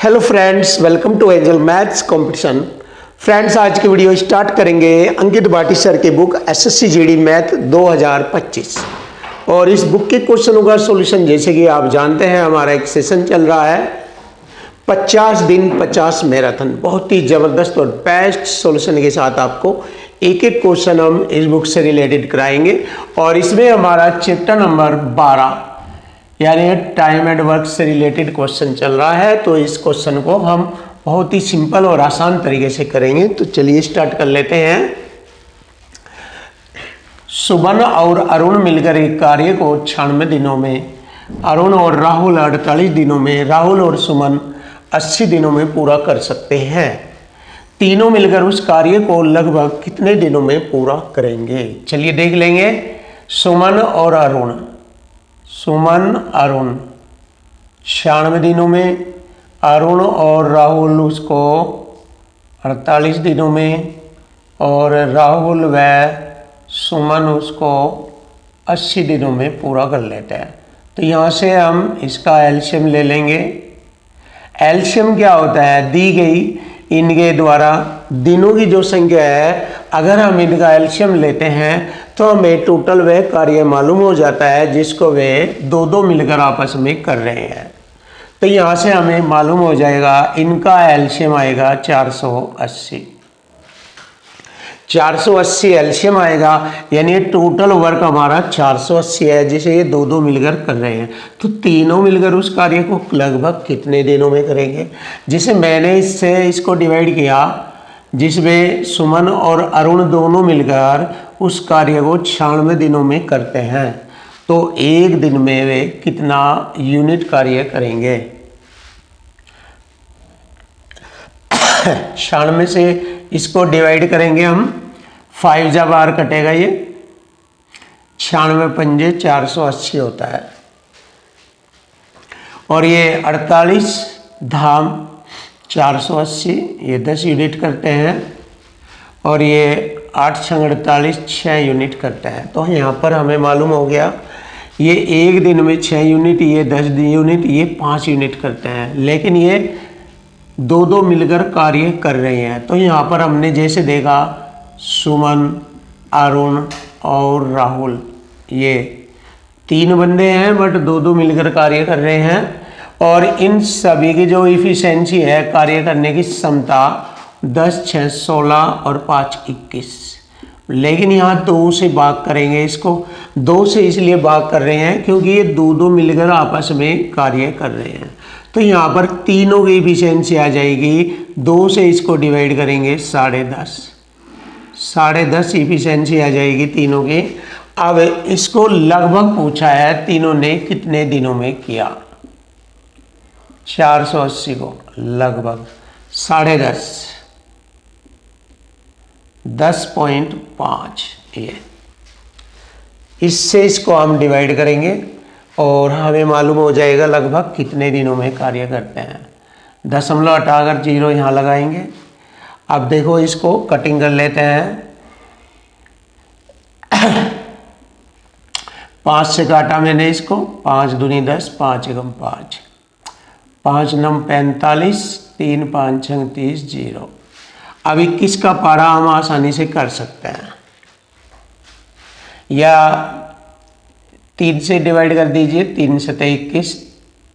Hello friends, welcome to Angel Maths competition. Friends, आज की video start करेंगे Ankit Bhati sir की बुक एसएससी जीडी मैथ 2025 और इस बुक के क्वेश्चनों का सॉल्यूशन जैसे कि आप जानते हैं हमारा एक सेशन चल रहा है 50 दिन 50 मैराथन। बहुत ही ज़बरदस्त और बेस्ट सॉल्यूशन के साथ आपको एक एक क्वेश्चन हम इस बुक से रिलेटेड कराएंगे और इसमें हमारा चैप्टर नंबर 12 यानी टाइम एंड वर्क से रिलेटेड क्वेश्चन चल रहा है। तो इस क्वेश्चन को हम बहुत ही सिंपल और आसान तरीके से करेंगे। तो चलिए स्टार्ट कर लेते हैं। सुमन और अरुण मिलकर एक कार्य को 96 दिनों में, अरुण और राहुल 48 दिनों में, राहुल और सुमन 80 दिनों में पूरा कर सकते हैं। तीनों मिलकर उस कार्य को लगभग कितने दिनों में पूरा करेंगे? चलिए देख लेंगे। सुमन और अरुण, सुमन अरुण 96 दिनों में, अरुण और राहुल उसको 48 दिनों में और राहुल व सुमन उसको 80 दिनों में पूरा कर लेते हैं। तो यहाँ से हम इसका एलसीएम ले लेंगे। एलसीएम क्या होता है? दी गई इनके द्वारा दिनों की जो संख्या है, अगर हम इनका एलसीएम लेते हैं तो हमें टोटल वह कार्य मालूम हो जाता है जिसको वे दो दो मिलकर आपस में कर रहे हैं। तो यहाँ से हमें मालूम हो जाएगा इनका एलसीएम आएगा 480। 480 एलसीएम आएगा, यानी टोटल वर्क हमारा 480 है जिसे ये दो दो मिलकर कर रहे हैं। तो तीनों मिलकर उस कार्य को लगभग कितने दिनों में करेंगे? जिसे मैंने इसको डिवाइड किया, जिसमें सुमन और अरुण दोनों मिलकर उस कार्य को 96 दिनों में करते हैं। तो एक दिन में वे कितना यूनिट कार्य करेंगे? 96 से इसको डिवाइड करेंगे हम, 5 जब बार कटेगा ये 96 पंजे 480 होता है और ये 48 धाम 480, ये 10 यूनिट करते हैं और ये 8 छंग 48 6 यूनिट करते हैं। तो यहाँ पर हमें मालूम हो गया ये एक दिन में 6 यूनिट, ये 10 यूनिट, ये 5 यूनिट करते हैं, लेकिन ये दो दो मिलकर कार्य कर रहे हैं। तो यहाँ पर हमने जैसे देखा सुमन, अरुण और राहुल, ये तीन बंदे हैं बट दो दो मिलकर कार्य कर रहे हैं और इन सभी की जो इफिशिएंसी है, कार्य करने की क्षमता 10 6 16 और 5 21। लेकिन यहाँ 2 से भाग करेंगे इसको। 2 से इसलिए भाग कर रहे हैं क्योंकि ये दो दो मिलकर आपस में कार्य कर रहे हैं। तो यहाँ पर तीनों की इफिशिएंसी आ जाएगी। 2 से इसको डिवाइड करेंगे 10.5, 10.5 इफिशिएंसी आ जाएगी तीनों की। अब इसको लगभग पूछा है तीनों ने कितने दिनों में किया। 480 को लगभग 10.5, 10.5, ये इससे इसको हम डिवाइड करेंगे और हमें मालूम हो जाएगा लगभग कितने दिनों में कार्य करते हैं। दशमलव हटाकर 0 यहाँ लगाएंगे। अब देखो इसको कटिंग कर लेते हैं। 5 से काटा मैंने इसको, 5 दूनी 10, 5 एकम 5, 5 नम 45, 3 5 6 30, 0। अब 21 का पारा हम आसानी से कर सकते हैं, या 3 से डिवाइड कर दीजिए। 3 से 21,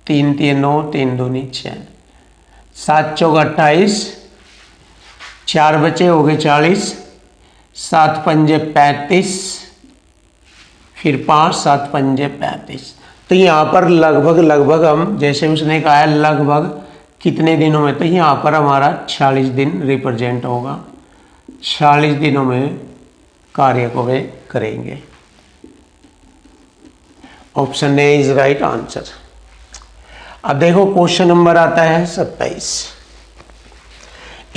3 3 9, 3 दूनी 6, 7 चौक 28, 4 बचे हो गए 40, 7 पंजे 35, फिर 5 7 पंजे 35। तो यहाँ पर लगभग हम जैसे उसने कहा है लगभग कितने दिनों में, तो यहाँ पर हमारा 46 दिन रिप्रेजेंट होगा। 46 दिनों में कार्य को वे करेंगे। Option A is right answer. अब देखो क्वेश्चन नंबर आता है 27।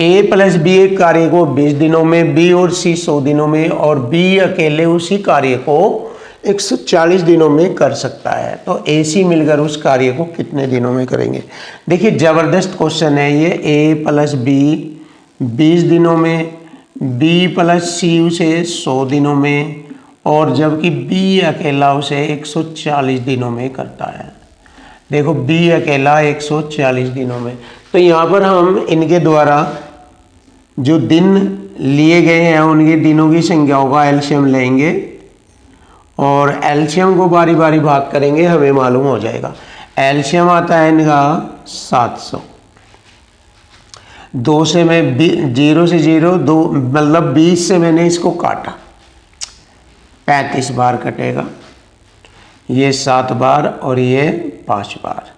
ए प्लस बी एक कार्य को 20 दिनों में, बी और सी 100 दिनों में और बी अकेले उसी कार्य को 140 दिनों में कर सकता है। तो ए सी मिलकर उस कार्य को कितने दिनों में करेंगे? देखिए जबरदस्त क्वेश्चन है ये। ए प्लस बी 20 दिनों में, बी प्लस सी उसे 100 दिनों में और जबकि बी अकेला उसे 140 दिनों में करता है। देखो बी अकेला 140 दिनों में, तो यहाँ पर हम इनके द्वारा जो दिन लिए गए हैं उनके दिनों की संख्याओं का एलसीएम लेंगे और एलसीएम को बारी बारी भाग करेंगे, हमें मालूम हो जाएगा। एलसीएम आता है इनका 700। 2 से मैं 0 से 0 2 मतलब 20 से मैंने इसको काटा, 35 बार कटेगा, ये 7 बार और ये 5 बार,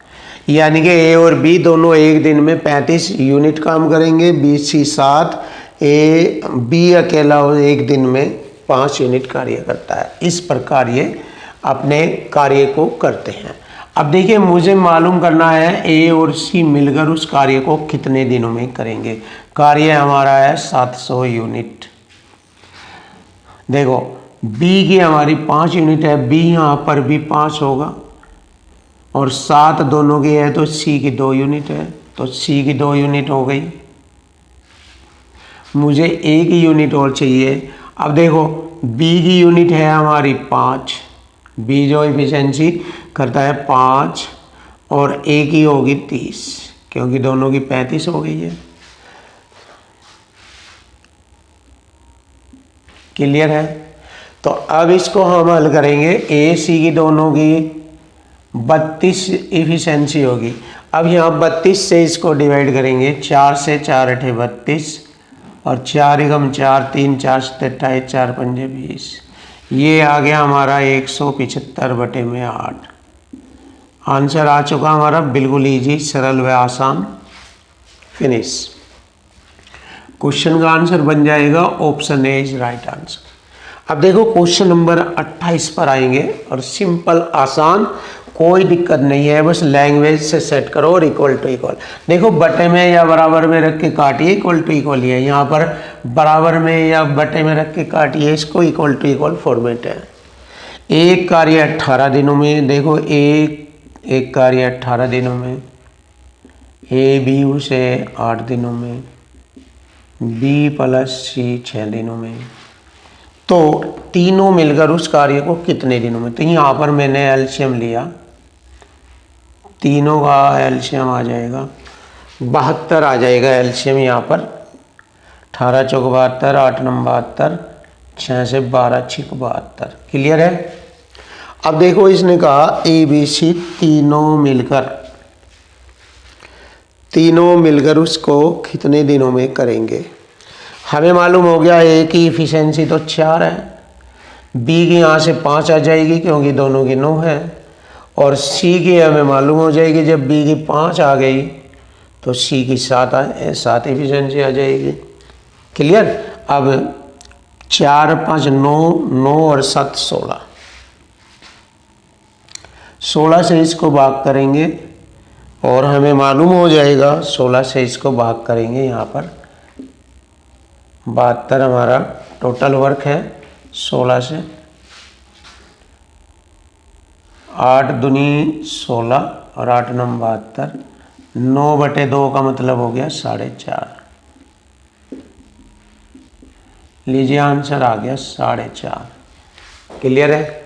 यानी कि ए और बी दोनों एक दिन में 35 यूनिट काम करेंगे। BC 7, बी अकेला एक दिन में 5 यूनिट कार्य करता है। इस प्रकार ये अपने कार्य को करते हैं। अब देखिए मुझे मालूम करना है ए और सी मिलकर उस कार्य को कितने दिनों में करेंगे। कार्य हमारा है 700 यूनिट। देखो बी की हमारी 5 यूनिट है, बी यहाँ पर भी 5 होगा और 7 दोनों की है तो सी की 2 यूनिट है, तो सी की 2 यूनिट हो गई। मुझे ए की यूनिट और चाहिए। अब देखो बी की यूनिट है हमारी 5, बी जो एफिशिएंसी करता है 5 और ए की होगी 30, क्योंकि दोनों की 35 हो गई है। क्लियर है? तो अब इसको हम हल करेंगे। ए सी की दोनों की 32 एफिशिएंसी होगी। अब यहाँ 32 से इसको डिवाइड करेंगे, 4 से 4 8 32 और 4 एकम 4 3 4 7 28 4 5 20। ये आ गया हमारा 175/8। आंसर आ चुका हमारा, बिल्कुल इजी, सरल व आसान। फिनिश। क्वेश्चन का आंसर बन जाएगा option A is right answer. अब देखो क्वेश्चन नंबर 28 पर आएंगे और सिंपल आसान, कोई दिक्कत नहीं है, बस लैंग्वेज से सेट करो और इक्वल टू इक्वल। देखो बटे में या बराबर में रख के काटिए, इक्वल टू इक्वल ही है। यहाँ पर बराबर में या बटे में रख के काटिए, इसको इक्वल टू इक्वल फॉर्मेट है। एक कार्य 18 दिनों में, देखो एक कार्य 18 दिनों में, ए बी उसे 8 दिनों में, बी प्लस सी 6 दिनों में, तो तीनों मिलकर उस कार्य को कितने दिनों में। तो यहाँ पर मैंने एलसीएम लिया, तीनों का एलसीएम आ जाएगा 72 आ जाएगा एलसीएम यहाँ पर। 18 चौक 72, 8 9 72, 6 से 12 6 72। क्लियर है? अब देखो इसने कहा ए बी सी तीनों मिलकर उसको कितने दिनों में करेंगे। हमें मालूम हो गया ए की इफिशिएंसी तो 4 है, बी की यहाँ से 5 आ जाएगी क्योंकि दोनों की 9 है, और सी की हमें मालूम हो जाएगी जब बी की 5 आ गई तो सी की 7 इफिशिएंसी आ जाएगी। क्लियर? अब 4 5 9 और 7 16, 16 से इसको भाग करेंगे और हमें मालूम हो जाएगा 16 से इसको भाग करेंगे, यहाँ पर 72 हमारा टोटल वर्क है। 16 से 8 दूनी 16 और 8 9 72, 9/2 का मतलब हो गया 4.5। लीजिए आंसर आ गया 4.5। क्लियर है?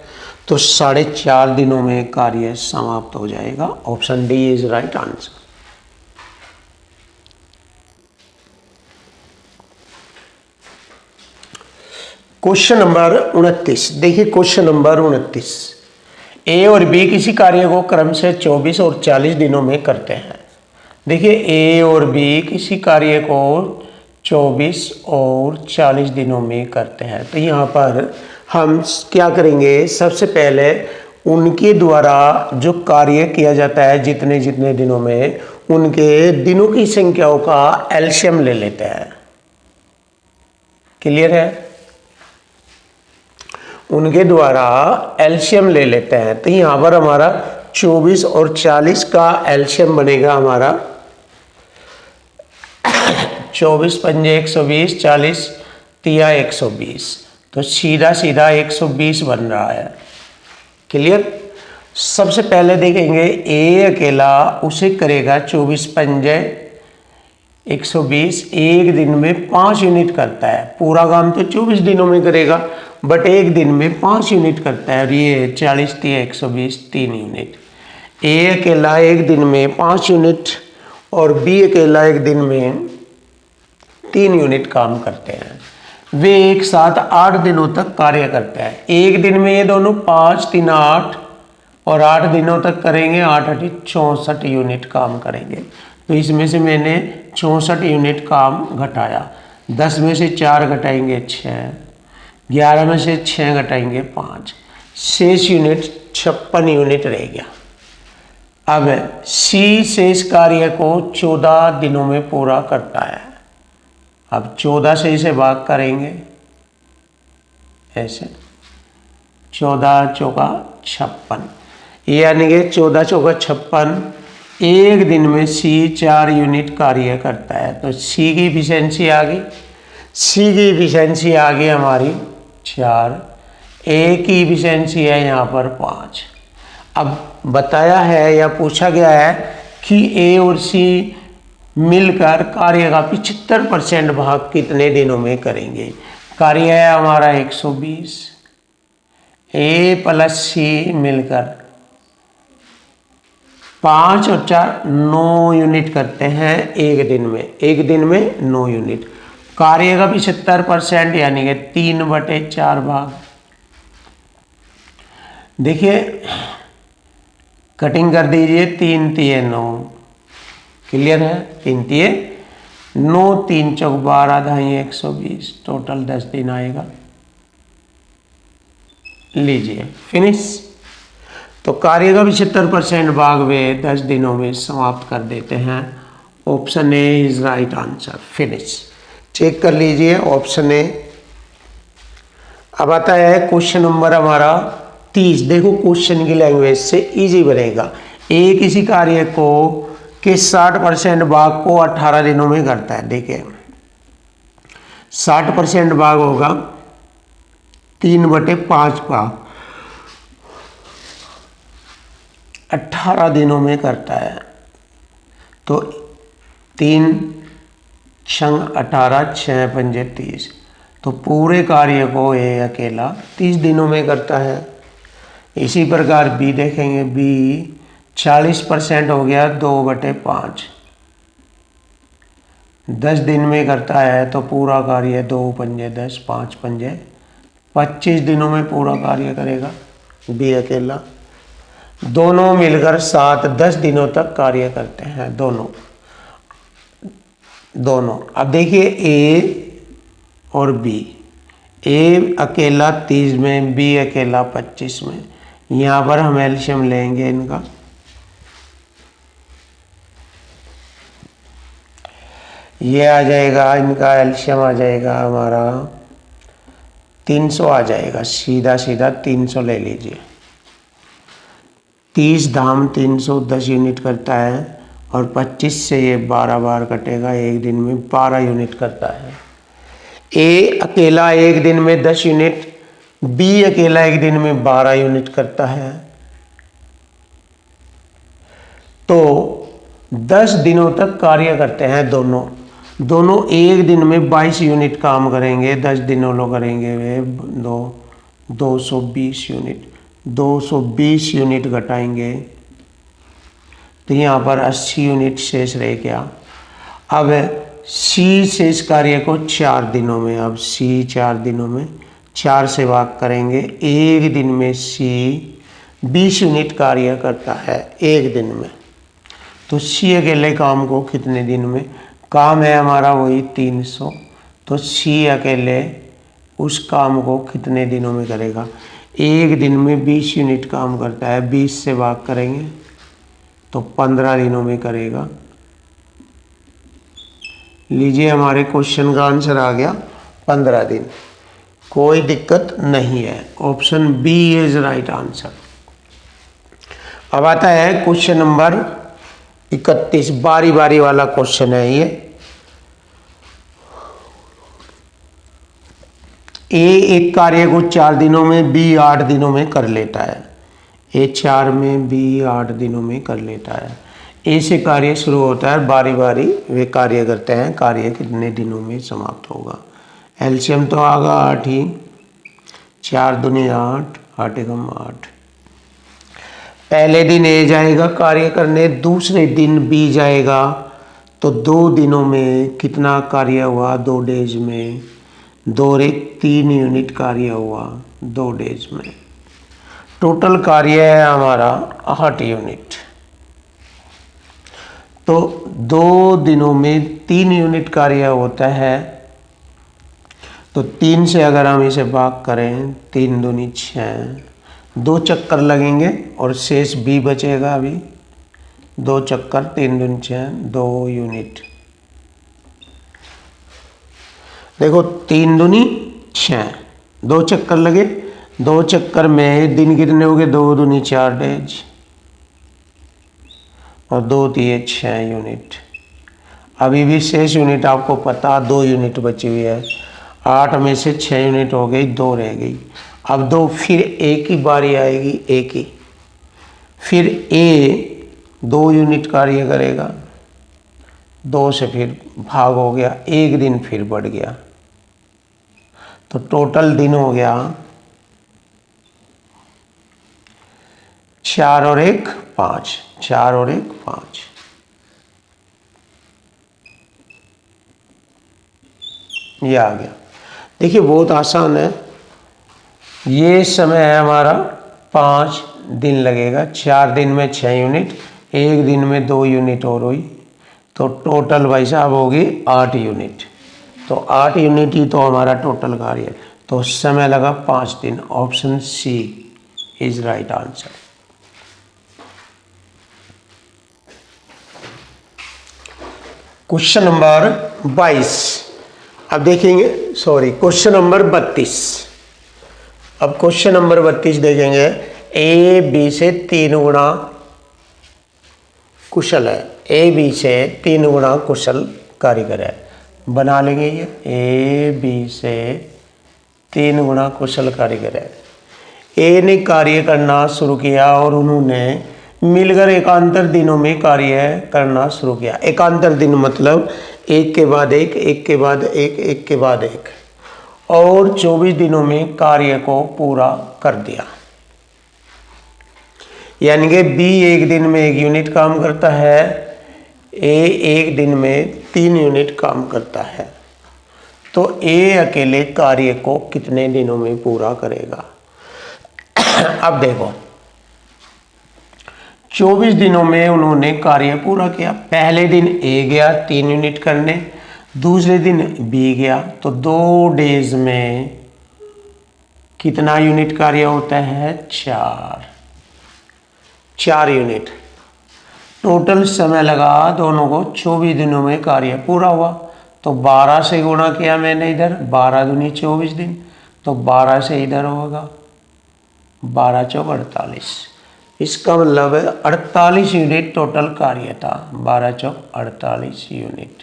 तो 4.5 दिनों में कार्य समाप्त हो जाएगा। Option D is right answer. Question number 29। देखिए क्वेश्चन नंबर 29, ए और बी किसी कार्य को क्रम से 24 और 40 दिनों में करते हैं। देखिए ए और बी किसी कार्य को 24 और 40 दिनों में करते हैं। तो यहाँ पर हम क्या करेंगे, सबसे पहले उनके द्वारा जो कार्य किया जाता है जितने जितने दिनों में, उनके दिनों की संख्याओं का एलसीएम ले लेते हैं। क्लियर है? उनके द्वारा एलसीएम ले लेते हैं। तो यहाँ पर हमारा 24 और 40 का एलसीएम बनेगा हमारा 24 पंजे 120, 40 तिया 120, तो सीधा सीधा 120 बन रहा है। क्लियर? सबसे पहले देखेंगे ए अकेला उसे करेगा 24 पंजे 120, एक दिन में 5 यूनिट करता है। पूरा काम तो 24 दिनों में करेगा बट एक दिन में 5 यूनिट करता है, और ये 40 तिया 120 3 यूनिट। ए अकेला एक दिन में 5 यूनिट और बी अकेला एक दिन में 3 यूनिट काम करते हैं। वे एक साथ 8 दिनों तक कार्य करते हैं। एक दिन में ये दोनों 5 3 8 और 8 दिनों तक करेंगे, 8 8 64 यूनिट काम करेंगे। तो इसमें से मैंने 64 यूनिट काम घटाया। 10 में से 4 घटाएंगे 6, 11 में से 6 घटाएंगे 5, शेष यूनिट 56 यूनिट रह गया। अब सी शेष कार्य को 14 दिनों में पूरा करता है। अब 14 से इसे भाग करेंगे ऐसे, 14 चौका 56, यानी कि 14 चौका 56, एक दिन में सी 4 यूनिट कार्य करता है। तो सी की इफिशियंसी आ गई, सी की इफिशियंसी आ गई हमारी 4, ए की इफिशियंसी है यहाँ पर 5। अब बताया है या पूछा गया है कि ए और सी मिलकर कार्य का 75% भाग कितने दिनों में करेंगे। कार्य है हमारा 120, ए प्लस सी मिलकर 5 और 4 9 यूनिट करते हैं एक दिन में, एक दिन में 9 यूनिट। कार्य का 75% यानी कि 3/4 भाग। देखिए कटिंग कर दीजिए, 3 तिये 9, क्लियर है, 3 तिये 9, 3 चौक 12, ढाई 120, टोटल 10 दिन आएगा। लीजिए फिनिश। तो कार्य का 75% भाग वे 10 दिनों में समाप्त कर देते हैं। Option A is right answer. Finish. Check कर लीजिए ऑप्शन ए। अब आता है क्वेश्चन नंबर हमारा 30। देखो क्वेश्चन की लैंग्वेज से इजी बनेगा। ए किसी कार्य को के 60% भाग को 18 दिनों में करता है। देखिए 60% भाग होगा 3/5 भाग 18 दिनों में करता है। तो 3 छंग 18, 6 पंजे 30। तो पूरे कार्य को ये अकेला 30 दिनों में करता है। इसी प्रकार बी देखेंगे, बी 40% हो गया 2/5, 10 दिन में करता है। तो पूरा कार्य 2 पंजे 10, 5 पंजे 25 दिनों में पूरा कार्य करेगा बी अकेला। दोनों मिलकर 7-10 दिनों तक कार्य करते हैं दोनों। अब देखिए ए और बी, ए अकेला 30 में, बी अकेला 25 में। यहाँ पर हम एल्शियम लेंगे इनका। ये आ जाएगा, इनका एल्शियम आ जाएगा हमारा 300 आ जाएगा। सीधा सीधा 300 ले लीजिए। 30 धाम 300 10 यूनिट करता है और 25 से ये 12 बार कटेगा, एक दिन में 12 यूनिट करता है। ए अकेला एक दिन में 10 यूनिट, बी अकेला एक दिन में 12 यूनिट करता है। तो 10 दिनों तक कार्य करते हैं दोनों एक दिन में 22 यूनिट काम करेंगे। 10 दिनों लो करेंगे वे 220 यूनिट। 220 यूनिट घटाएंगे तो यहाँ पर 80 यूनिट शेष रह गया। अब सी शेष कार्य को 4 दिनों में, अब सी 4 दिनों में 4 से भाग करेंगे। एक दिन में सी 20 यूनिट कार्य करता है एक दिन में। तो सी अकेले काम को कितने दिन में, काम है हमारा वही 300, तो सी अकेले उस काम को कितने दिनों में करेगा। एक दिन में 20 यूनिट काम करता है, 20 से भाग करेंगे तो 15 दिनों में करेगा। लीजिए हमारे क्वेश्चन का आंसर आ गया 15 दिन। कोई दिक्कत नहीं है, option B is right answer. अब आता है क्वेश्चन नंबर 31। बारी बारी वाला क्वेश्चन है ये। ए एक कार्य को 4 दिनों में, बी 8 दिनों में कर लेता है। ए 4 में, बी 8 दिनों में कर लेता है। ए से कार्य शुरू होता है, बारी बारी वे कार्य करते हैं। कार्य कितने दिनों में समाप्त होगा। एलसीएम तो आगा 8 ही, 4 दूनी 8, 8 एकम 8। पहले दिन ए जाएगा कार्य करने, दूसरे दिन बी जाएगा तो 2 दिनों में कितना कार्य हुआ? 2 डेज में 2 रे 3 यूनिट कार्य हुआ 2 डेज में। टोटल कार्य है हमारा 8 यूनिट। तो 2 दिनों में 3 यूनिट कार्य होता है, तो 3 से अगर हम इसे भाग करें, 3 दूनी 6, 2 चक्कर लगेंगे और शेष बी बचेगा अभी। 2 चक्कर, 3 दूनी 6, 2 यूनिट। देखो 3 दूनी 6, 2 चक्कर लगे, 2 चक्कर में दिन कितने हो गए? 2 दूनी 4 डेज और 2 दिए 6 यूनिट। अभी भी शेष यूनिट आपको पता 2 यूनिट बची हुई है। 8 में से 6 यूनिट हो गई, 2 रह गई। अब 2 फिर ए की बारी आएगी, ए की। फिर ए 2 यूनिट कार्य करेगा, 2 से फिर भाग हो गया, 1 दिन फिर बढ़ गया। तो टोटल दिन हो गया 4 और 1 5, 4 और 1 5। ये आ गया। देखिए बहुत आसान है। ये समय है हमारा 5 दिन लगेगा। 4 दिन में 6 यूनिट, 1 दिन में 2 यूनिट और हुई, तो टोटल भाई साहब होगी 8 यूनिट। तो 8 यूनिट ही तो हमारा टोटल कार्य है। तो समय लगा 5 दिन। Option C is right answer. Question number 22 अब देखेंगे, सॉरी क्वेश्चन नंबर 32। अब क्वेश्चन नंबर 32 देखेंगे। ए बी से 3 गुना कुशल है, ए बी से 3 गुना कुशल कारीगर है। बना लेंगे ये, ए बी से 3 गुना कुशल कारीगर है। ए ने कार्य करना शुरू किया और उन्होंने मिलकर एकांतर दिनों में कार्य करना शुरू किया। एकांतर दिन मतलब एक के बाद एक, एक के बाद एक, एक के बाद एक, और 24 दिनों में कार्य को पूरा कर दिया। यानी कि बी 1 दिन में 1 यूनिट काम करता है, ए 1 दिन में 3 यूनिट काम करता है। तो ए अकेले कार्य को कितने दिनों में पूरा करेगा? अब देखो 24 दिनों में उन्होंने कार्य पूरा किया। पहले दिन ए गया 3 यूनिट करने, दूसरे दिन बी गया, तो 2 डेज में कितना यूनिट कार्य होता है? 4 यूनिट। टोटल समय लगा दोनों को 24 दिनों में कार्य पूरा हुआ। तो 12 से गुणा किया मैंने इधर, 12 दूनी 24 दिन, तो 12 से इधर होगा, 12 चौक 48। इसका मतलब है 48 यूनिट टोटल कार्य था। 12 चौक 48 यूनिट।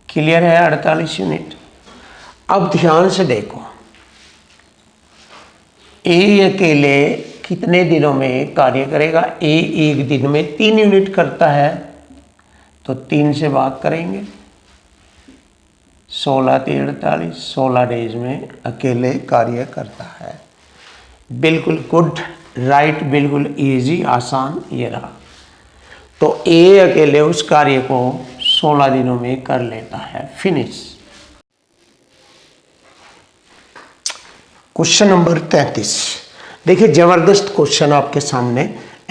क्लियर है? 48 यूनिट। अब ध्यान से देखो, ए अकेले कितने दिनों में कार्य करेगा? ए 1 दिन में 3 यूनिट करता है, तो 3 से भाग करेंगे, 16 3 48, 16 डेज में अकेले कार्य करता है। बिल्कुल गुड, राइट, बिल्कुल इजी, आसान ये रहा। तो ए अकेले उस कार्य को 16 दिनों में कर लेता है। फिनिश। Question number 33। देखिए जबरदस्त क्वेश्चन आपके सामने।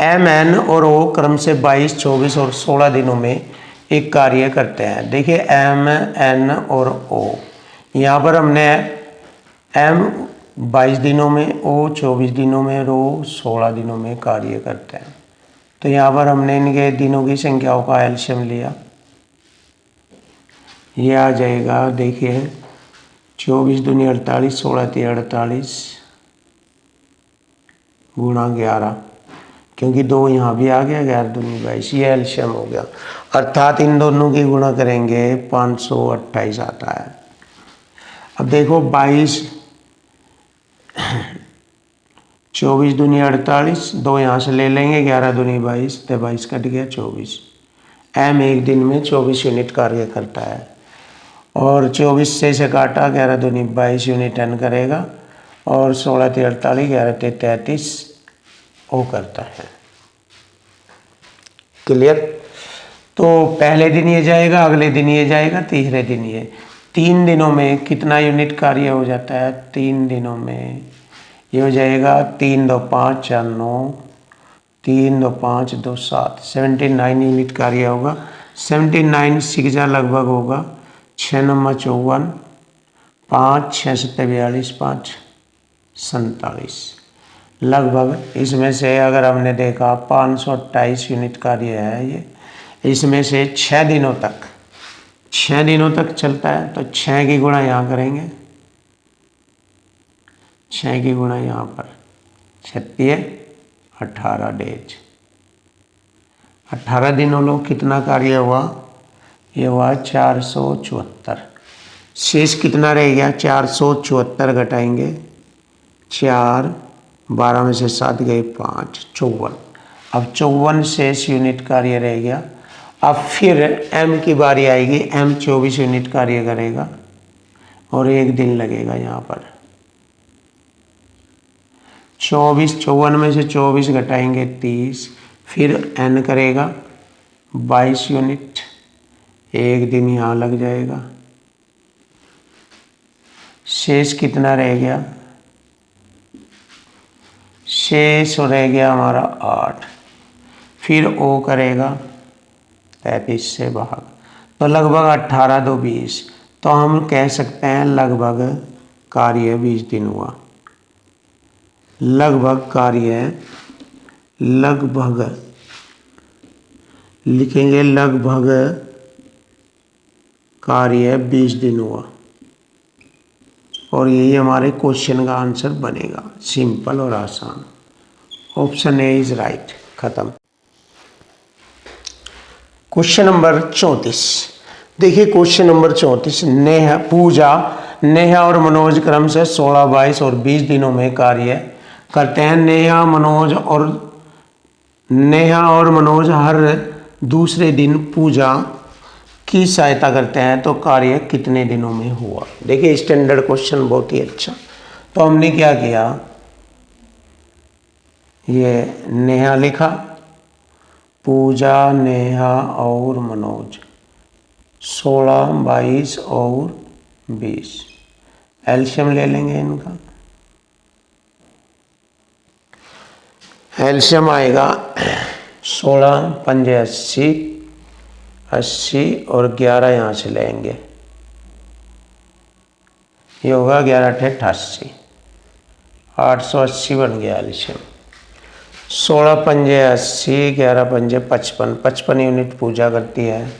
एम एन और ओ क्रम से 22, 24 और 16 दिनों में एक कार्य करते हैं। देखिए एम एन और ओ, यहाँ पर हमने एम 22 दिनों में, ओ 24 दिनों में और ओ 16 दिनों में कार्य करते हैं। तो यहाँ पर हमने इनके दिनों की संख्याओं का एलसीएम लिया। ये आ जाएगा, देखिए 24 दूनी 48, 16 3 48 गुणा 11, क्योंकि 2 यहाँ भी आ गया, 11 दूनी 22, ये एलसीएम हो गया। अर्थात इन दोनों की गुणा करेंगे 528 आता है। अब देखो 22, 24 दूनी 48, 2 यहाँ से ले लेंगे, 11 दूनी 22, तो 22 कट गया 24। एम 1 दिन में 24 यूनिट कार्य करता है, और 24 से काटा, 11 दूनी 22 यूनिट एन करेगा, और 16 3 48, 11 3 33 वो करता है। क्लियर? तो पहले दिन ये जाएगा, अगले दिन ये जाएगा, तीसरे दिन ये। 3 दिनों में कितना यूनिट कार्य हो जाता है? 3 दिनों में ये हो जाएगा 3 2 5 4 9, 3 2 5 2 7, 79 यूनिट कार्य होगा। 79 सिक्जा लगभग होगा 6 9 54, 5 6 7 42, 5 47 लगभग। इसमें से अगर हमने देखा 528 यूनिट कार्य है ये, इसमें से 6 दिनों तक चलता है। तो 6 की गुणा यहाँ करेंगे, 6 की गुणा यहाँ पर 36 18 डेज, 18 दिनों लोग कितना कार्य हुआ? ये हुआ 474। शेष कितना रह गया? 474 घटाएंगे 4, 12 में से 7 गए 5, 54। अब 54 शेष यूनिट कार्य रह गया। अब फिर m की बारी आएगी, m 24 यूनिट कार्य करेगा और 1 दिन लगेगा यहाँ पर। 24, 54 में से 24 घटाएंगे 30, फिर n करेगा 22 यूनिट, 1 दिन यहाँ लग जाएगा। शेष कितना रह गया? शेष रह गया हमारा 8, फिर O करेगा 33 से भाग, तो लगभग 18 2 20। तो हम कह सकते हैं लगभग कार्य 20 दिन हुआ। लगभग लिखेंगे, लगभग कार्य 20 दिन हुआ और यही हमारे क्वेश्चन का आंसर बनेगा। सिंपल और आसान। Option A is right. खत्म। Question number 34। देखिए क्वेश्चन नंबर 34। नेहा और मनोज क्रम से 16, 22 और 20 दिनों में कार्य करते हैं। नेहा और मनोज हर दूसरे दिन पूजा की सहायता करते हैं, तो कार्य कितने दिनों में हुआ? देखिए स्टैंडर्ड क्वेश्चन बहुत ही अच्छा। तो हमने क्या किया, ये नेहा लिखा, पूजा, नेहा और मनोज 16, 22 और 20। एलसीएम ले लेंगे इनका। एलसीएम आएगा 16 पंजे 80, 80 और 11 यहाँ से लेंगे, ये होगा 11 × 88, 880 बन गया एलसीएम। 16 पंजे 80, 11 पंजे 55, 55 यूनिट पूजा करती है।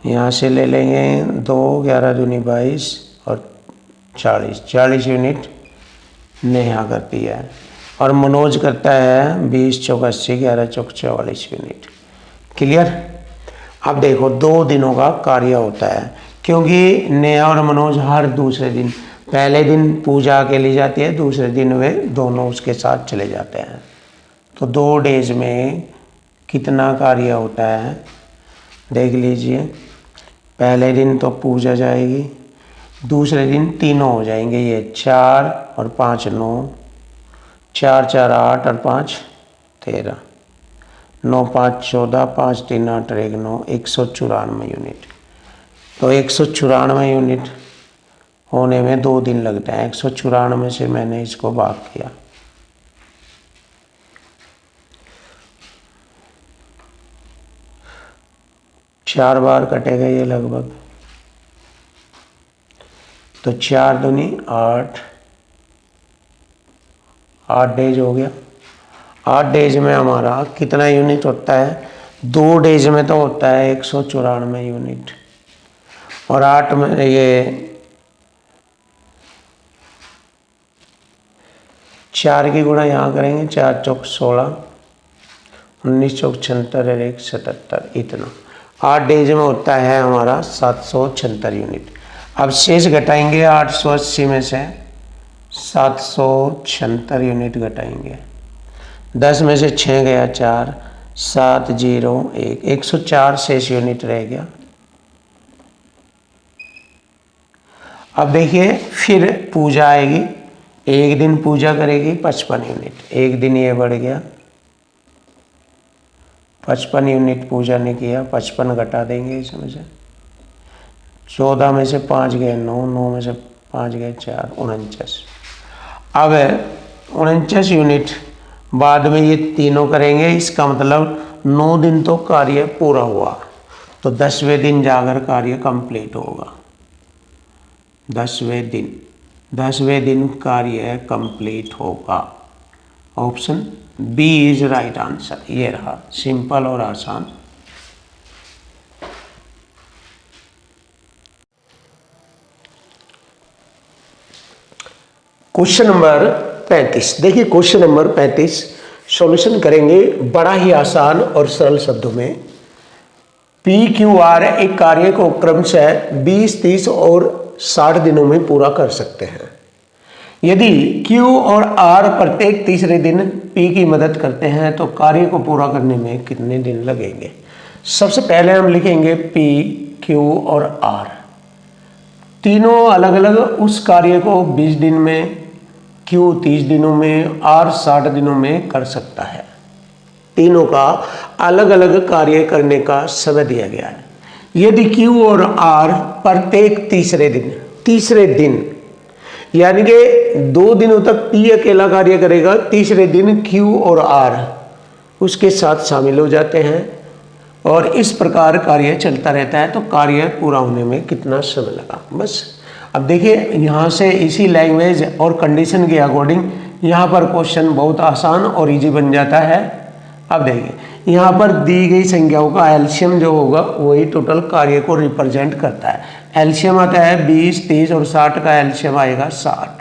यहाँ से ले लेंगे 2, 11 दूनी 22 और 40, 40 यूनिट नेहा करती है। और मनोज करता है 20 चौक 80, 11 चौक 44 यूनिट। क्लियर। अब देखो 2 दिनों का कार्य होता है, क्योंकि नेहा और मनोज हर दूसरे दिन, पहले दिन पूजा के लिए जाती है, दूसरे दिन वे दोनों उसके साथ चले जाते हैं। तो 2 डेज में कितना कार्य होता है देख लीजिए। पहले दिन तो पूजा जाएगी, दूसरे दिन तीनों हो जाएंगे, ये 4 और 5 9, 4 4 8 और 5 13, 9 5 14, 5 3 8 और 1 9, 194 यूनिट। तो 194 यूनिट होने में 2 दिन लगते हैं। 194 से मैंने इसको भाग किया, चार बार कटेगा ये लगभग। तो 4 दूनी 8, 8 डेज हो गया। 8 डेज में हमारा कितना यूनिट होता है? 2 डेज में तो होता है 194 यूनिट, और 8 में ये 4 की गुणा यहाँ करेंगे, 4 चौक 16, 19 चौक 76 और 1 77, इतना 8 डेज में होता है हमारा 776 यूनिट। अब शेष घटाएंगे 880 में से 776 यूनिट घटाएंगे। 10 में से 6 गया 4, 7 0 1, 104 शेष यूनिट रह गया। अब देखिए फिर पूजा आएगी, 1 दिन पूजा करेगी 55 यूनिट, 1 दिन ये बढ़ गया 55 यूनिट पूजा ने किया, 55 घटा देंगे इसमें से। 14 में से 5 गए 9, 9 में से 5 गए 4, 49। अब 49 यूनिट बाद में ये तीनों करेंगे। इसका मतलब 9 दिन तो कार्य पूरा हुआ, तो 10वें दिन जाकर कार्य कंप्लीट होगा। 10वें दिन कार्य कंप्लीट होगा। Option B is right answer. ये रहा सिंपल और आसान। Question number 35। देखिए क्वेश्चन नंबर 35 सॉल्यूशन करेंगे बड़ा ही आसान और सरल शब्दों में। पी क्यू आर एक कार्य को क्रमशः 20, 30 और 60 दिनों में पूरा कर सकते हैं। यदि Q और R प्रत्येक तीसरे दिन P की मदद करते हैं तो कार्य को पूरा करने में कितने दिन लगेंगे। सबसे पहले हम लिखेंगे P, Q और R। तीनों अलग अलग उस कार्य को 20 दिन में, Q 30 दिनों में, R 60 दिनों में कर सकता है। तीनों का अलग अलग कार्य करने का समय दिया गया है। यदि Q और R प्रत्येक तीसरे दिन यानी कि 2 दिनों तक P अकेला कार्य करेगा, तीसरे दिन Q और R उसके साथ शामिल हो जाते हैं और इस प्रकार कार्य चलता रहता है, तो कार्य पूरा होने में कितना समय लगा। बस अब देखिए यहाँ से इसी लैंग्वेज और कंडीशन के अकॉर्डिंग यहाँ पर क्वेश्चन बहुत आसान और इजी बन जाता है। अब देखिए यहाँ पर दी गई संख्याओं का एलसीएम जो होगा वही टोटल कार्य को रिप्रेजेंट करता है। एलसीएम आता है 20, 30 और 60 का एलसीएम आएगा 60।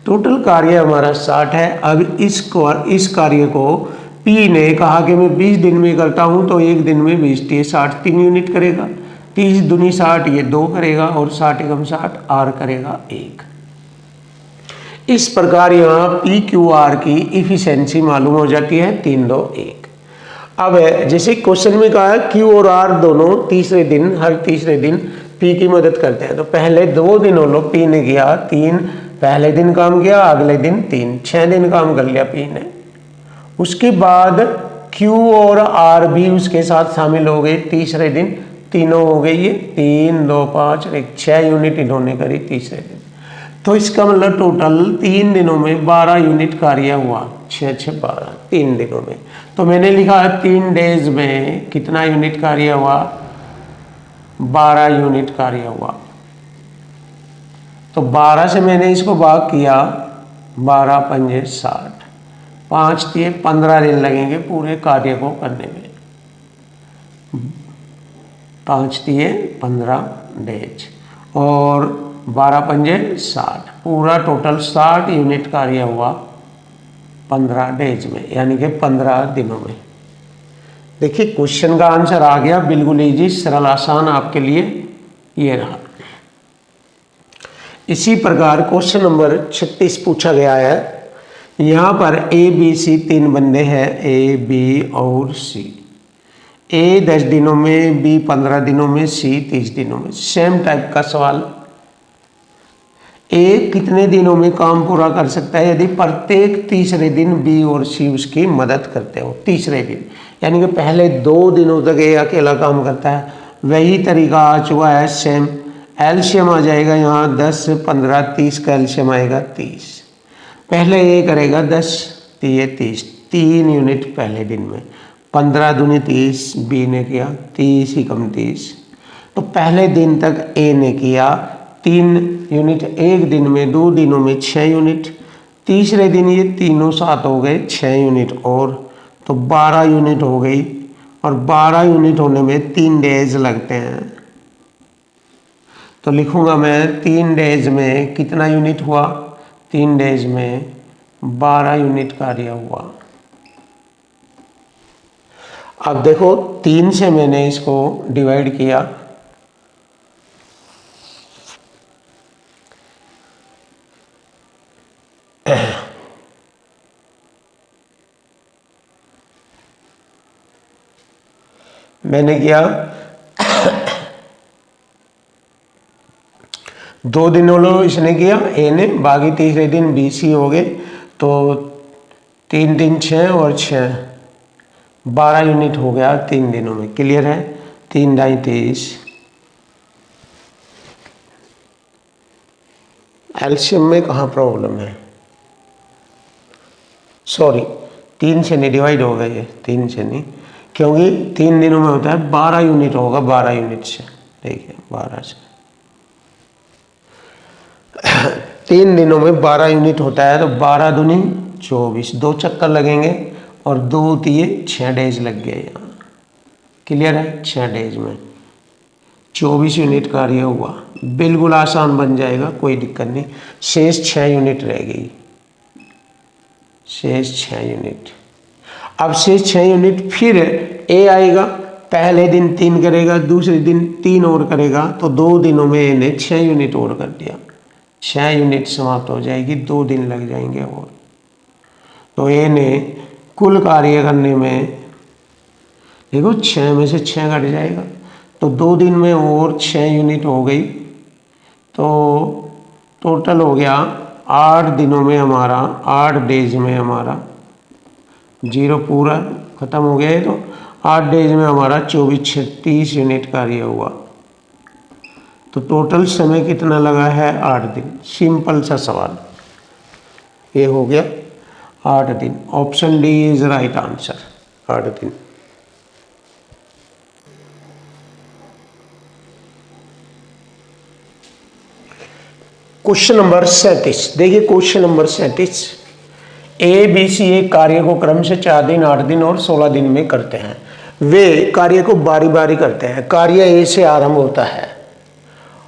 टोटल कार्य हमारा 60 है। अब इस कार्य को P ने कहा कि मैं 20 दिन में करता हूँ, तो एक दिन में 20 × 60 3 यूनिट करेगा, 30 दूनी 60 ये 2 करेगा और 60 × 60 R करेगा 1। इस प्रकार यहाँ PQR की इफिशिएंसी मालूम हो जाती है 3, 2, 1। अब जैसे क्वेश्चन में कहा है Q और R दोनों हर तीसरे दिन P की मदद करते हैं, तो पहले 2 दिनों लो P ने किया 3, पहले दिन काम किया, अगले दिन 3, 6 दिन काम कर लिया P ने। उसके बाद Q और R भी उसके साथ शामिल हो गए, तीसरे दिन तीनों हो गई ये 3, 2, 5 और 1, 6 यूनिट इन्होंने करी तीसरे दिन। तो इसका मतलब टोटल 3 दिनों में 12 यूनिट कार्य हुआ, 6, 6, 12 3 दिनों में। तो मैंने लिखा 3 डेज में कितना यूनिट कार्य हुआ, 12 यूनिट कार्य हुआ। तो 12 से मैंने इसको भाग किया, 12 पंजे 60, 5 दिए 15 दिन लगेंगे पूरे कार्य को करने में। 5 दिए 15 डेज और 12 पंजे 60, पूरा टोटल 60 यूनिट कार्य हुआ 15 डेज में, यानी कि 15 दिनों में। देखिए क्वेश्चन का आंसर आ गया, बिल्कुल इजी, सरल, आसान आपके लिए ये रहा। इसी प्रकार क्वेश्चन नंबर 36 पूछा गया है। यहाँ पर A, B, C 3 बंदे हैं, A, B और C। A 10 दिनों में, B 15 दिनों में, C 30 दिनों में। सेम टाइप का सवाल। A कितने दिनों में काम पूरा कर सकता है यदि प्रत्येक तीसरे दिन B और C उसकी मदद करते हो। तीसरे दिन यानी कि पहले 2 दिनों तक A अकेला काम करता है, वही तरीका आ चुका है सेम। एलसीएम आ जाएगा यहाँ 10, 15, 30 का एलसीएम आएगा 30। पहले A करेगा 10, 30, 3 यूनिट पहले दिन में, 15 दूनी 30, B ने किया 30 ही कम 30। तो पहले दिन तक A ने किया 3 यूनिट एक दिन में, 2 दिनों में 6 यूनिट, तीसरे दिन ये तीनों साथ हो गए 6 यूनिट और, तो 12 यूनिट हो गई। और 12 यूनिट होने में 3 डेज लगते हैं, तो लिखूंगा मैं 3 डेज में कितना यूनिट हुआ, 3 डेज में 12 यूनिट कार्य हुआ। अब देखो 3 से मैंने इसको डिवाइड किया, मैंने किया 2 दिनों लो इसने किया A ने, बाकी तीसरे दिन BC हो गए, तो 3, 3, 6 और 6, 12 यूनिट हो गया 3 दिनों में। क्लियर है? 3 × 23 एलसीएम में कहाँ प्रॉब्लम है, सॉरी 3 से नहीं डिवाइड होगा ये, 3 से नहीं, क्योंकि 3 दिनों में होता है 12 यूनिट होगा, 12 यूनिट से, देखिए 12 से 3 दिनों में 12 यूनिट होता है, तो 12 दूनी 24, 2 चक्कर लगेंगे और 2 दिए 6 डेज लग गए यहाँ। क्लियर है? 6 डेज में 24 यूनिट कार्य हुआ, बिल्कुल आसान बन जाएगा, कोई दिक्कत नहीं। शेष 6 यूनिट रह गई, शेष 6 यूनिट। अब शेष 6 यूनिट फिर ए आएगा, पहले दिन 3 करेगा, दूसरे दिन 3 और करेगा, तो 2 दिनों में ए ने 6 यूनिट और कर दिया, 6 यूनिट समाप्त हो जाएगी, 2 दिन लग जाएंगे और। तो ए ने कुल कार्य करने में, देखो 6 में से 6 घट जाएगा, तो 2 दिन में और 6 यूनिट हो गई, तो टोटल हो गया 8 दिनों में हमारा, 8 डेज में हमारा 0 पूरा खत्म हो गया है, तो 8 डेज में हमारा 24 30 यूनिट कार्य हुआ। तो टोटल समय कितना लगा है? 8 दिन। सिंपल सा सवाल, ये हो गया 8 दिन। Option D is right answer, 8 दिन। क्वेश्चन नंबर 37, देखिए question number 37, A B C एक कार्य को क्रम से 4 दिन 8 दिन और 16 दिन में करते हैं। वे कार्य को बारी बारी करते हैं। कार्य ए से आरंभ होता है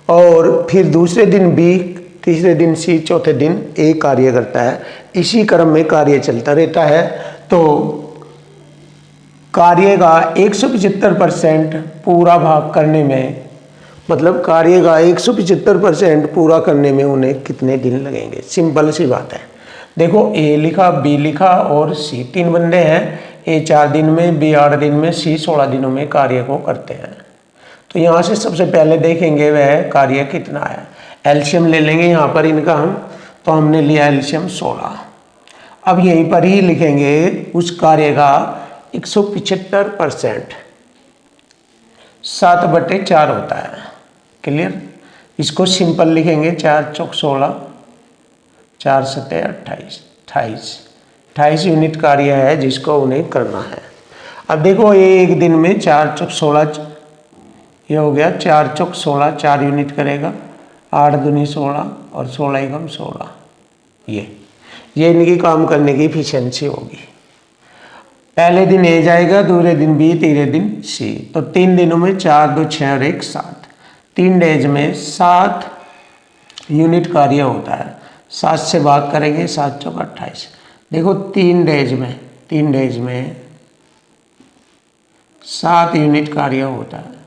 और फिर दूसरे दिन बी, तीसरे दिन सी, चौथे दिन ए कार्य करता है। इसी क्रम में कार्य चलता रहता है। तो कार्य का 175% पूरा भाग करने में, मतलब कार्य का 175% पूरा करने में उन्हें कितने दिन लगेंगे? सिंपल सी बात है। देखो ए लिखा, बी लिखा और सी, 3 बंदे हैं। ए 4 दिन में, बी 8 दिन में, सी 16 दिनों में कार्य को करते हैं। तो यहाँ से सबसे पहले देखेंगे वह कार्य कितना है। एलसीएम ले लेंगे यहाँ पर इनका हम, तो हमने लिया एलसीएम 16। अब यहीं पर ही लिखेंगे उस कार्य का 175%, 7/4 होता है। क्लियर? इसको सिंपल लिखेंगे, 4 चौक 16, 4 सत्ते 28, 28 यूनिट कार्य है जिसको उन्हें करना है। अब देखो ये एक दिन में 4 चौक 16, ये हो गया 4 चौक 16, 4 यूनिट करेगा, 8 दूनी 16 और 16 एकम 16। ये इनकी काम करने की इफिशियंसी होगी। पहले दिन ए जाएगा, दूसरे दिन बी, तीसरे दिन सी। तो 3 दिनों में 4 2 6 और 1 7, 3 डेज में 7 यूनिट कार्य होता है। 7 से भाग करेंगे, 7 चौक 28। देखो 3 डेज में 7 यूनिट कार्य होता है।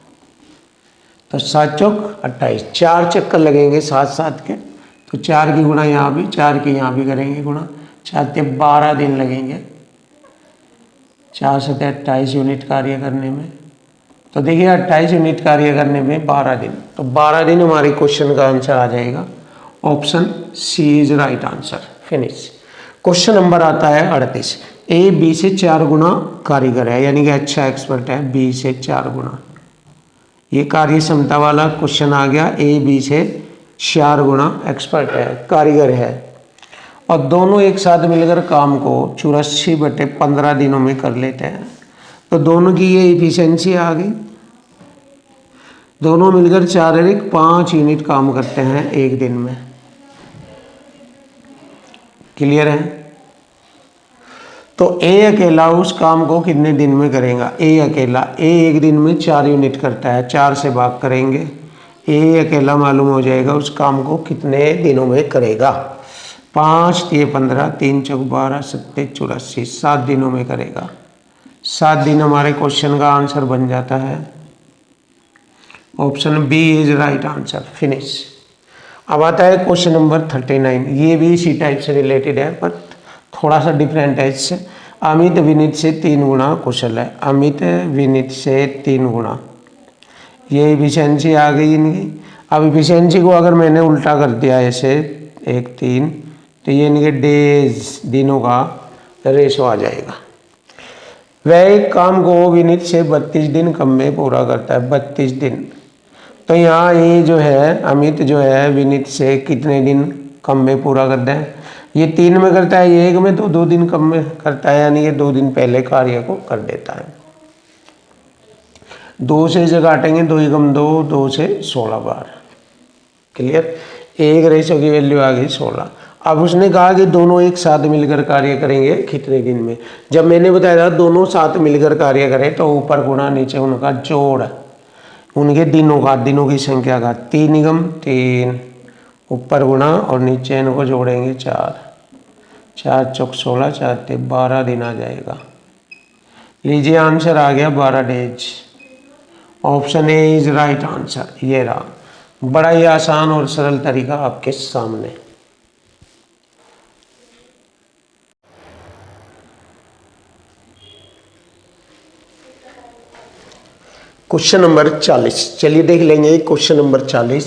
तो 7 चौक 28, 4 चक्कर लगेंगे 7 7 के, तो 4 की गुणा यहाँ भी, 4 की यहाँ भी करेंगे गुणा, 4 से 12 दिन लगेंगे, 4 से 28 यूनिट कार्य करने में। तो देखिए 28 यूनिट कार्य करने में 12 दिन, तो 12 दिन हमारे क्वेश्चन का आंसर आ जाएगा। Option C is right answer. Finish. Question number आता है 38। ए बी से 4 गुना कारीगर है, यानी कि अच्छा एक्सपर्ट है, बी से 4 गुना। ये कार्य क्षमता वाला क्वेश्चन आ गया। ए बी से 4 गुना एक्सपर्ट है, कारीगर है, और दोनों एक साथ मिलकर काम को 84/15 दिनों में कर लेते हैं। तो दोनों की ये इफिशियंसी आ गई। दोनों मिलकर 4 और 1 5 यूनिट काम करते हैं एक दिन में। क्लियर है? तो ए अकेला उस काम को कितने दिन में करेगा? ए अकेला, ए एक दिन में 4 यूनिट करता है, 4 से भाग करेंगे, ए अकेला मालूम हो जाएगा उस काम को कितने दिनों में करेगा। 5 3 15, 3 चौक 12, 7 84, 7 दिनों में करेगा। 7 दिन हमारे क्वेश्चन का आंसर बन जाता है। Option B is right answer. Finish. अब आता है क्वेश्चन नंबर 39। ये भी इसी टाइप से रिलेटेड है पर थोड़ा सा डिफरेंट है इससे। अमित विनीत से 3 गुना कुशल है। अमित विनीत से 3 गुना, ये इफिशियंसी आ गई इनकी। अब इफिशियंसी को अगर मैंने उल्टा कर दिया ऐसे 1 3, तो ये इनके डेज, दिनों का रेशो आ जाएगा। वह एक काम को विनीत से 32 दिन कम में पूरा करता है, 32 दिन। तो यहाँ ये जो है अमित जो है विनीत से कितने दिन कम में पूरा करता है? ये 3 में करता है, ये 1 में, तो 2 दिन कम में करता है, यानी ये 2 दिन पहले कार्य को कर देता है। 2 से इसे काटेंगे, 2 एकम 2, 2 से 16 बार। क्लियर? एक रेशो की वैल्यू आ गई 16। अब उसने कहा कि दोनों एक साथ मिलकर कार्य करेंगे कितने दिन में। जब मैंने बताया था दोनों साथ मिलकर कार्य करें तो ऊपर गुणा नीचे उनका जोड़, उनके दिनों का, दिनों की संख्या का, 3 निगम 3 ऊपर गुणा और नीचे इनको जोड़ेंगे 4, 4 चौक 16, 4 ते 12 दिन आ जाएगा। लीजिए आंसर आ गया 12 days. Option A is right answer. ये रहा, बड़ा ही आसान और सरल तरीका आपके सामने। क्वेश्चन नंबर 40, चलिए देख लेंगे क्वेश्चन नंबर 40।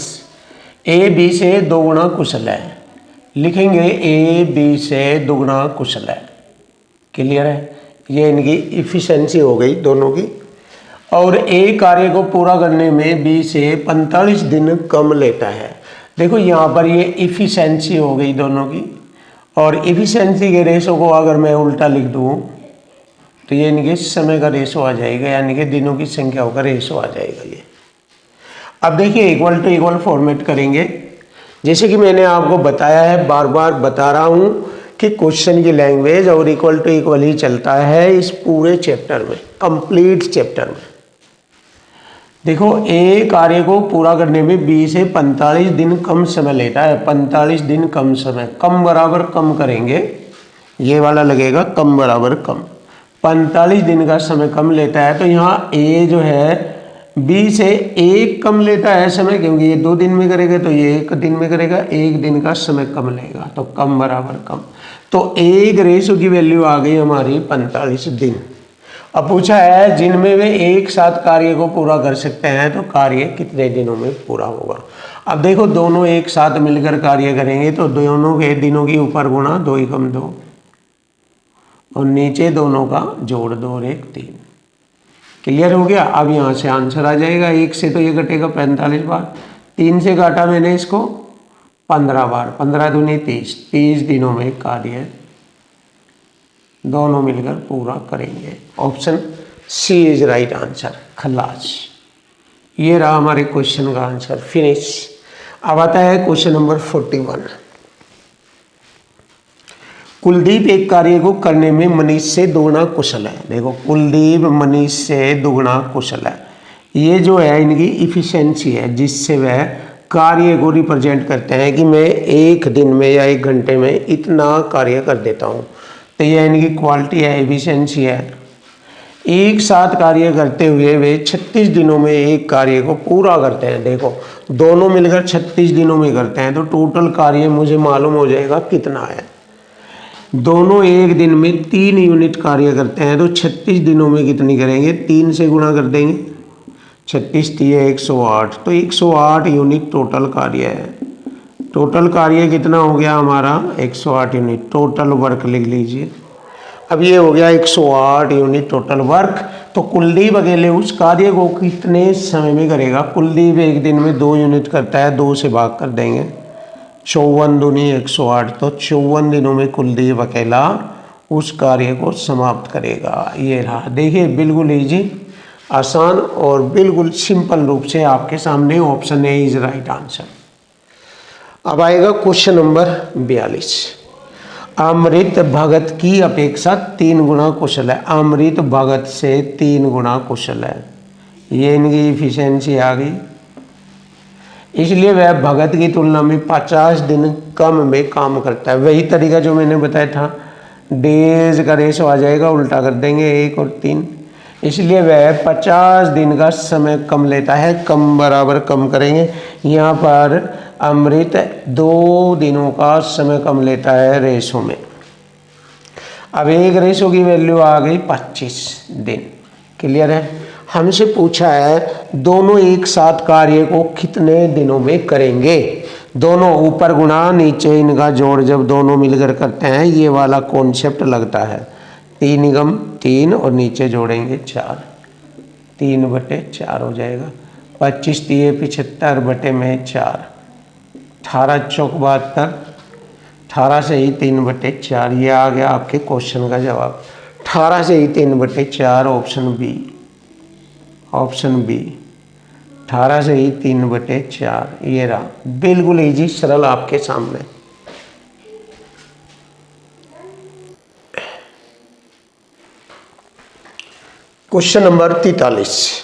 ए बी से 2 गुना कुशल है। लिखेंगे ए बी से 2 गुना कुशल है। क्लियर है? ये इनकी इफिशिएंसी हो गई दोनों की। और ए कार्य को पूरा करने में बी से 45 दिन कम लेता है। देखो यहाँ पर ये इफिशिएंसी हो गई दोनों की, और इफिशिएंसी के रेशो को अगर मैं उल्टा लिख दूँ तो ये इनके समय का रेशो आ जाएगा, यानी कि दिनों की संख्याओं का रेशो आ जाएगा ये। अब देखिए इक्वल टू इक्वल फॉर्मेट करेंगे। जैसे कि मैंने आपको बताया है, बार बार बता रहा हूँ कि क्वेश्चन की लैंग्वेज और इक्वल टू इक्वल ही चलता है इस पूरे चैप्टर में, कंप्लीट चैप्टर में। देखो ए कार्य को पूरा करने में बी से 45 दिन कम समय लेता है। 45 दिन कम समय, कम बराबर कम करेंगे, ये वाला लगेगा कम बराबर कम। 45 दिन का समय कम लेता है, तो यहाँ ए जो है बी से 1 कम लेता है समय, क्योंकि ये 2 दिन में करेगा तो ये 1 दिन में करेगा, 1 दिन का समय कम लेगा, तो कम बराबर कम। तो एक रेशो की वैल्यू आ गई हमारी 45 दिन। अब पूछा है जिनमें वे एक साथ कार्य को पूरा कर सकते हैं तो कार्य कितने दिनों में पूरा होगा। अब देखो दोनों एक साथ मिलकर कार्य करेंगे तो दोनों के दिनों की ऊपर गुणा 2 एकम 2 और नीचे दोनों का जोड़ 2 और 1 3। क्लियर हो गया? अब यहाँ से आंसर आ जाएगा। 1 से तो ये कटेगा 45 बार, 3 से काटा मैंने इसको 15 बार, 15 दूनी 30, 30 दिनों में कार्य दोनों मिलकर पूरा करेंगे। Option C is right answer, खलास। ये रहा हमारे क्वेश्चन का आंसर, फिनिश। अब आता है क्वेश्चन नंबर 41। कुलदीप एक कार्य को करने में मनीष से 2 गुना कुशल है। देखो कुलदीप मनीष से 2 गुना कुशल है। ये जो है इनकी इफिशिएंसी है, जिससे वह कार्य को रिप्रेजेंट करते हैं कि मैं 1 दिन में या 1 घंटे में इतना कार्य कर देता हूँ। तो यह इनकी क्वालिटी है, एफिशिएंसी है। एक साथ कार्य करते हुए वे 36 दिनों में एक कार्य को पूरा करते हैं। देखो दोनों मिलकर 36 दिनों में करते हैं, तो टोटल कार्य मुझे मालूम हो जाएगा कितना है। दोनों एक दिन में 3 यूनिट कार्य करते हैं, तो 36 दिनों में कितनी करेंगे? 3 से गुणा कर देंगे, 36 3 108, तो 108 यूनिट टोटल कार्य है। टोटल कार्य कितना हो गया हमारा? 108 यूनिट। टोटल वर्क लिख लीजिए। अब ये हो गया 108 यूनिट टोटल वर्क। तो कुलदीप अकेले उस कार्य को कितने समय में करेगा? कुलदीप एक दिन में 2 यूनिट करता है, 2 से भाग कर देंगे, 54 दूनी 108, तो 54 दिनों में कुलदीप अकेला उस कार्य को समाप्त करेगा। ये रहा, देखिए बिल्कुल इजी, आसान और बिल्कुल सिंपल रूप से आपके सामने option A is right answer. अब आएगा क्वेश्चन नंबर 42। अमृत भगत की अपेक्षा 3 गुना कुशल है। अमृत भगत से 3 गुना कुशल है, ये इनकी इफिशिएंसी आ गई। इसलिए वह भगत की तुलना में 50 दिन कम में काम करता है। वही तरीका जो मैंने बताया था, डेज का रेशो आ जाएगा, उल्टा कर देंगे 1 और 3। इसलिए वह 50 दिन का समय कम लेता है, कम बराबर कम करेंगे। यहाँ पर अमृत 2 दिनों का समय कम लेता है रेशो में। अब एक रेशो की वैल्यू आ गई 25 दिन। क्लियर है? हमसे पूछा है दोनों एक साथ कार्य को कितने दिनों में करेंगे। दोनों ऊपर गुणा नीचे इनका जोड़ जब दोनों मिलकर करते हैं, ये वाला कॉन्सेप्ट लगता है। 3 गम 3 और नीचे जोड़ेंगे 4, 3/4 हो जाएगा। 25 तिये 75 बटे में 4, 18 चौक 72, 18 से ही 3/4। ये आ गया आपके क्वेश्चन का जवाब। 18 से ही 3/4 ऑप्शन बी, ऑप्शन बी 18 से ही 3/4 ये रहा। बिल्कुल इजी सरल आपके सामने। Question number 43।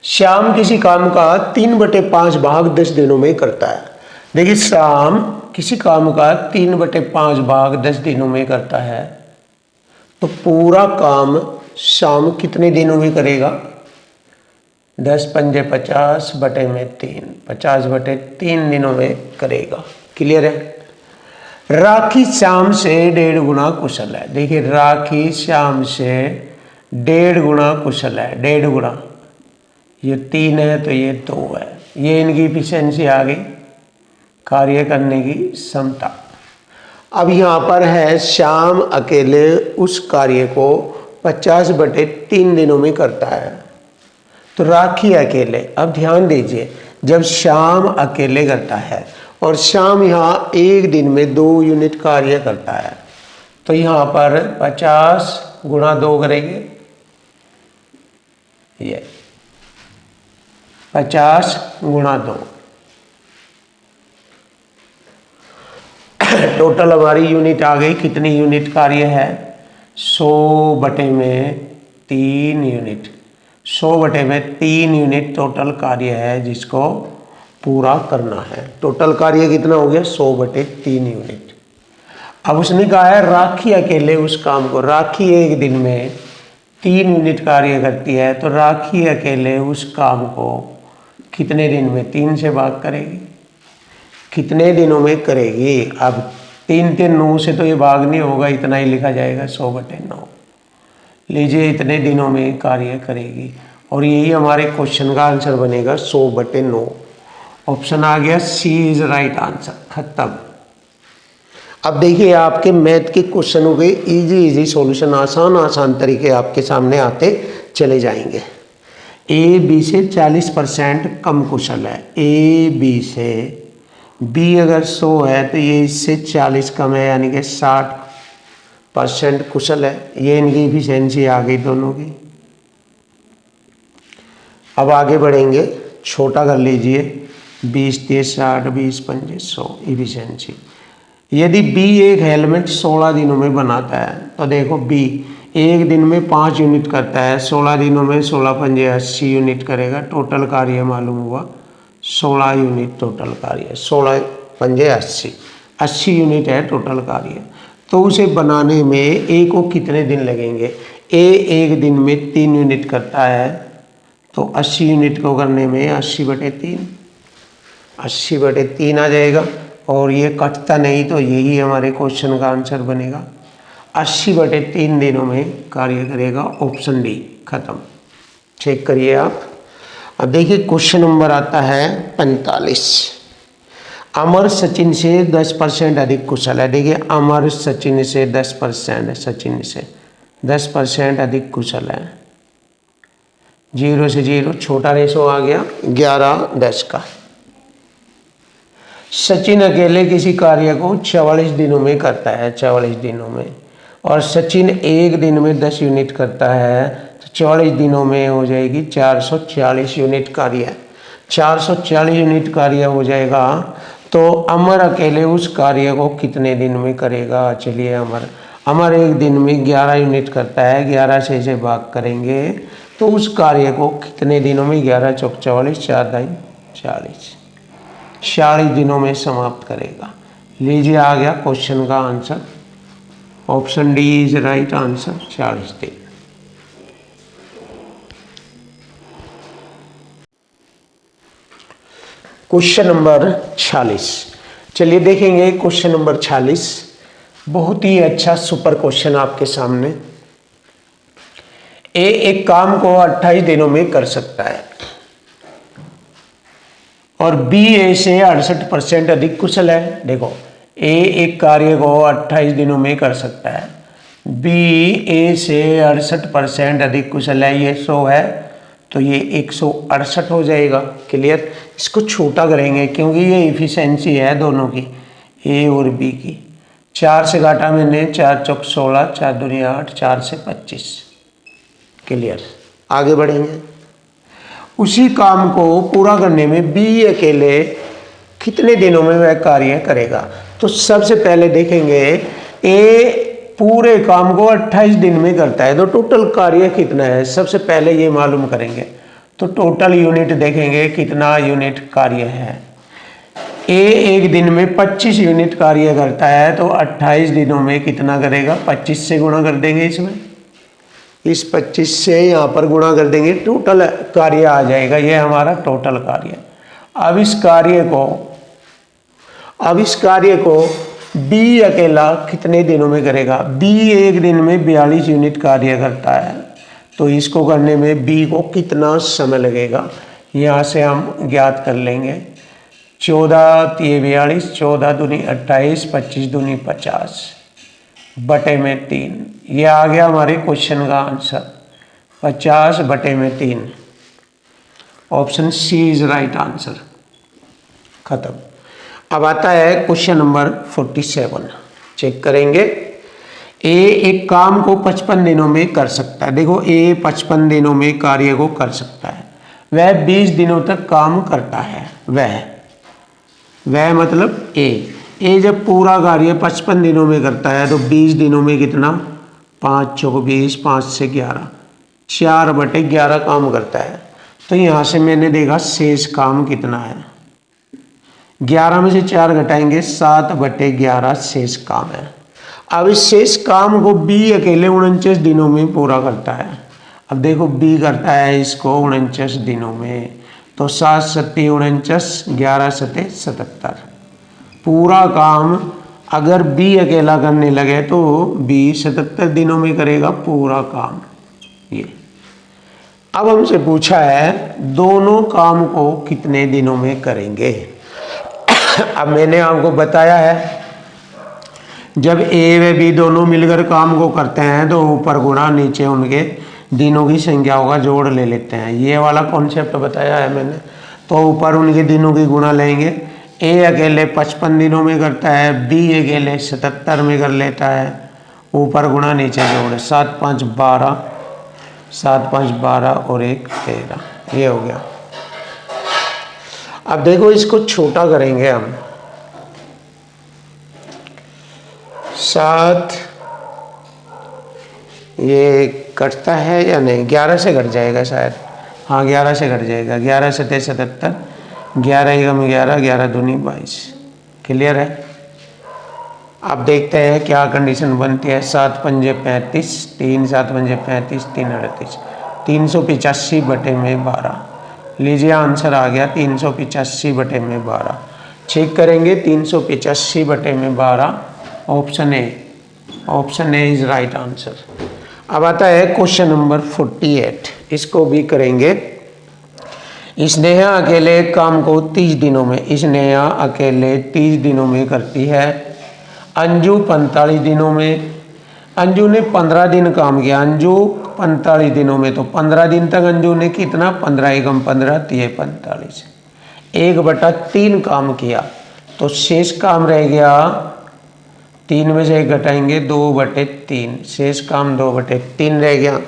श्याम किसी काम का 3/5 भाग 10 दिनों में करता है। देखिए श्याम किसी काम का 3/5 भाग 10 दिनों में करता है, तो पूरा काम श्याम कितने दिनों में करेगा? 10 पंजे 50 बटे में 3, 50/3 दिनों में करेगा। क्लियर है? राखी श्याम से 1.5 गुना कुशल है। देखिए राखी श्याम से 1.5 गुना कुशल है। 1.5 गुना, ये 3 है तो ये 2 है। ये इनकी इफिशिएंसी आ गई, कार्य करने की क्षमता। अब यहाँ पर है श्याम अकेले उस कार्य को 50/3 दिनों में करता है, तो राखी अकेले। अब ध्यान दीजिए, जब श्याम अकेले करता है और श्याम यहाँ एक दिन में 2 यूनिट कार्य करता है, तो यहाँ पर 50 गुणा 2 करेंगे, ये 50 गुणा 2, टोटल हमारी यूनिट आ गई। कितनी यूनिट कार्य है? 100/3 यूनिट। 100/3 यूनिट टोटल कार्य है जिसको पूरा करना है। टोटल कार्य कितना हो गया? 100/3 यूनिट। अब उसने कहा है राखी अकेले उस काम को, राखी एक दिन में 3 यूनिट कार्य करती है, तो राखी अकेले उस काम को कितने दिन में 3 से भाग करेगी? कितने दिनों में करेगी? अब 3 3 9 से तो ये भाग नहीं होगा, इतना ही लिखा जाएगा 100/9। लीजिए इतने दिनों में कार्य करेगी, और यही हमारे क्वेश्चन का आंसर बनेगा 100/9। ऑप्शन आ गया सी इज राइट आंसर। खत्म। अब देखिए आपके मैथ के क्वेश्चन हो गए इजी इजी सॉल्यूशन, आसान आसान तरीके आपके सामने आते चले जाएंगे। ए बी से 40% कम कुशल है। ए बी से बी अगर 100 है तो ये इससे 40 कम है, यानी कि 60% कुशल है। ये इनकी इफिशिएंसी आ गई दोनों की। अब आगे बढ़ेंगे, छोटा कर लीजिए। 20 30 60, 20 पंजे 100 इफिशिएंसी। यदि बी एक हेलमेट 16 दिनों में बनाता है, तो देखो बी एक दिन में 5 यूनिट करता है, 16 दिनों में 16 पंजे 80 यूनिट करेगा। टोटल कार्य मालूम हुआ 16 यूनिट टोटल कार्य। 16 पंजे 80 यूनिट है टोटल कार्य। तो उसे बनाने में ए को कितने दिन लगेंगे? ए एक दिन में 3 यूनिट करता है, तो 80 यूनिट को करने में 80/3, 80/3 आ जाएगा। और ये कटता नहीं, तो यही हमारे क्वेश्चन का आंसर बनेगा। 80/3 दिनों में कार्य करेगा। Option D. खत्म। चेक करिए आप। अब देखिए क्वेश्चन नंबर आता है 45। अमर सचिन से 10% अधिक कुशल है। देखिए अमर सचिन से 10%, सचिन से 10% अधिक कुशल है। 0 से 0 छोटा रेशो आ गया 11:10 का। सचिन अकेले किसी कार्य को 44 दिनों में करता है, 44 दिनों में। और सचिन एक दिन में 10 यूनिट करता है, तो 44 दिनों में हो जाएगी 440 यूनिट कार्य। 440 यूनिट कार्य हो जाएगा, तो अमर अकेले उस कार्य को कितने दिन में करेगा? चलिए अमर एक दिन में 11 यूनिट करता है, 11 से इसे भाग करेंगे, तो उस कार्य को कितने दिनों में? 11 चौक 44, 4 दाई 40, 40 दिनों में समाप्त करेगा। लीजिए आ गया क्वेश्चन का answer. Option D is right answer, 40 दिन। Question number 46। चलिए देखेंगे क्वेश्चन नंबर 46। बहुत ही अच्छा सुपर क्वेश्चन आपके सामने। ए एक काम को 28 दिनों में कर सकता है और बी ए से 68% अधिक कुशल है। देखो ए एक कार्य को 28 दिनों में कर सकता है, बी ए से 68% अधिक कुशल है, ये 100 है तो ये 168 हो जाएगा। क्लियर। इसको छोटा करेंगे क्योंकि ये इफिशेंसी है दोनों की, ए और बी की। 4 से घाटा मैंने, 4 चौक 16, 4 दूनी 8, 4 से 25। क्लियर। आगे बढ़ेंगे। उसी काम को पूरा करने में बी अकेले कितने दिनों में वह कार्य करेगा। तो सबसे पहले देखेंगे ए पूरे काम को 28 दिन में करता है, तो टोटल कार्य कितना है सबसे पहले ये मालूम करेंगे। तो टोटल यूनिट देखेंगे कितना यूनिट कार्य है। ए एक दिन में 25 यूनिट कार्य करता है, तो 28 दिनों में कितना करेगा, 25 से गुणा कर देंगे इसमें, इस 25 से यहाँ पर गुणा कर देंगे, टोटल कार्य आ जाएगा। ये हमारा टोटल कार्य। अब इस कार्य को बी अकेला कितने दिनों में करेगा। बी एक दिन में 42 यूनिट कार्य करता है, तो इसको करने में बी को कितना समय लगेगा, यहाँ से हम ज्ञात कर लेंगे। 14 3 42, 14 दूनी 28, 25 दूनी 50 बटे में 3। ये आ गया हमारे क्वेश्चन का आंसर, 50 बटे में 3। Option C is right answer. खत्म। अब आता है क्वेश्चन नंबर 47। चेक करेंगे। ए एक काम को 55 दिनों में कर सकता है। देखो ए 55 दिनों में कार्य को कर सकता है, वह 20 दिनों तक काम करता है। वह मतलब ए जब पूरा कार्य 55 दिनों में करता है तो 20 दिनों में कितना, 5 चौक 20, 5 से 11, 4 बटे 11 काम करता है। तो यहाँ से मैंने देखा शेष काम कितना है, 11 में से 4 घटाएंगे, 7 बटे 11 शेष काम है। अब इस शेष काम को बी अकेले 49 दिनों में पूरा करता है। अब देखो बी करता है इसको 49 दिनों में, तो 7 सत्ती 49, 11 सत्ते 77। पूरा काम अगर बी अकेला करने लगे तो बी 77 दिनों में करेगा पूरा काम। ये अब हमसे पूछा है दोनों काम को कितने दिनों में करेंगे। अब मैंने आपको बताया है जब ए व बी दोनों मिलकर काम को करते हैं तो ऊपर गुणा नीचे उनके दिनों की संख्याओं का जोड़ ले लेते हैं। ये वाला कॉन्सेप्ट बताया है मैंने। तो ऊपर उनके दिनों की गुणा लेंगे। ए अकेले 55 दिनों में करता है, बी अकेले 77 में कर लेता है, ऊपर गुणा नीचे जोड़, 7 5 12, 7 5 12 और 1 13। ये हो गया। अब देखो इसको छोटा करेंगे हम। 7 ये कटता है या नहीं, 11 से कट जाएगा शायद, हाँ 11 से कट जाएगा। 11 सत्ते 77, 11 एकम 11, 11 दूनी 22। क्लियर है। अब देखते हैं क्या कंडीशन बनती है। 7 पंजे 35, 3 7 पंजे 35, 3 38, 385 बटे में 12। लीजिए आंसर आ गया 385 बटे में 12। चेक करेंगे 385 बटे में 12। Option A is right answer. अब आता है क्वेश्चन नंबर 48। इसको भी करेंगे। स्नेहा अकेले काम को 30 दिनों में, स्नेहा अकेले 30 दिनों में करती है। अंजू 45 दिनों में, अंजू ने 15 दिन काम किया, अंजू 45 दिनों में, तो 15 दिन तक अंजू ने कितना, 15 एकम 15 3 45, 1/3 काम किया। तो शेष काम रह गया, 3 में से 1 घटाएंगे, 2/3, शेष काम 2/3 रह गया।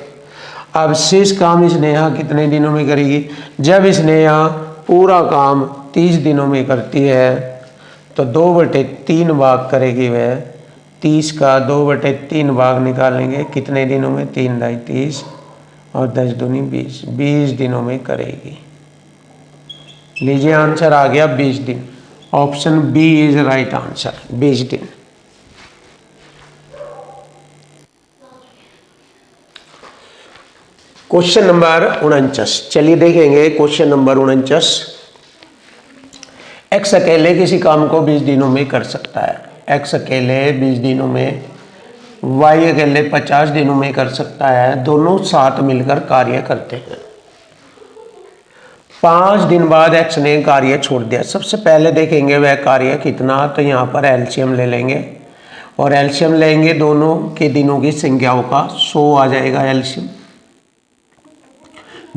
अब शेष काम स्नेहा कितने दिनों में करेगी। जब स्नेहा पूरा काम 30 दिनों में करती है तो 2/3 भाग करेगी वह, 30 का 2/3 भाग निकालेंगे, कितने दिनों में, 3 × 30 और 10 दूनी 20, 20 दिनों में करेगी। लीजिए आंसर आ गया 20 दिन। Option B is right answer, 20 दिन। Question number 49। चलिए देखेंगे क्वेश्चन नंबर 49। एक्स अकेले किसी काम को 20 दिनों में कर सकता है। एक्स अकेले 20 दिनों में, वाई अकेले 50 दिनों में कर सकता है। दोनों साथ मिलकर कार्य करते हैं। 5 दिन बाद एक्स ने कार्य छोड़ दिया। सबसे पहले देखेंगे वह कार्य कितना, तो यहाँ पर एलसीएम ले लेंगे। और एलसीएम लेंगे दोनों के दिनों की संख्याओं का, 100 आ जाएगा एलसीएम।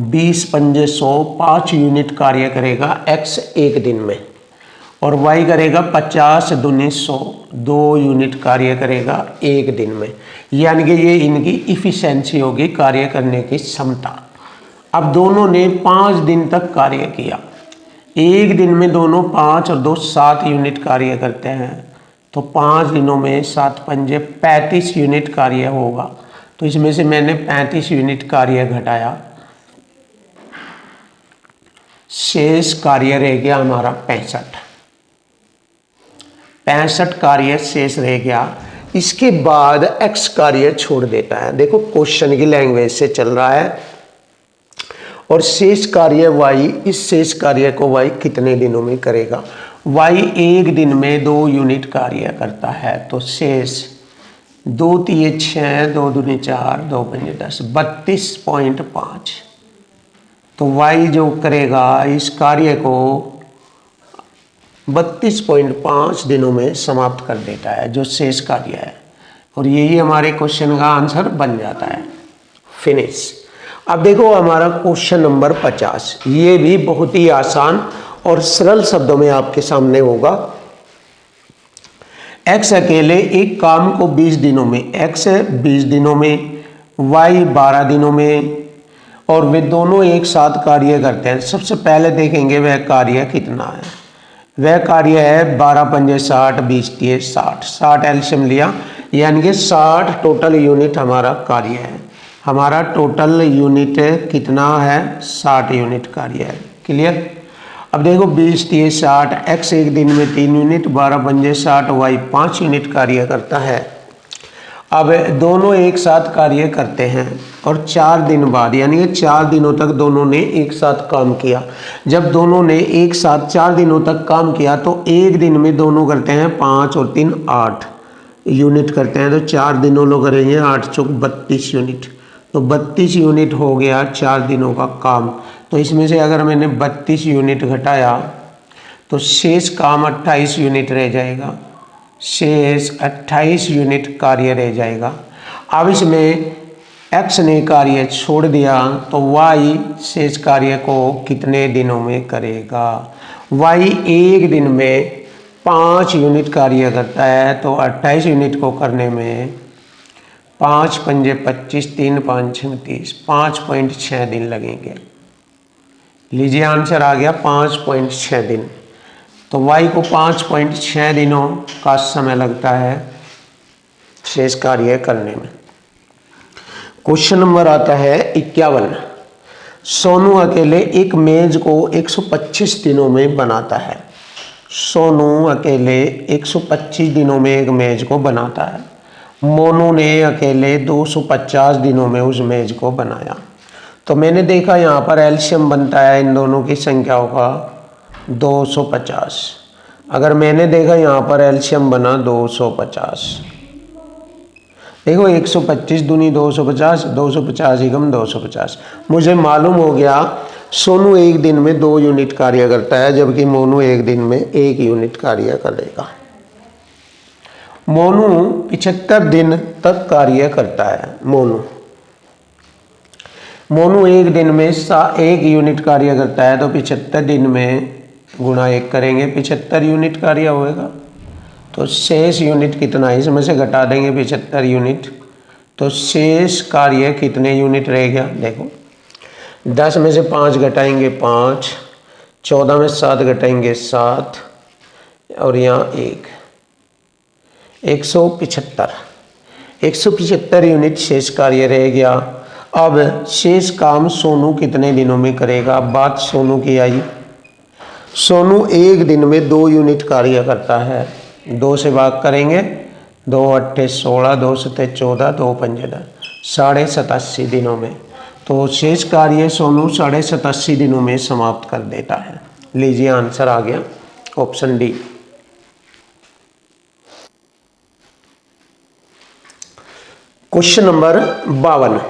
20 पंजे 100, 5 यूनिट कार्य करेगा x एक दिन में, और y करेगा 50 दूनी 100, 2 यूनिट कार्य करेगा एक दिन में। यानी कि ये इनकी इफिशिएंसी होगी, कार्य करने की क्षमता। अब दोनों ने 5 दिन तक कार्य किया, एक दिन में दोनों 5 और 2 7 यूनिट कार्य करते हैं, तो 5 दिनों में 7 पंजे 35 यूनिट कार्य होगा। तो इसमें से मैंने 35 यूनिट कार्य घटाया, शेष कार्य रह गया हमारा 65 कार्य शेष रह गया। इसके बाद x कार्य छोड़ देता है, देखो क्वेश्चन की लैंग्वेज से चल रहा है, और शेष कार्य y, इस शेष कार्य को y कितने दिनों में करेगा। y एक दिन में 2 यूनिट कार्य करता है, तो शेष 2 तिये 6, 2 दूनी 4, 2 पंजे 10, 32.5। तो y जो करेगा इस कार्य को 32.5 दिनों में समाप्त कर देता है, जो शेष कार्य है, और यही हमारे क्वेश्चन का आंसर बन जाता है। फिनिश। अब देखो हमारा क्वेश्चन नंबर 50, ये भी बहुत ही आसान और सरल शब्दों में आपके सामने होगा। x अकेले एक काम को 20 दिनों में, x 20 दिनों में, y 12 दिनों में, और वे दोनों एक साथ कार्य करते हैं। सबसे पहले देखेंगे वह कार्य कितना है। वह कार्य है 12 पंजे 60, 20 तिये 60, 60 एलसीएम लिया, यानी कि 60 टोटल यूनिट हमारा कार्य है। हमारा टोटल यूनिट कितना है, 60 यूनिट कार्य है। क्लियर। अब देखो 20 तिये 60, x एक दिन में 3 यूनिट, 12 पंजे 60, y 5 यूनिट कार्य करता है। अब दोनों एक साथ कार्य करते हैं, और 4 दिन बाद, यानी कि 4 दिनों तक दोनों ने एक साथ काम किया। जब दोनों ने एक साथ 4 दिनों तक काम किया, तो एक दिन में दोनों करते हैं 5 और 3 8 यूनिट करते हैं, तो 4 दिनों लोग करेंगे 8 चौक 32 यूनिट। तो 32 यूनिट हो गया 4 दिनों का काम। तो इसमें से अगर मैंने 32 यूनिट घटाया, तो शेष काम 28 यूनिट रह जाएगा, शेष 28 यूनिट कार्य रह जाएगा। अब इसमें x ने कार्य छोड़ दिया, तो y शेष कार्य को कितने दिनों में करेगा। y एक दिन में 5 यूनिट कार्य करता है, तो 28 यूनिट को करने में 5 पंजे 25, 3 5 36, 5.6 दिन लगेंगे। लीजिए आंसर आ गया 5.6 दिन। तो y को 5.6 दिनों का समय लगता है शेष कार्य करने में। क्वेश्चन नंबर आता है 51। सोनू अकेले एक मेज को 125 दिनों में बनाता है। सोनू अकेले 125 दिनों में एक मेज को बनाता है। मोनू ने अकेले 250 दिनों में उस मेज को बनाया। तो मैंने देखा यहाँ पर एलसीएम बनता है इन दोनों की संख्याओं का 250। अगर मैंने देखा यहाँ पर एलसीएम बना 250, देखो 125 दूनी 250, 250 एकम 250। मुझे मालूम हो गया सोनू एक दिन में 2 यूनिट कार्य करता है, जबकि मोनू एक दिन में 1 यूनिट कार्य करेगा। मोनू 75 दिन तक कार्य करता है। मोनू एक दिन में 1 यूनिट कार्य करता है, तो 75 दिन में गुणा 1 करेंगे, 75 यूनिट कार्य होएगा। तो शेष यूनिट कितना है, इसमें से घटा देंगे 75 यूनिट, तो शेष कार्य कितने यूनिट रह गया। देखो 10 में से 5 घटाएंगे 5, 14 में 7 घटाएंगे 7, और यहाँ 175 यूनिट शेष कार्य रह गया। अब शेष काम सोनू कितने दिनों में करेगा। बात सोनू की आई। सोनू एक दिन में 2 यूनिट कार्य करता है। 2 से भाग करेंगे, 2 8 16, 2 7 14, 2 5 10, 87.5 दिनों में। तो शेष कार्य सोनू 87.5 दिनों में समाप्त कर देता है। लीजिए आंसर आ गया ऑप्शन डी। Question number 52।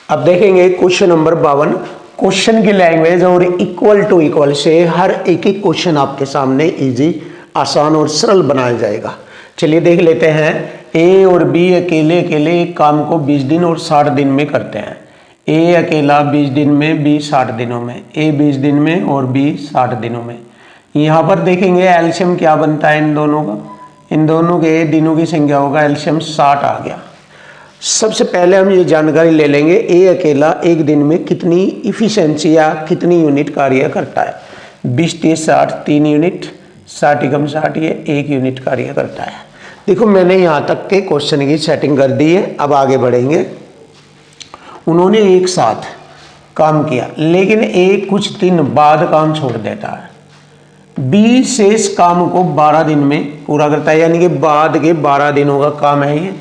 अब देखेंगे क्वेश्चन नंबर 52। क्वेश्चन की लैंग्वेज और इक्वल टू इक्वल से हर एक क्वेश्चन आपके सामने इजी, आसान और सरल बनाया जाएगा। चलिए देख लेते हैं। ए और बी अकेले अकेले एक काम को 20 दिन और 60 दिन में करते हैं। ए अकेला 20 दिन में, बी 60 दिनों में। ए 20 दिन में और बी 60 दिनों में। यहाँ पर देखेंगे एलसीएम क्या बनता है इन दोनों का। इन दोनों के दिनों की संख्या होगा एलसीएम 60 आ गया। सबसे पहले हम ये जानकारी ले लेंगे ए अकेला एक दिन में कितनी इफिशिएंसी या कितनी यूनिट कार्य करता है। 20 30 60 3 यूनिट, 60 कम 60 ये 1 यूनिट कार्य करता है। देखो मैंने यहाँ तक के क्वेश्चन की सेटिंग कर दी है, अब आगे बढ़ेंगे। उन्होंने एक साथ काम किया लेकिन ए कुछ दिन बाद काम छोड़ देता है। बी शेष काम को 12 दिन में पूरा करता है, यानी कि बाद के 12 दिनों का काम है ये।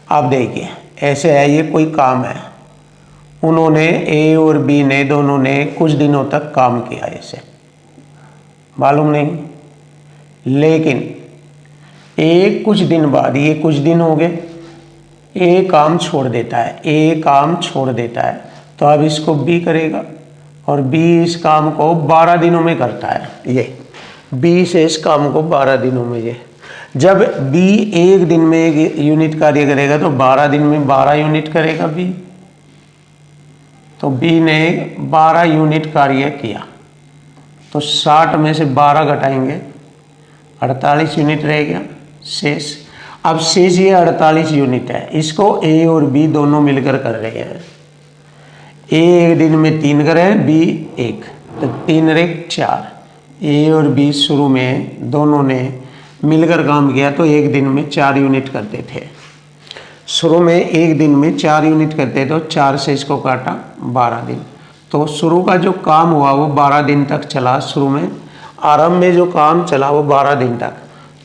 आप देखिए ऐसे है, ये कोई काम है, उन्होंने ए और बी ने दोनों ने कुछ दिनों तक काम किया, ऐसे मालूम नहीं। लेकिन ए कुछ दिन बाद, ये कुछ दिन हो गए, ए काम छोड़ देता है, ए काम छोड़ देता है, तो अब इसको बी करेगा और बी इस काम को 12 दिनों में करता है। ये बी से इस काम को 12 दिनों में, ये जब बी एक दिन में एक यूनिट कार्य करेगा तो 12 दिन में 12 यूनिट करेगा बी। तो बी ने 12 यूनिट कार्य किया, तो 60 में से 12 घटाएंगे, 48 यूनिट रह गया शेष। अब शेष ये 48 यूनिट है, इसको ए और बी दोनों मिलकर कर रहे हैं। ए एक दिन में 3 करे, बी 1, तो 3 रे 4। ए और बी शुरू में दोनों ने मिलकर काम किया तो एक दिन में 4 यूनिट करते थे। शुरू में एक दिन में 4 यूनिट करते तो 4 से इसको काटा 12 दिन। तो शुरू का जो काम हुआ वो 12 दिन तक चला। शुरू में आरंभ में जो काम चला वो 12 दिन तक।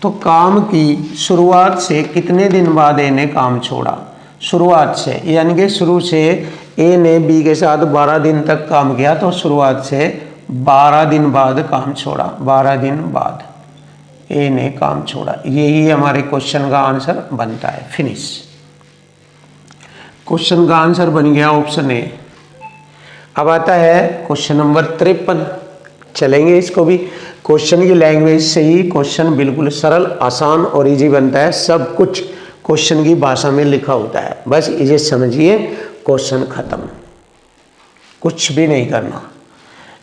तो काम की शुरुआत से कितने दिन बाद ए ने काम छोड़ा? शुरुआत से, यानी कि शुरू से ए ने बी के साथ 12 दिन तक काम किया, तो शुरुआत से 12 दिन बाद काम छोड़ा। 12 दिन बाद ए ने काम छोड़ा। यही हमारे क्वेश्चन का आंसर बनता है। फिनिश। क्वेश्चन का आंसर बन गया ऑप्शन ए। अब आता है क्वेश्चन नंबर 53। चलेंगे इसको भी। क्वेश्चन की लैंग्वेज से ही क्वेश्चन बिल्कुल सरल, आसान और इजी बनता है। सब कुछ क्वेश्चन की भाषा में लिखा होता है, बस इसे समझिए, क्वेश्चन खत्म, कुछ भी नहीं करना।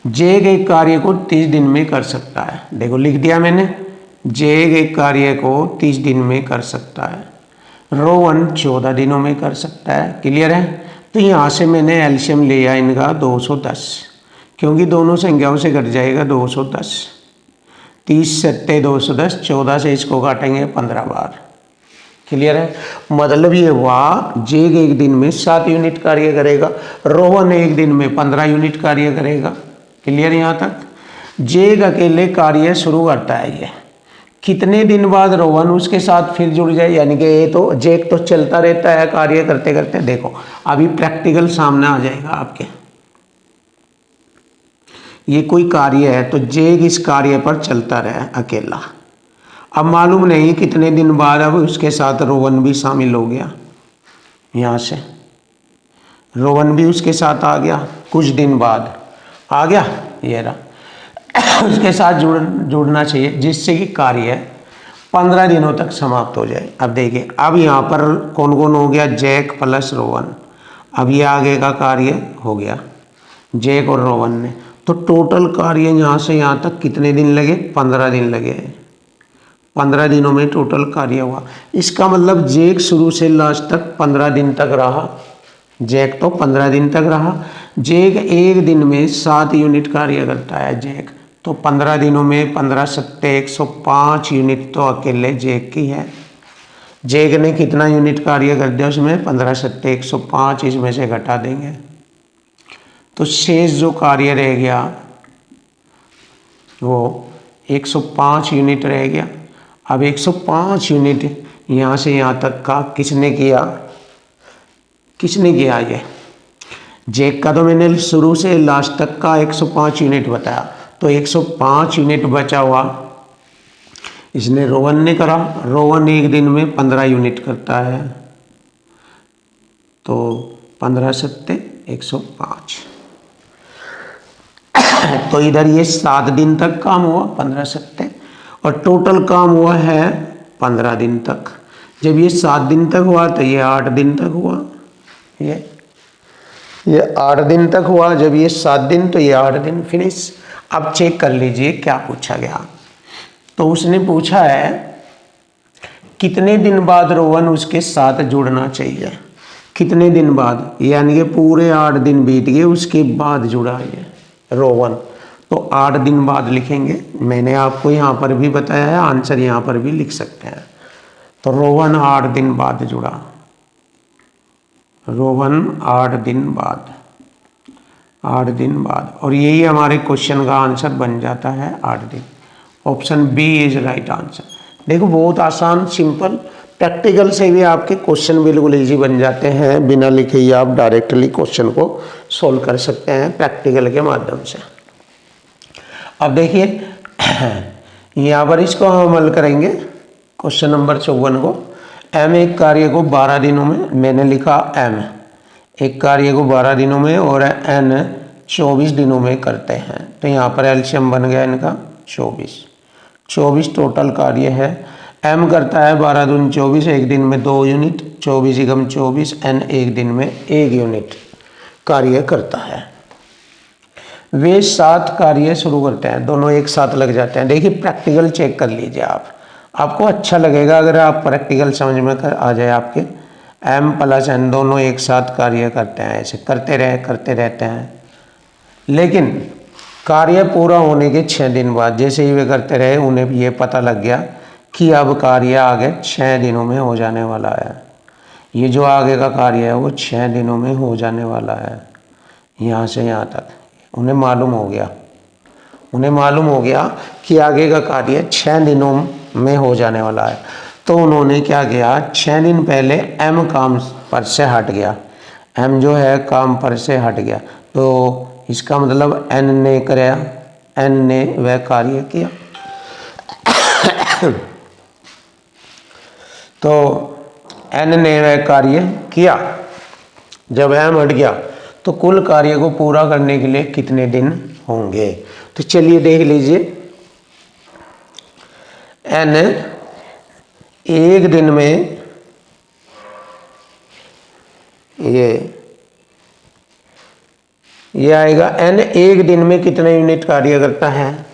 जे एक कार्य को 30 दिन में कर सकता है। देखो लिख दिया मैंने, जे एक कार्य को 30 दिन में कर सकता है। रोहन 14 दिनों में कर सकता है। क्लियर है? तो यहाँ से मैंने एलसीएम लिया इनका 210, क्योंकि दोनों संख्याओं से घट जाएगा 210। 30 सत्ते 210, 14 से इसको काटेंगे 15 बार। क्लियर है? मतलब ये हुआ जेग एक दिन में 7 यूनिट कार्य करेगा, रोहन एक दिन में 15 यूनिट कार्य करेगा। क्लियर यहाँ तक? जेग अकेले कार्य शुरू करता है, ये कितने दिन बाद रोहन उसके साथ फिर जुड़ जाए, यानी कि ये तो जेग तो चलता रहता है कार्य करते करते। देखो अभी प्रैक्टिकल सामने आ जाएगा आपके। ये कोई कार्य है तो जेग इस कार्य पर चलता रहे अकेला। अब मालूम नहीं कितने दिन बाद अब उसके साथ रोहन भी शामिल हो गया। यहाँ से रोहन भी उसके साथ आ गया, कुछ दिन बाद आ गया, ये रहा। उसके साथ जुड़ना चाहिए, जिससे कि कार्य 15 दिनों तक समाप्त हो जाए। अब देखिए, अब यहाँ पर कौन कौन हो गया? Jack plus Rohan. अब ये आगे का कार्य हो गया जैक और रोहन ने। तो टोटल कार्य यहाँ से यहाँ तक कितने दिन लगे? 15 दिन लगे। 15 दिनों में टोटल कार्य हुआ। इसका मतलब जैक शुरू से लास्ट तक 15 दिन तक रहा। जैक तो 15 दिन तक रहा। जैक एक दिन में 7 यूनिट कार्य करता है जैक, तो 15 दिनों में 15 सत्ते 105 यूनिट तो अकेले जैक की है। जैक ने कितना यूनिट कार्य कर दिया उसमें? 15 सत्ते 105, इसमें से घटा देंगे तो शेष जो कार्य रह गया वो 105 यूनिट रह गया। अब 105 यूनिट यहाँ से यहाँ तक का किसने किया? किसने किया? ये जैक का तो मैंने शुरू से लास्ट तक का 105 यूनिट बताया, तो 105 यूनिट बचा हुआ इसने रोहन ने करा। रोहन एक दिन में 15 यूनिट करता है, तो 15 सत्ते 105। तो इधर ये 7 दिन तक काम हुआ 15 सत्ते, और टोटल काम हुआ है 15 दिन तक। जब ये 7 दिन तक हुआ तो ये 8 दिन तक हुआ, ये 8 दिन तक हुआ। जब ये 7 दिन तो ये 8 दिन, फिनिश। अब चेक कर लीजिए क्या पूछा गया। तो उसने पूछा है कितने दिन बाद रोहन उसके साथ जुड़ना चाहिए। कितने दिन बाद, यानी कि पूरे 8 दिन बीत गए उसके बाद जुड़ा ये रोहन, तो 8 दिन बाद लिखेंगे। मैंने आपको यहाँ पर भी बताया है, आंसर यहाँ पर भी लिख सकते हैं। तो रोहन 8 दिन बाद जुड़ा, रोहन 8 दिन बाद, 8 दिन बाद, और यही हमारे क्वेश्चन का आंसर बन जाता है 8 दिन। Option B is right answer. देखो बहुत आसान, सिंपल। प्रैक्टिकल से भी आपके क्वेश्चन बिल्कुल इजी बन जाते हैं, बिना लिखे ही आप डायरेक्टली क्वेश्चन को सोल्व कर सकते हैं प्रैक्टिकल के माध्यम से। अब देखिए यहाँ पर इसको हम हल करेंगे, क्वेश्चन नंबर 54 को। एम एक कार्य को 12 दिनों में, मैंने लिखा एम एक कार्य को 12 दिनों में और एन 24 दिनों में करते हैं, तो यहाँ पर एलसीएम बन गया इनका 24 टोटल कार्य है। एम करता है 12 दूनी 24, एक दिन में 2 यूनिट, 24 एकम 24, एन एक दिन में 1 यूनिट कार्य करता है। वे 7 कार्य शुरू करते हैं, दोनों एक साथ लग जाते हैं। देखिए प्रैक्टिकल चेक कर लीजिए आप, आपको अच्छा लगेगा अगर आप प्रैक्टिकल समझ में आ जाए आपके। एम प्लस एन दोनों एक साथ कार्य करते हैं, ऐसे करते रहते हैं। लेकिन कार्य पूरा होने के 6 दिन बाद, जैसे ही वे करते रहे उन्हें भी ये पता लग गया कि अब कार्य आगे 6 दिनों में हो जाने वाला है। ये जो आगे का कार्य है वो 6 दिनों में हो जाने वाला है, यहाँ से यहाँ तक उन्हें मालूम हो गया कि आगे का कार्य 6 दिनों में हो जाने वाला है। तो उन्होंने क्या किया, 6 दिन पहले एम काम पर से हट गया, एम जो है काम पर से हट गया, तो इसका मतलब एन ने कराया, एन ने वह कार्य किया। तो एन ने वह कार्य किया। जब एम हट गया तो कुल कार्य को पूरा करने के लिए कितने दिन होंगे। तो चलिए देख लीजिए, एन एक दिन में ये आएगा, एन एक दिन में कितने यूनिट कार्य करता है,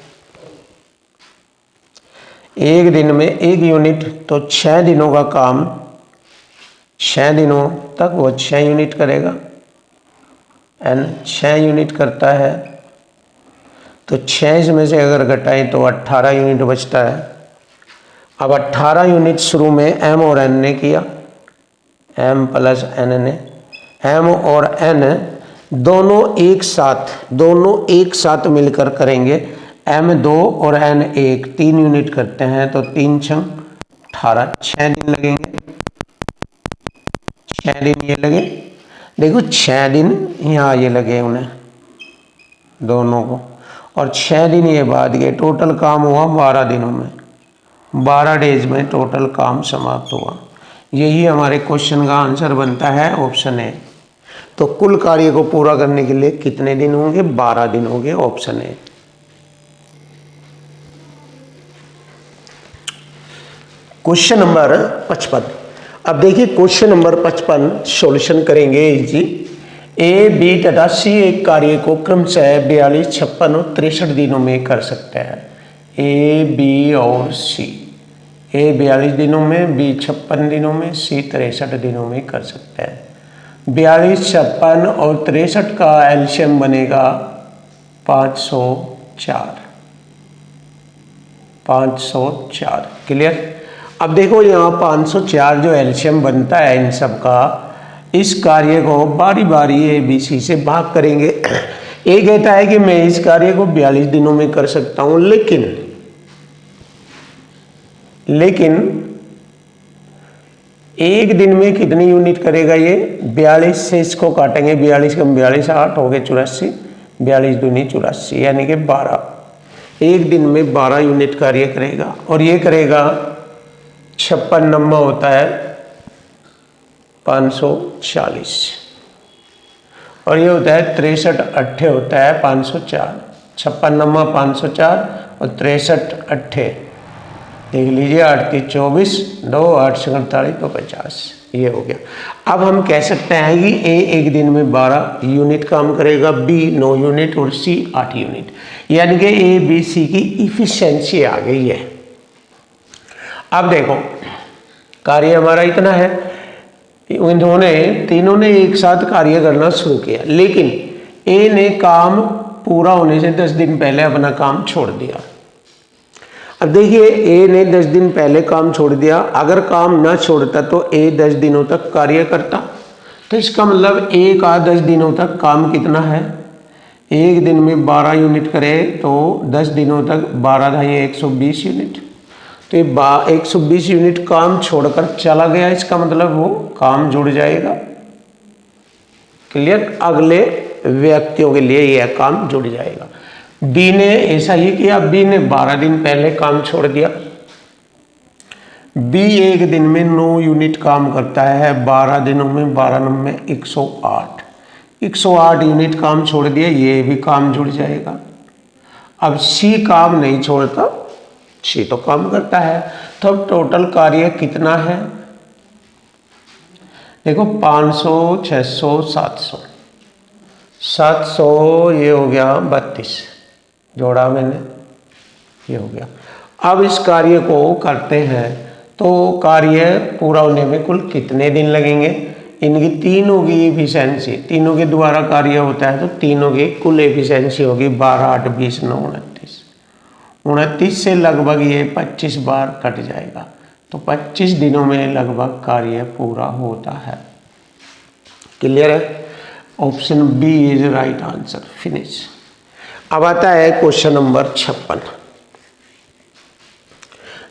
एक दिन में 1 यूनिट, तो 6 दिनों का काम 6 दिनों तक वो 6 यूनिट करेगा। एन 6 यूनिट करता है, तो 6 में से अगर घटाएं तो 18 यूनिट बचता है। अब 18 यूनिट शुरू में एम और एन ने किया, एम प्लस एन ने, एम और एन दोनों एक साथ मिलकर करेंगे। एम 2 और एन 1, 3 यूनिट करते हैं, तो 3 छंग 18, 6 दिन लगेंगे, 6 दिन ये लगे। देखो 6 दिन यहाँ ये लगे उन्हें दोनों को, और 6 दिन ये बाद के, टोटल काम हुआ 12 दिनों में, 12 डेज में टोटल काम समाप्त हुआ। यही हमारे क्वेश्चन का आंसर बनता है, ऑप्शन ए। तो कुल कार्य को पूरा करने के लिए कितने दिन होंगे, 12 दिन होंगे, ऑप्शन ए। Question number 55। अब देखिए क्वेश्चन नंबर 55 सॉल्यूशन करेंगे इजी। ए, बी तथा सी एक कार्य को क्रमशः 42, 56 और 63 दिनों में कर सकते हैं। ए, बी और सी, ए 42 दिनों में, बी 56 दिनों में, सी 63 दिनों में कर सकते हैं। 42, 56 और 63 का एलसीएम बनेगा 504, 504। क्लियर। अब देखो यहाँ 504 जो एलसीएम बनता है इन सब का, इस कार्य को बारी बारी ए बी सी से भाग करेंगे। ए कहता है कि मैं इस कार्य को 42 दिनों में कर सकता हूं, लेकिन एक दिन में कितनी यूनिट करेगा ये, 42 से इसको काटेंगे, 42 कम 42 8 हो गए 84, 42 दूनी 84, यानी कि 12, एक दिन में 12 यूनिट कार्य करेगा। और ये करेगा 56 नंबर होता है 540, और ये होता है 63 अट्ठे होता है 504। 56 नंबर 504 और 63 अट्ठे, देख लीजिए 8 3 24, 2 8 48 तो 50, ये हो गया। अब हम कह सकते हैं कि ए एक दिन में 12 यूनिट काम करेगा, बी 9 यूनिट और सी 8 यूनिट, यानी कि ए बी सी की इफिशिएंसी आ गई है। अब देखो कार्य हमारा इतना है, इन्होंने तीनों ने एक साथ कार्य करना शुरू किया, लेकिन ए ने काम पूरा होने से 10 दिन पहले अपना काम छोड़ दिया। अब देखिए ए ने 10 दिन पहले काम छोड़ दिया, अगर काम ना छोड़ता तो ए 10 दिनों तक कार्य करता, तो इसका मतलब ए का 10 दिनों तक काम कितना है, एक दिन में 12 यूनिट करे तो 10 दिनों तक 12 ढाई 120 यूनिट, तो ये 120 यूनिट काम छोड़कर चला गया, इसका मतलब वो काम जुड़ जाएगा। क्लियर, अगले व्यक्तियों के लिए यह काम जुड़ जाएगा। बी ने ऐसा ही किया, बी ने 12 दिन पहले काम छोड़ दिया। बी एक दिन में 9 यूनिट काम करता है, 12 दिनों में 12 में 108 यूनिट काम छोड़ दिया, ये भी काम जुड़ जाएगा। अब सी काम नहीं छोड़ता, सी तो काम करता है, तो अब टोटल कार्य कितना है, देखो 500 600 700, 700 ये हो गया 32, जोड़ा मैंने, ये हो गया। अब इस कार्य को करते हैं तो कार्य पूरा होने में कुल कितने दिन लगेंगे, इनकी तीनों की एफिशिएंसी, तीनों के द्वारा कार्य होता है तो तीनों की कुल एफिशिएंसी होगी 12 8 20 9 29, 29 से लगभग ये 25 बार कट जाएगा, तो 25 दिनों में लगभग कार्य पूरा होता है। क्लियर है, option B is right answer, finish. अब आता है क्वेश्चन नंबर 56।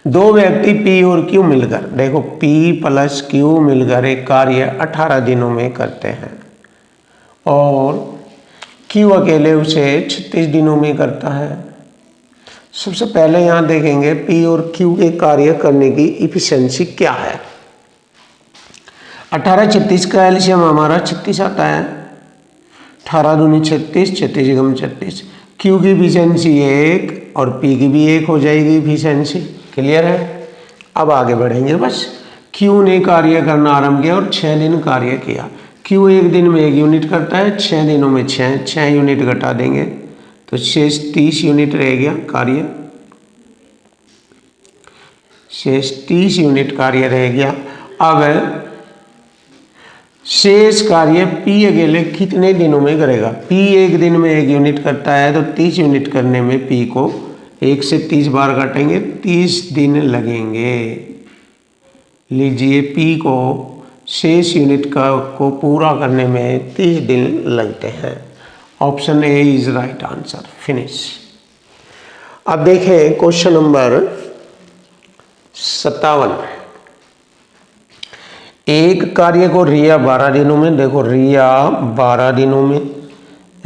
दो व्यक्ति P और Q मिलकर, देखो P प्लस Q मिलकर एक कार्य 18 दिनों में करते हैं और Q अकेले उसे 36 दिनों में करता है। सबसे पहले यहाँ देखेंगे P और Q के कार्य करने की इफिशिएंसी क्या है। 18 36 का एलसीएम हमारा 36 आता है, 18 दूनी 36, 36 गम 36, Q की इफिशिएंसी 1 और P की भी 1 हो जाएगी इफिशिएंसी। क्लियर है, अब आगे बढ़ेंगे। बस Q ने कार्य करना आरंभ किया और 6 दिन कार्य किया। Q एक दिन में 1 यूनिट करता है, 6 दिनों में 6 यूनिट घटा देंगे तो शेष 30 यूनिट रह गया कार्य, शेष 30 यूनिट कार्य रह गया। अब शेष कार्य P अकेले कितने दिनों में करेगा, P एक दिन में 1 यूनिट करता है तो 30 यूनिट करने में P को 1 से 30 बार काटेंगे, 30 दिन लगेंगे। लीजिए P को शेष यूनिट को पूरा करने में 30 दिन लगते हैं। Option A is right answer, finish. अब देखें क्वेश्चन नंबर 57। एक कार्य को रिया 12 दिनों में, देखो रिया 12 दिनों में,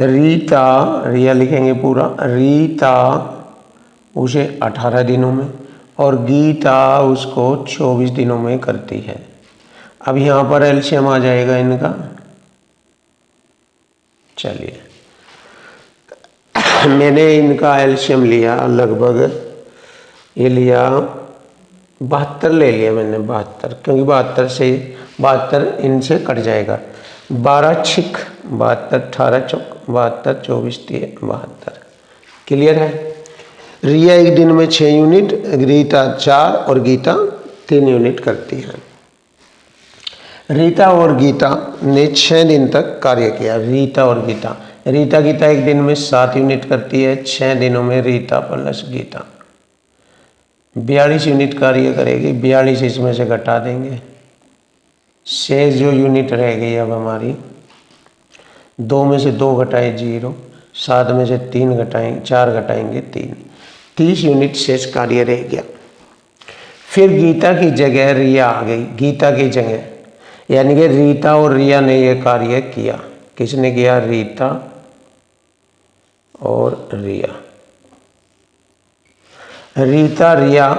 रीता, रिया लिखेंगे पूरा, रीता उसे 18 दिनों में और गीता उसको 24 दिनों में करती है। अब यहाँ पर एलसीएम आ जाएगा इनका, चलिए मैंने इनका एलसीएम लिया, लगभग ये लिया 72 ले लिया मैंने, 72, क्योंकि 72 से 72 इनसे कट जाएगा, 12 छिक 72, 18 चौक 72, 24 3 72। क्लियर है। रिया एक दिन में 6 यूनिट, रीता 4 और गीता 3 यूनिट करती है। रीता और गीता ने 6 दिन तक कार्य किया। रीता गीता एक दिन में 7 यूनिट करती है, 6 दिनों में रीता प्लस गीता 42 यूनिट कार्य करेगी, 42 इसमें से घटा देंगे, शेष जो यूनिट रह गई अब हमारी, 2 में से 2 घटाए 0, 7 में से 3 घटाएंगे 4 घटाएंगे 3, 30 यूनिट शेष कार्य रह गया। फिर गीता की जगह रिया आ गई, गीता की जगह, यानी कि रीता और रिया ने यह कार्य किया। किसने किया, रीता और रिया। रीता रिया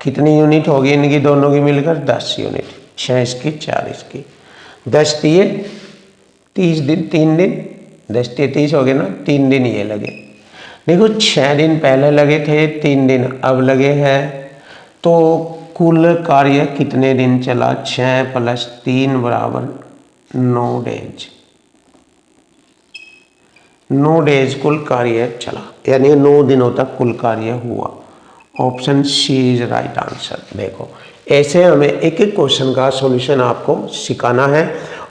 कितनी यूनिट होगी इनकी दोनों की मिलकर, 10 यूनिट, 6 इसकी 4 इसकी, 10 दिए 30 दिन, 3 दिन 10 दिए 30 हो गए ना, 3 दिन ये लगे। देखो 6 दिन पहले लगे थे, 3 दिन अब लगे हैं, तो कुल कार्य कितने दिन चला? 6 + 3 = 9 डेज। 9 डेज कुल कार्य चला, यानी 9 दिनों तक कुल कार्य हुआ। Option C is right answer. देखो ऐसे हमें एक एक क्वेश्चन का सॉल्यूशन आपको सिखाना है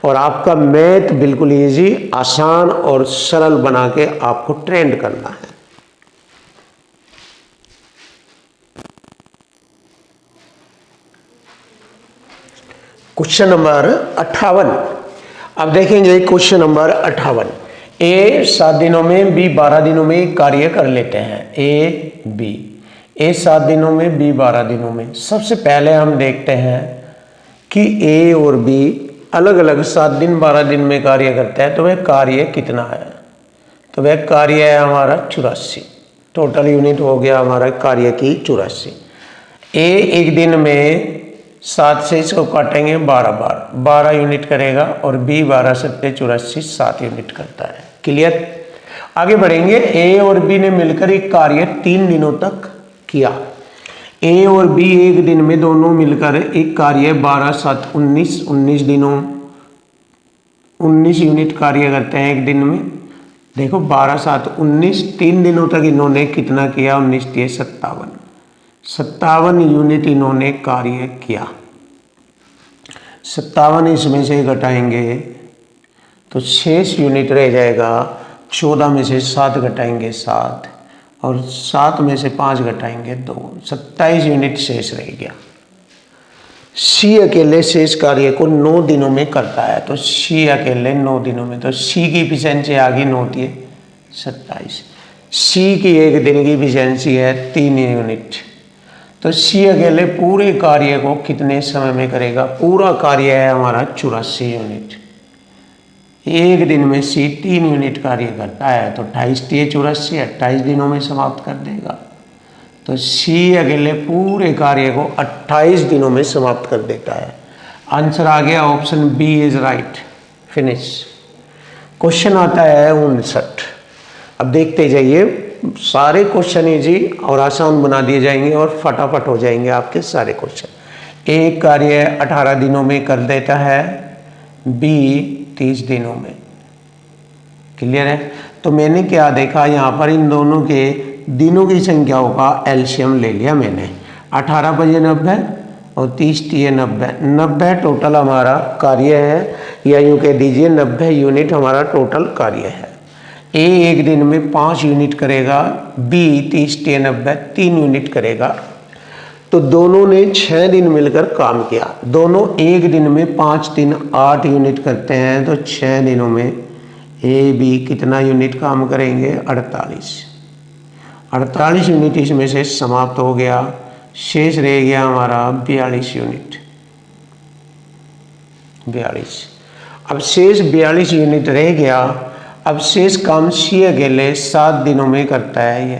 और आपका मैथ बिल्कुल इजी, आसान और सरल बना के आपको ट्रेंड करना है। Question number 58। अब देखेंगे क्वेश्चन नंबर 58। ए 7 दिनों में, बी 12 दिनों में कार्य कर लेते हैं। ए 7 दिनों में, बी 12 दिनों में। सबसे पहले हम देखते हैं कि ए और बी अलग अलग 7 दिन 12 दिन में कार्य करते हैं, तो वह कार्य कितना है? तो वह कार्य है हमारा 84। टोटल यूनिट हो गया हमारा कार्य की 84। ए एक दिन में 7 से इसको काटेंगे 12 बार, 12 यूनिट करेगा और बी 12 × 7 = 84, 7 यूनिट करता है। क्लियर? आगे बढ़ेंगे। ए और बी ने मिलकर एक कार्य 3 दिनों तक किया। ए और बी एक दिन में दोनों मिलकर एक कार्य 12 × 7 = 19, 19 दिनों 19 यूनिट कार्य करते हैं एक दिन में। देखो 12 × 7 = 19, 3 दिनों तक इन्होंने कितना किया? 19 × 3 = 57, 57 यूनिट इन्होंने कार्य किया। 57 इसमें से घटाएंगे तो 6 यूनिट रह जाएगा। 14 में से 7 घटाएंगे 7, और 7 में से 5 घटाएंगे 2, 27 यूनिट शेष रह गया। सी अकेले शेष कार्य को 9 दिनों में करता है, तो सी अकेले 9 दिनों में, तो सी की एफिशिएंसी आ गई 9 × 3 = 27। सी की एक दिन की एफिशिएंसी है 3 यूनिट, तो सी अकेले पूरे कार्य को कितने समय में करेगा? पूरा कार्य है हमारा 84 यूनिट। एक दिन में सी 3 यूनिट कार्य करता है, तो 28 × 3 = 84, 28 दिनों में समाप्त कर देगा। तो सी अकेले पूरे कार्य को 28 दिनों में समाप्त कर देता है। आंसर आ गया, option B is right. Finish. Question आता है 59। अब देखते जाइए, सारे क्वेश्चन इजी और आसान बना दिए जाएंगे और फटाफट हो जाएंगे आपके सारे क्वेश्चन। एक कार्य 18 दिनों में कर देता है, बी 30 दिनों में। क्लियर है? तो मैंने क्या देखा यहाँ पर, इन दोनों के दिनों की संख्याओं का एलसीएम ले लिया मैंने। 18 × 5 = 90 और 30 × 3 = 90। 90 टोटल हमारा कार्य है, या यूँ कह दीजिए 90 यूनिट हमारा टोटल कार्य है। ए एक दिन में 5 यूनिट करेगा, बी 30 × 3 = 90 3 यूनिट करेगा। तो दोनों ने 6 दिन मिलकर काम किया। दोनों एक दिन में 5 दिन 8 यूनिट करते हैं, तो 6 दिनों में ए बी कितना यूनिट काम करेंगे? 48। 48 यूनिट इसमें से समाप्त हो गया, शेष रह गया हमारा 42 यूनिट। 42। अब शेष 42 यूनिट रह गया। अब शेष काम सी अकेले 7 दिनों में करता है ये,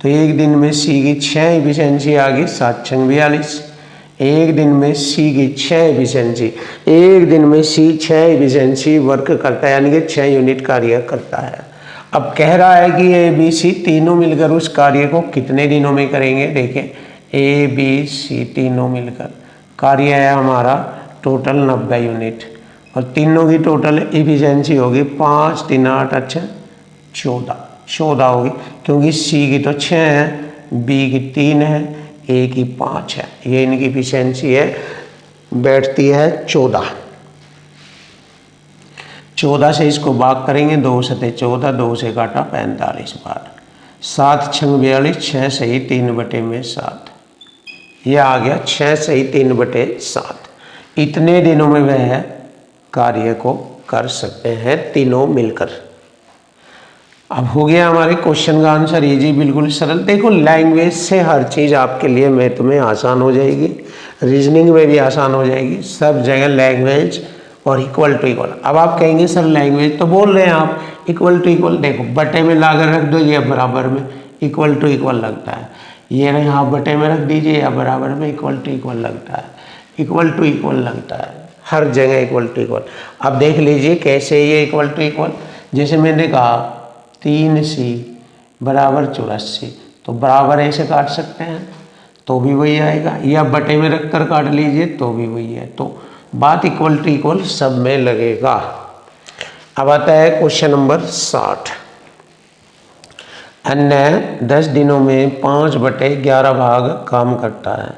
तो एक दिन में सी की 6 एफिशिएंसी आ गई, 7 × 6 = 42। एक दिन में सी की 6 एफिशिएंसी, एक दिन में सी 6 एफिशिएंसी वर्क करता है, यानी कि 6 यूनिट कार्य करता है। अब कह रहा है कि ए बी सी तीनों मिलकर उस कार्य को कितने दिनों में करेंगे? देखें, ए बी सी तीनों मिलकर कार्य है हमारा टोटल 90 यूनिट, और तीनों की टोटल एफिशिएंसी होगी 5 × 3 = 8 = 14 होगी, क्योंकि सी की तो 6 है, बी की 3 है, ए की 5 है। ये इनकी एफिशिएंसी है, बैठती है 14। 14 से इसको भाग करेंगे, 2 × 7 = 14, 2 से काटा 45 बार, 7 × 6 = 42, 6 सही 3/7। यह आ गया 6 सही 3/7। इतने दिनों में वह कार्य को कर सकते हैं तीनों मिलकर। अब हो गया हमारे क्वेश्चन का आंसर इजी, बिल्कुल सरल। देखो लैंग्वेज से हर चीज़ आपके लिए मैथ में आसान हो जाएगी, रीजनिंग में भी आसान हो जाएगी, सब जगह लैंग्वेज और इक्वल टू इक्वल। अब आप कहेंगे सर लैंग्वेज तो बोल रहे हैं आप, इक्वल टू इक्वल, देखो बटे में लाकर रख दो, ये बराबर में इक्वल टू इक्वल लगता है। ये नहीं, आप बटे में रख दीजिए या बराबर में इक्वल टू इक्वल लगता है, इक्वल टू इक्वल लगता है, हर जगह इक्वल टू इक्वल। अब देख लीजिए कैसे ये इक्वल टू इक्वल, जैसे मैंने कहा 3C = 84, तो बराबर ऐसे काट सकते हैं, तो भी वही आएगा, या बटे में रखकर काट लीजिए तो भी वही है। तो बात इक्वल टू इक्वल सब में लगेगा। अब आता है क्वेश्चन नंबर 60। अन्य 10 दिनों में 5/11 भाग काम करता है।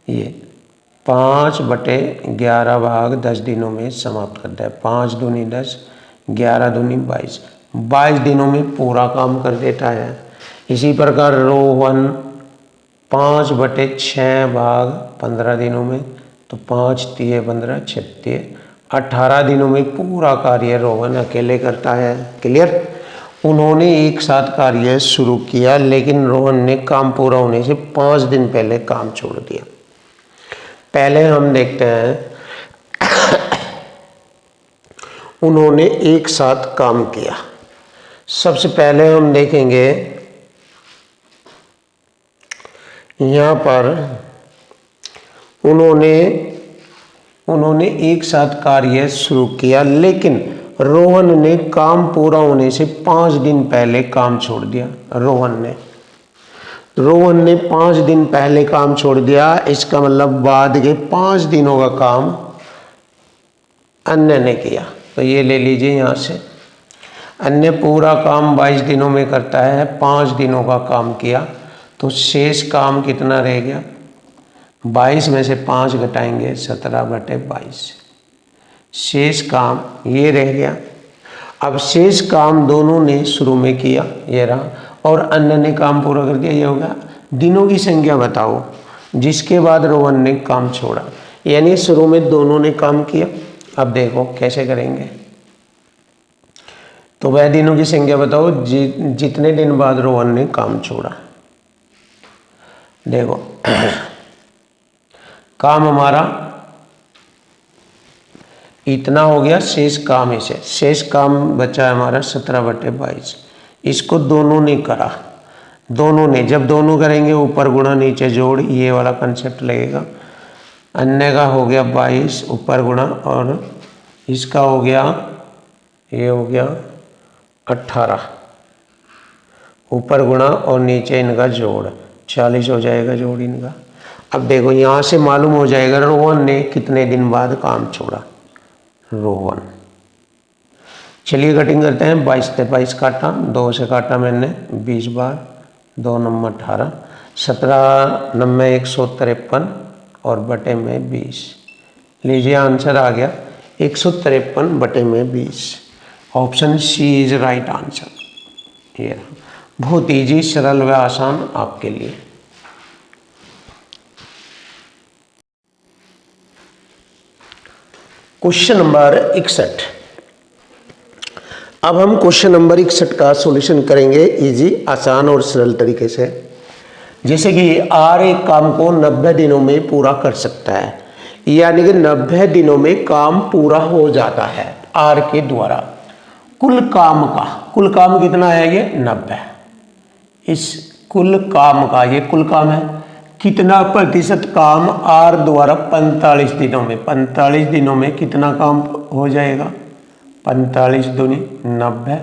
ये 5/11 भाग 10 दिनों में समाप्त करता है। 5 दूनी 10, 11 दूनी 22, 22 दिनों में पूरा काम कर देता है। इसी प्रकार रोहन 5/6 भाग 15 दिनों में, तो 5 तिये 15, 36, 18 दिनों में पूरा कार्य रोहन अकेले करता है। क्लियर। उन्होंने एक साथ कार्य शुरू किया, लेकिन रोहन ने काम पूरा होने से 5 दिन पहले काम छोड़ दिया। पहले हम देखते हैं उन्होंने एक साथ काम किया। सबसे पहले हम देखेंगे यहाँ पर उन्होंने एक साथ कार्य शुरू किया, लेकिन रोहन ने काम पूरा होने से 5 दिन पहले काम छोड़ दिया। रोहन ने 5 दिन पहले काम छोड़ दिया। इसका मतलब बाद के 5 दिनों का काम अन्य ने किया। तो ये ले लीजिए यहाँ से, अन्य पूरा काम 22 दिनों में करता है, 5 दिनों का काम किया, तो शेष काम कितना रह गया? 22 में से 5 घटाएंगे 17/22, शेष काम ये रह गया। अब शेष काम दोनों ने शुरू में किया, ये रहा, और अन्य ने काम पूरा कर दिया, ये होगा। दिनों की संख्या बताओ जिसके बाद रोहन ने काम छोड़ा, यानी शुरू में दोनों ने काम किया। अब देखो कैसे करेंगे, तो वह दिनों की संख्या बताओ जितने दिन बाद रोहन ने काम छोड़ा। देखो काम हमारा इतना हो गया, शेष काम इसे, शेष काम बचा है हमारा 17/22। इसको दोनों ने करा, दोनों ने, जब दोनों करेंगे ऊपर गुणा नीचे जोड़, ये वाला कंसेप्ट लगेगा। अन्य का हो गया 22 ऊपर गुणा, और इसका हो गया, ये हो गया 18 ऊपर गुणा और नीचे इनका जोड़, 40 हो जाएगा जोड़ इनका। अब देखो यहाँ से मालूम हो जाएगा रोहन ने कितने दिन बाद काम छोड़ा। रोहन, चलिए कटिंग करते हैं। 22 से 22 काटा, 2 से काटा मैंने 20 बार, 2 नंबर 18, 17 नंबर 153 और बटे में 20। लीजिए आंसर आ गया 153 बटे में 20। Option C is right answer. ये बहुत इजी, सरल व आसान आपके लिए। Question number 61। अब हम क्वेश्चन नंबर 61 का सॉल्यूशन करेंगे इजी, आसान और सरल तरीके से। जैसे कि आर एक काम को 90 दिनों में पूरा कर सकता है, यानी कि 90 दिनों में काम पूरा हो जाता है आर के द्वारा। कुल काम कितना है? ये 90। इस कुल काम का, ये कुल काम है, कितना प्रतिशत काम आर द्वारा 45 दिनों में, 45 दिनों में कितना काम हो जाएगा? 45 दूनी 90,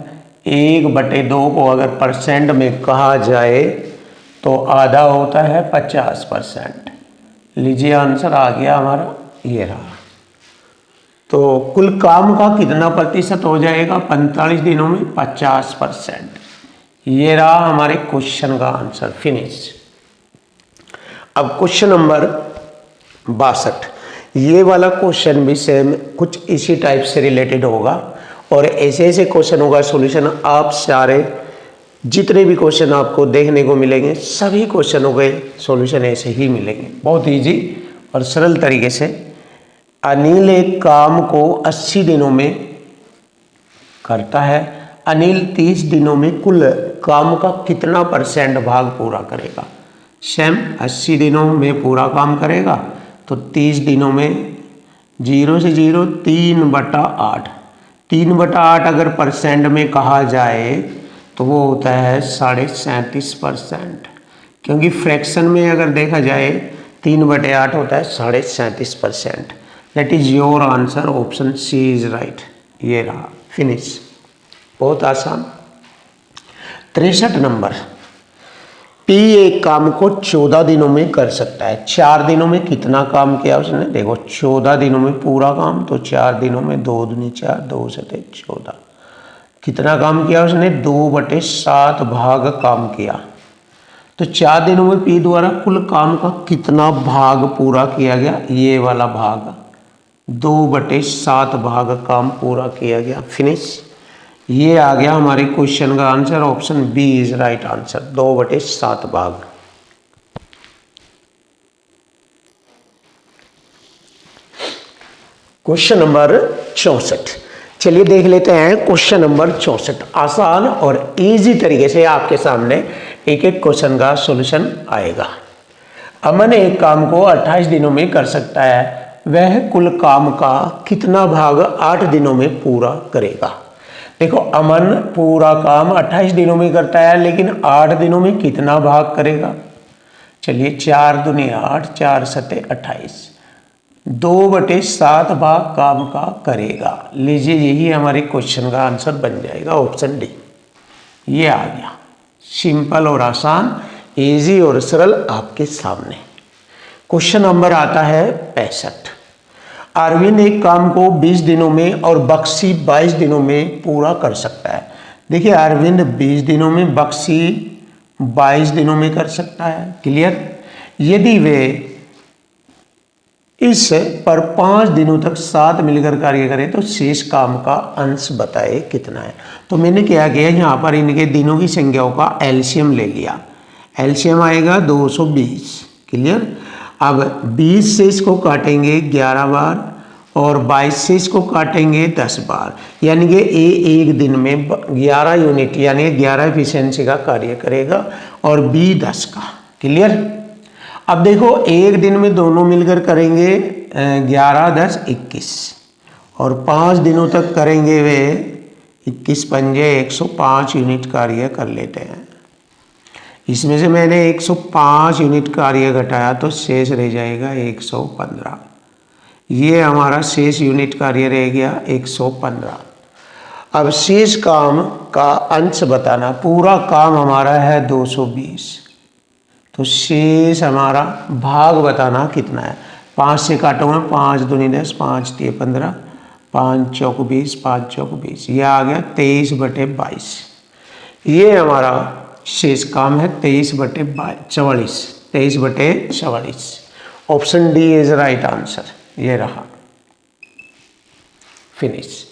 1/2 को अगर परसेंट में कहा जाए तो आधा होता है 50%। लीजिए आंसर आ गया हमारा, ये रहा। तो कुल काम का कितना प्रतिशत हो जाएगा 45 दिनों में? 50%। ये रहा हमारे क्वेश्चन का आंसर। फिनिश। अब क्वेश्चन नंबर 62, ये वाला क्वेश्चन भी सेम कुछ इसी टाइप से रिलेटेड होगा, और ऐसे ऐसे क्वेश्चन होगा सॉल्यूशन आप सारे जितने भी क्वेश्चन आपको देखने को मिलेंगे सभी क्वेश्चनों के सॉल्यूशन ऐसे ही मिलेंगे, बहुत इजी और सरल तरीके से। अनिल एक काम को 80 दिनों में करता है। अनिल 30 दिनों में कुल काम का कितना % भाग पूरा करेगा? सेम 80 दिनों में पूरा काम करेगा, तो 30 दिनों में 0 से 0 3/8, 3/8 अगर % में कहा जाए तो वो होता है 37.5%, क्योंकि फ्रैक्शन में अगर देखा जाए 3/8 होता है 37.5%। That is your answer, option C is right. ये रहा। फिनिश। बहुत आसान। 63 नंबर, P एक काम को 14 दिनों में कर सकता है। 4 दिनों में कितना काम किया उसने, देखो 14 दिनों में पूरा काम, तो 4 दिनों में 2 दूनी 4, 2 सते 14। कितना काम किया उसने, 2/7 भाग काम किया। तो 4 दिनों में P द्वारा कुल काम का कितना भाग पूरा किया गया, ये वाला भाग 2/7 भाग काम पूरा किया गया। फिनिश। ये आ गया हमारे क्वेश्चन का answer, option B is right answer, 2/7 भाग। क्वेश्चन नंबर 64, चलिए देख लेते हैं क्वेश्चन नंबर 64। आसान और इजी तरीके से आपके सामने एक एक क्वेश्चन का सॉल्यूशन आएगा। अमन एक काम को 28 दिनों में कर सकता है, वह कुल काम का कितना भाग 8 दिनों में पूरा करेगा। देखो अमन पूरा काम 28 दिनों में करता है, लेकिन 8 दिनों में कितना भाग करेगा। चलिए 4 दूनी 8, 4 सते 28, 2/7 भाग काम का करेगा। लीजिए यही हमारे क्वेश्चन का आंसर बन जाएगा, ऑप्शन डी। ये आ गया, सिंपल और आसान, इजी और सरल आपके सामने। क्वेश्चन नंबर आता है 65। अरविंद एक काम को 20 दिनों में और बक्सी 22 दिनों में पूरा कर सकता है। देखिए अरविंद 20 दिनों में, बक्सी 22 दिनों में कर सकता है। क्लियर। यदि वे इस पर 5 दिनों तक साथ मिलकर कार्य करें तो शेष काम का अंश बताए कितना है। तो मैंने क्या किया, यहाँ पर इनके दिनों की संख्याओं का एलसीएम ले लिया। एलसीएम आएगा 220। क्लियर। अब 20 से इसको काटेंगे 11 बार और 22 से इसको काटेंगे 10 बार, यानी कि एक दिन में 11 यूनिट यानी 11 एफिशिएंसी का कार्य करेगा और बी 10 का। क्लियर। अब देखो एक दिन में दोनों मिलकर करेंगे 11 10 21 और 5 दिनों तक करेंगे वे 21 पंजे 105 यूनिट कार्य कर लेते हैं। इसमें से मैंने 105 यूनिट कार्य घटाया तो शेष रह जाएगा 115। ये हमारा शेष यूनिट कार्य रह गया 115। अब शेष काम का अंश बताना, पूरा काम हमारा है 220, तो शेष हमारा भाग बताना कितना है। 5 से काटूंगा, 5 दूनी 10, 5 तिये 15, 5 चौक 20, 5 चौक 20, यह आ गया 23/22। ये हमारा शेष काम है 23/44, 23/44। Option D is right answer, ये रहा। फिनिश।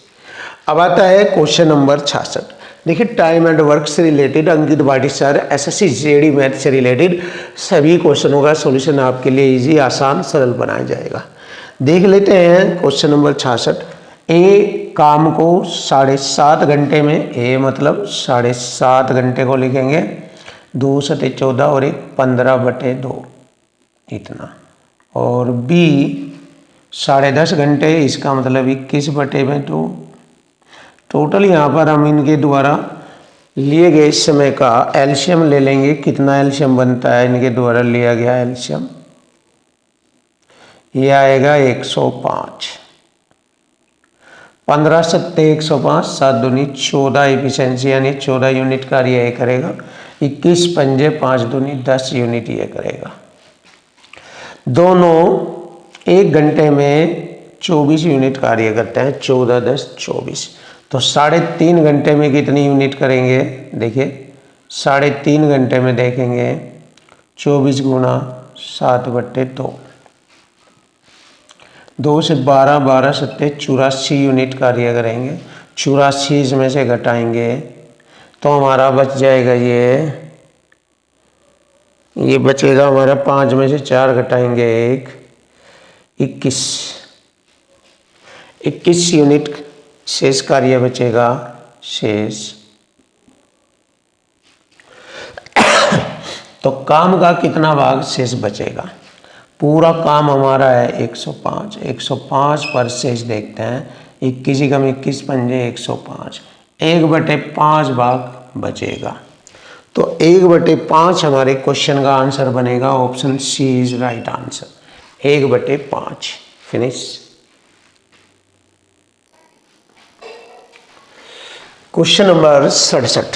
अब आता है क्वेश्चन नंबर 66। देखिए टाइम एंड वर्क से related Ankit Bhati sir SSC JD math से रिलेटेड सभी क्वेश्चनों का सॉल्यूशन आपके लिए इजी, आसान, सरल बनाया जाएगा। देख लेते हैं क्वेश्चन नंबर 66। ए काम को 7.5 घंटे में, ए मतलब 7.5 घंटे को लिखेंगे, 2 सते 14 और 1 15/2 इतना, और बी 10.5 घंटे, इसका मतलब 21/2। टोटल यहाँ पर हम इनके द्वारा लिए गए समय का एलसीएम ले लेंगे। कितना एलसीएम बनता है इनके द्वारा लिया गया एलसीएम, ये आएगा 105। 15 सत्ते 105, 7 दूनी 14 एफिशिएंसी यानी 14 यूनिट कार्य ये करेगा। 21 पंजे 5 दूनी 10 यूनिट ये करेगा। दोनों 1 घंटे में 24 यूनिट कार्य करते हैं, 14 10 24, तो 3.5 घंटे में कितनी यूनिट करेंगे। देखिए 3.5 घंटे में देखेंगे 24 गुणा 7/2, 2 से 12, 12 सत्ते 84 यूनिट कार्य करेंगे। 84 इसमें से घटाएंगे तो हमारा बच जाएगा ये बचेगा हमारा 5 में से 4 घटाएंगे 1, 21 यूनिट शेष कार्य बचेगा शेष। तो काम का कितना भाग शेष बचेगा। पूरा काम हमारा है 105, 105 पर शेष देखते हैं, 21 कम 21 पंजे 105, 1/5 भाग बचेगा। तो 1/5 हमारे क्वेश्चन का आंसर बनेगा, option C is right answer, 1/5। Finish. Question number 67।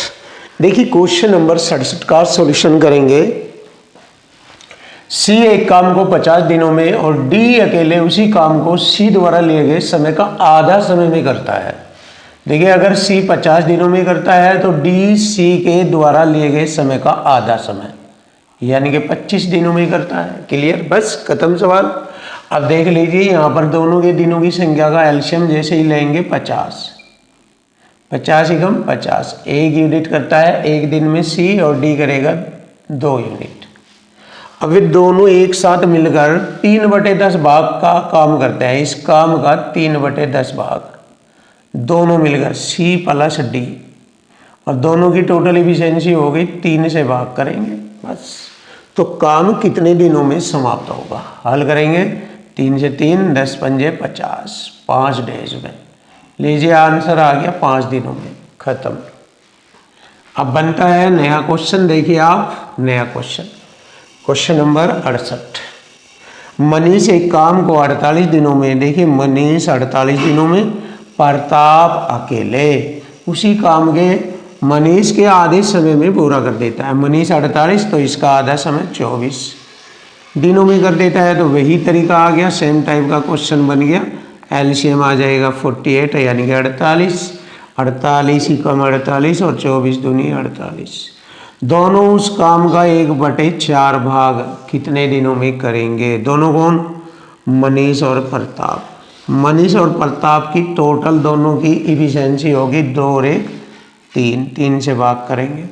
देखिए क्वेश्चन नंबर 67 का सॉल्यूशन करेंगे। सी एक काम को 50 दिनों में और डी अकेले उसी काम को सी द्वारा लिए गए समय का आधा समय में करता है। देखिए अगर सी 50 दिनों में करता है तो डी सी के द्वारा लिए गए समय का आधा समय यानी कि 25 दिनों में करता है। क्लियर, बस खत्म सवाल। अब देख लीजिए यहाँ पर दोनों के दिनों की संख्या का एलसीएम जैसे ही लेंगे 50 ही कम 50, 1 यूनिट करता है एक दिन में सी और डी करेगा 2 यूनिट। अब वे दोनों एक साथ मिलकर 3/10 भाग का काम करते हैं। इस काम का 3/10 भाग दोनों मिलकर सी प्लस डी, और दोनों की टोटल इफिशिएंसी हो गई 3 से भाग करेंगे बस। तो काम कितने दिनों में समाप्त होगा? हल करेंगे 3 से 3 10 पंजे 50, 5 डेज में। लीजिए आंसर आ गया 5 दिनों में, खत्म। अब बनता है नया क्वेश्चन। देखिए आप नया क्वेश्चन नंबर 68। मनीष एक काम को 48 दिनों में, देखिए मनीष 48 दिनों में, प्रताप अकेले उसी काम के मनीष के आधे समय में पूरा कर देता है। मनीष 48 तो इसका आधा समय 24 दिनों में कर देता है। तो वही तरीका आ गया, सेम टाइप का क्वेश्चन बन गया। एलसीएम आ जाएगा 48 यानी कि 48, 48 ही कम 48 और 24 दूनी 48। दोनों उस काम का 1/4 भाग कितने दिनों में करेंगे? दोनों कौन? मनीष और प्रताप। मनीष और प्रताप की टोटल दोनों की इफिशिएंसी होगी 2 और 1 3, 3 से भाग करेंगे।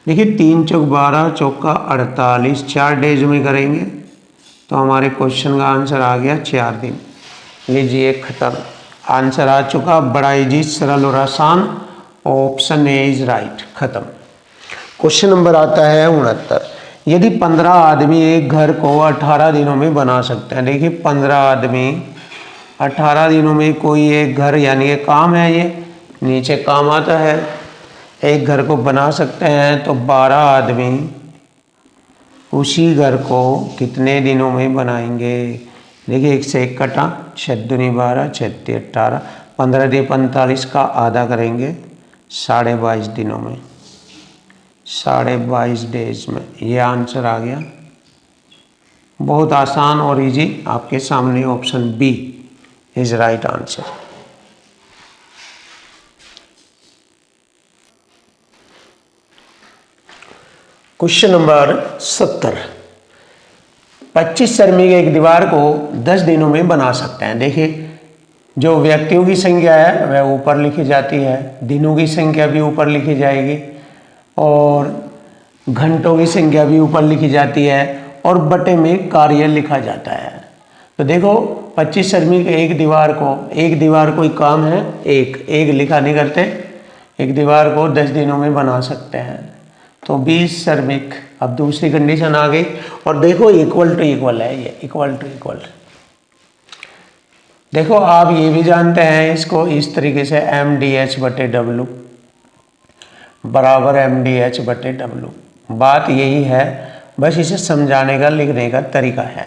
देखिए 3 चौक 12 चौका 48, 4 डेज में करेंगे। तो हमारे क्वेश्चन का आंसर आ गया 4 दिन। लीजिए खत्म, आंसर आ चुका। बड़ा इजी, सरल और आसान। ऑप्शन ए इज राइट, खत्म। क्वेश्चन नंबर आता है 69। यदि 15 आदमी एक घर को 18 दिनों में बना सकते हैं। देखिए 15 आदमी 18 दिनों में कोई एक घर यानी कि काम है, ये नीचे काम आता है, एक घर को बना सकते हैं। तो 12 आदमी उसी घर को कितने दिनों में बनाएंगे? देखिए 1 से 1 कटा, 6 दूनी 12, 6 तीन 18, 15 दे 45 का आधा करेंगे 22.5 दिनों में, 22.5 डेज में। ये आंसर आ गया। बहुत आसान और इजी, आपके सामने option B is right answer. Question number 70। 25 श्रमिक एक दीवार को 10 दिनों में बना सकते हैं। देखिए जो व्यक्तियों की संख्या है वह ऊपर लिखी जाती है, दिनों की संख्या भी ऊपर लिखी जाएगी और घंटों की संख्या भी ऊपर लिखी जाती है और बटे में कार्य लिखा जाता है। तो देखो 25 श्रमिक एक दीवार कोई काम है, एक लिखा नहीं करते, एक दीवार को 10 दिनों में बना सकते हैं। तो 20 श्रमिक। अब दूसरी कंडीशन आ गई और देखो इक्वल टू इक्वल है, ये इक्वल टू इक्वल। देखो आप ये भी जानते हैं इसको इस तरीके से MDH/W बराबर MDH/W। बात यही है, बस इसे समझाने का लिखने का तरीका है।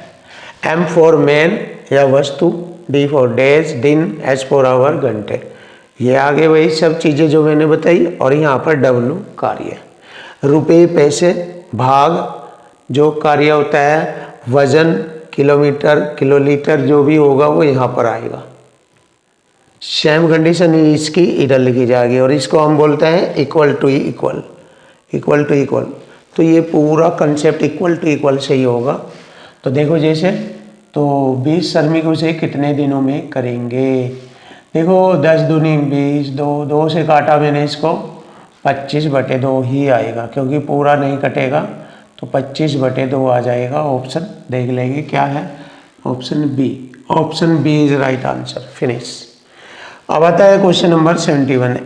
M फॉर मैन या वस्तु, D फॉर डेज दिन, H फॉर आवर घंटे। ये आगे वही सब चीज़ें जो मैंने बताई और यहाँ पर W कार्य, रुपए पैसे, भाग जो कार्य होता है, वजन किलोमीटर किलोलीटर जो भी होगा वो यहाँ पर आएगा। सेम कंडीशन इसकी इधर लिखी जाएगी और इसको हम बोलते हैं equal to equal, equal to equal. तो ये पूरा कंसेप्ट इक्वल टू इक्वल से ही होगा। तो देखो जैसे तो 20 श्रमिक उसे कितने दिनों में करेंगे? देखो 10 दूनी 20, 2 से काटा मैंने इसको, 25/2 ही आएगा क्योंकि पूरा नहीं कटेगा। तो 25/2 आ जाएगा। ऑप्शन देख लेंगे क्या है, option B. Option B is right answer, finish. अब आता है क्वेश्चन नंबर 71।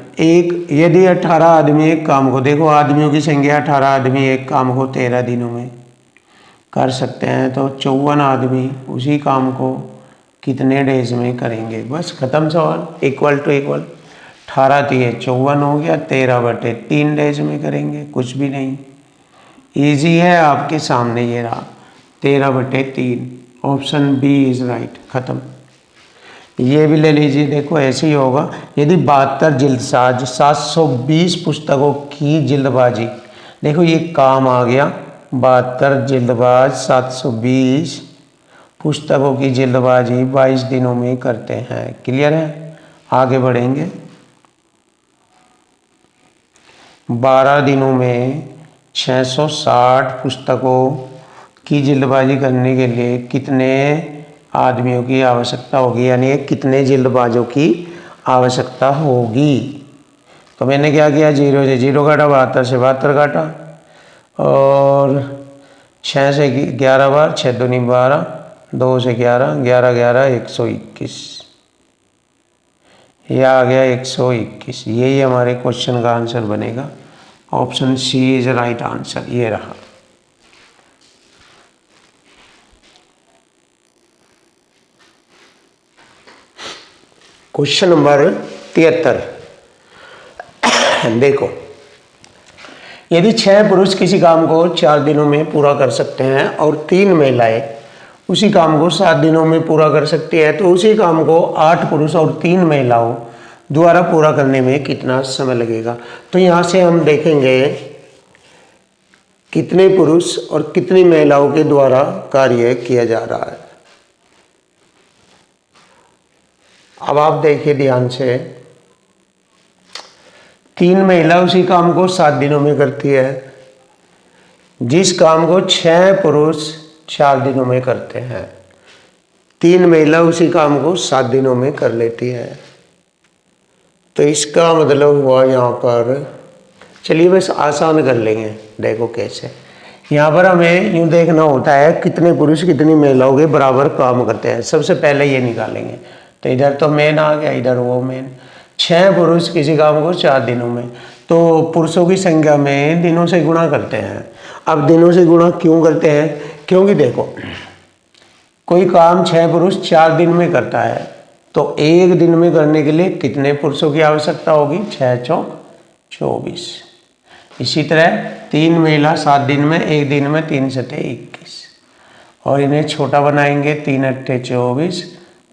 यदि 18 आदमी एक काम को, देखो आदमियों की संख्या 18 आदमी एक काम को 13 दिनों में कर सकते हैं। तो 54 आदमी उसी काम को कितने डेज में करेंगे? बस खत्म सवाल, इक्वल टू इक्वल। 18 दिए 54 हो गया, 13/3 डेज में करेंगे, कुछ भी नहीं, इजी है आपके सामने ये रहा 13/3। ऑप्शन बी इज राइट, खत्म। ये भी ले लीजिए, देखो ऐसे ही होगा। यदि 72 जिल्दसाज 720 पुस्तकों की जिल्दबाजी, देखो ये काम आ गया। 72 जिल्दबाज 720 पुस्तकों की जिल्दबाजी 22 दिनों में करते हैं। क्लियर है? आगे बढ़ेंगे। 12 दिनों में 660 पुस्तकों की जिल्दबाजी करने के लिए कितने आदमियों की आवश्यकता होगी, यानी कितने जिल्दबाजों की आवश्यकता होगी। तो मैंने क्या किया, 0 से 0 काटा, 72 से 72 काटा, और 6 से 11 बार, 6 दूनी 12, 2 से 11, 11 11 121, यह आ गया 121। यही हमारे क्वेश्चन का आंसर बनेगा। Option C is right answer, ये रहा। क्वेश्चन नंबर 73, देखो, यदि 6 पुरुष किसी काम को 4 दिनों में पूरा कर सकते हैं और 3 महिलाएं उसी काम को 7 दिनों में पूरा कर सकती है, तो उसी काम को 8 पुरुष और 3 महिलाओं द्वारा पूरा करने में कितना समय लगेगा। तो यहाँ से हम देखेंगे कितने पुरुष और कितनी महिलाओं के द्वारा कार्य किया जा रहा है। अब आप देखिए ध्यान से, 3 महिला उसी काम को 7 दिनों में करती है, जिस काम को 6 पुरुष 4 दिनों में करते हैं। 3 महिला उसी काम को 7 दिनों में कर लेती है। तो इसका मतलब हुआ यहाँ पर, चलिए बस आसान कर लेंगे। देखो कैसे, यहाँ पर हमें यूँ देखना होता है कितने पुरुष कितनी महिलाओं के बराबर काम करते हैं। सबसे पहले ये निकालेंगे, तो इधर तो मेन आ गया, इधर वो मेन। 6 पुरुष किसी काम को 4 दिनों में, तो पुरुषों की संख्या में दिनों से गुणा करते हैं। अब दिनों से गुणा क्यों करते हैं, क्योंकि देखो कोई काम 6 पुरुष 4 दिन में करता है, तो एक दिन में करने के लिए कितने पुरुषों की आवश्यकता होगी, 6 चौक 24। इसी तरह 3 महिला 7 दिन में, एक दिन में 3 सते 21, और इन्हें छोटा बनाएंगे, 3 अट्ठे 24,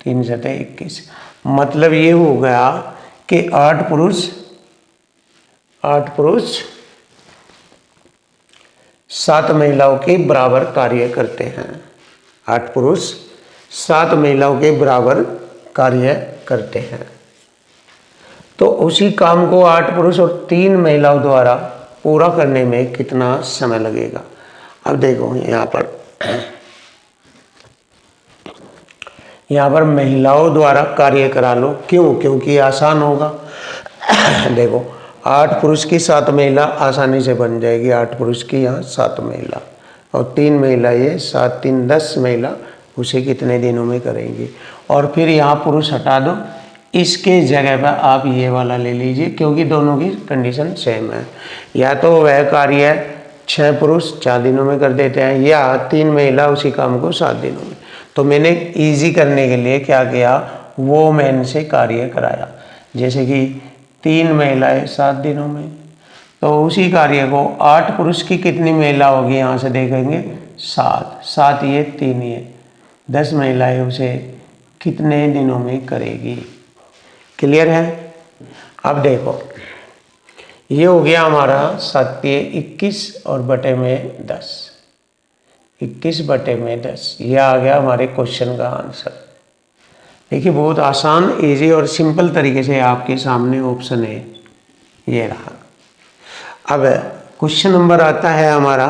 3 सते 21। मतलब ये हो गया कि 8 पुरुष 7 महिलाओं के बराबर कार्य करते हैं। 8 पुरुष 7 महिलाओं के बराबर कार्य करते हैं। तो उसी काम को 8 पुरुष और 3 महिलाओं द्वारा पूरा करने में कितना समय लगेगा। अब देखो यहाँ पर महिलाओं द्वारा कार्य करा लो। क्यों? क्योंकि आसान होगा। देखो 8 पुरुष की 7 महिला आसानी से बन जाएगी। 8 पुरुष की यहाँ 7 महिला और 3 महिला, ये 7 3 10 महिला, उसे कितने दिनों में करेंगी। और फिर यहाँ पुरुष हटा दो, इसके जगह पर आप ये वाला ले लीजिए, क्योंकि दोनों की कंडीशन सेम है। या तो वह कार्य 6 पुरुष 4 दिनों में कर देते हैं, या 3 महिला उसी काम को 7 दिनों में। तो मैंने इजी करने के लिए क्या किया, वो मैन से कार्य कराया। जैसे कि 3 महिलाएं 7 दिनों में, तो उसी कार्य को 8 पुरुष की कितनी महिला होगी, यहाँ से देखेंगे 7 ये 3 ये 10 महिलाएं उसे कितने दिनों में करेगी। क्लियर है? अब देखो ये हो गया हमारा 7 21 और बटे में 10, 21 बटे में 10, ये आ गया हमारे क्वेश्चन का आंसर। देखिए बहुत आसान, इजी और सिंपल तरीके से आपके सामने ऑप्शन है, ये रहा। अब क्वेश्चन नंबर आता है हमारा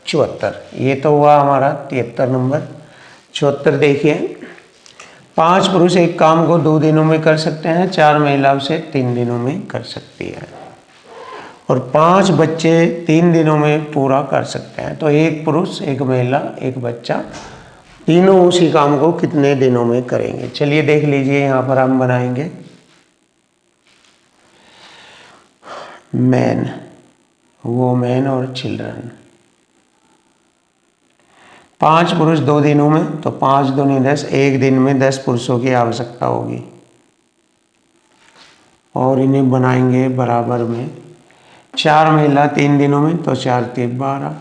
74। ये तो हुआ हमारा 73 नंबर। 74 देखिए, 5 पुरुष एक काम को 2 दिनों में कर सकते हैं, 4 महिला उसे 3 दिनों में कर सकती है, और 5 बच्चे 3 दिनों में पूरा कर सकते हैं। तो 1 पुरुष 1 महिला 1 बच्चा, तीनों उसी काम को कितने दिनों में करेंगे। चलिए देख लीजिए, यहाँ पर हम बनाएंगे मैन, वोमेन और चिल्ड्रन। 5 पुरुष 2 दिनों में, तो 5 दूनी 10, एक दिन में 10 पुरुषों की आवश्यकता होगी, और इन्हें बनाएंगे बराबर में। 4 महिला 3 दिनों में, तो 4 3 12,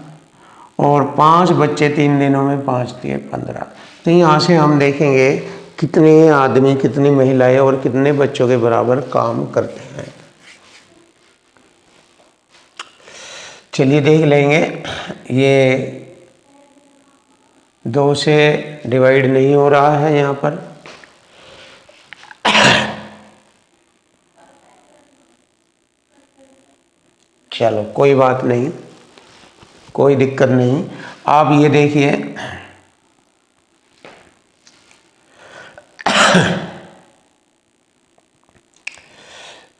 और 5 बच्चे 3 दिनों में, 5 3 15। तो यहाँ से हम देखेंगे कितने आदमी, कितनी महिलाएं और कितने बच्चों के बराबर काम करते हैं। चलिए देख लेंगे। ये 2 से डिवाइड नहीं हो रहा है यहाँ पर। चलो कोई बात नहीं, कोई दिक्कत नहीं। आप ये देखिए,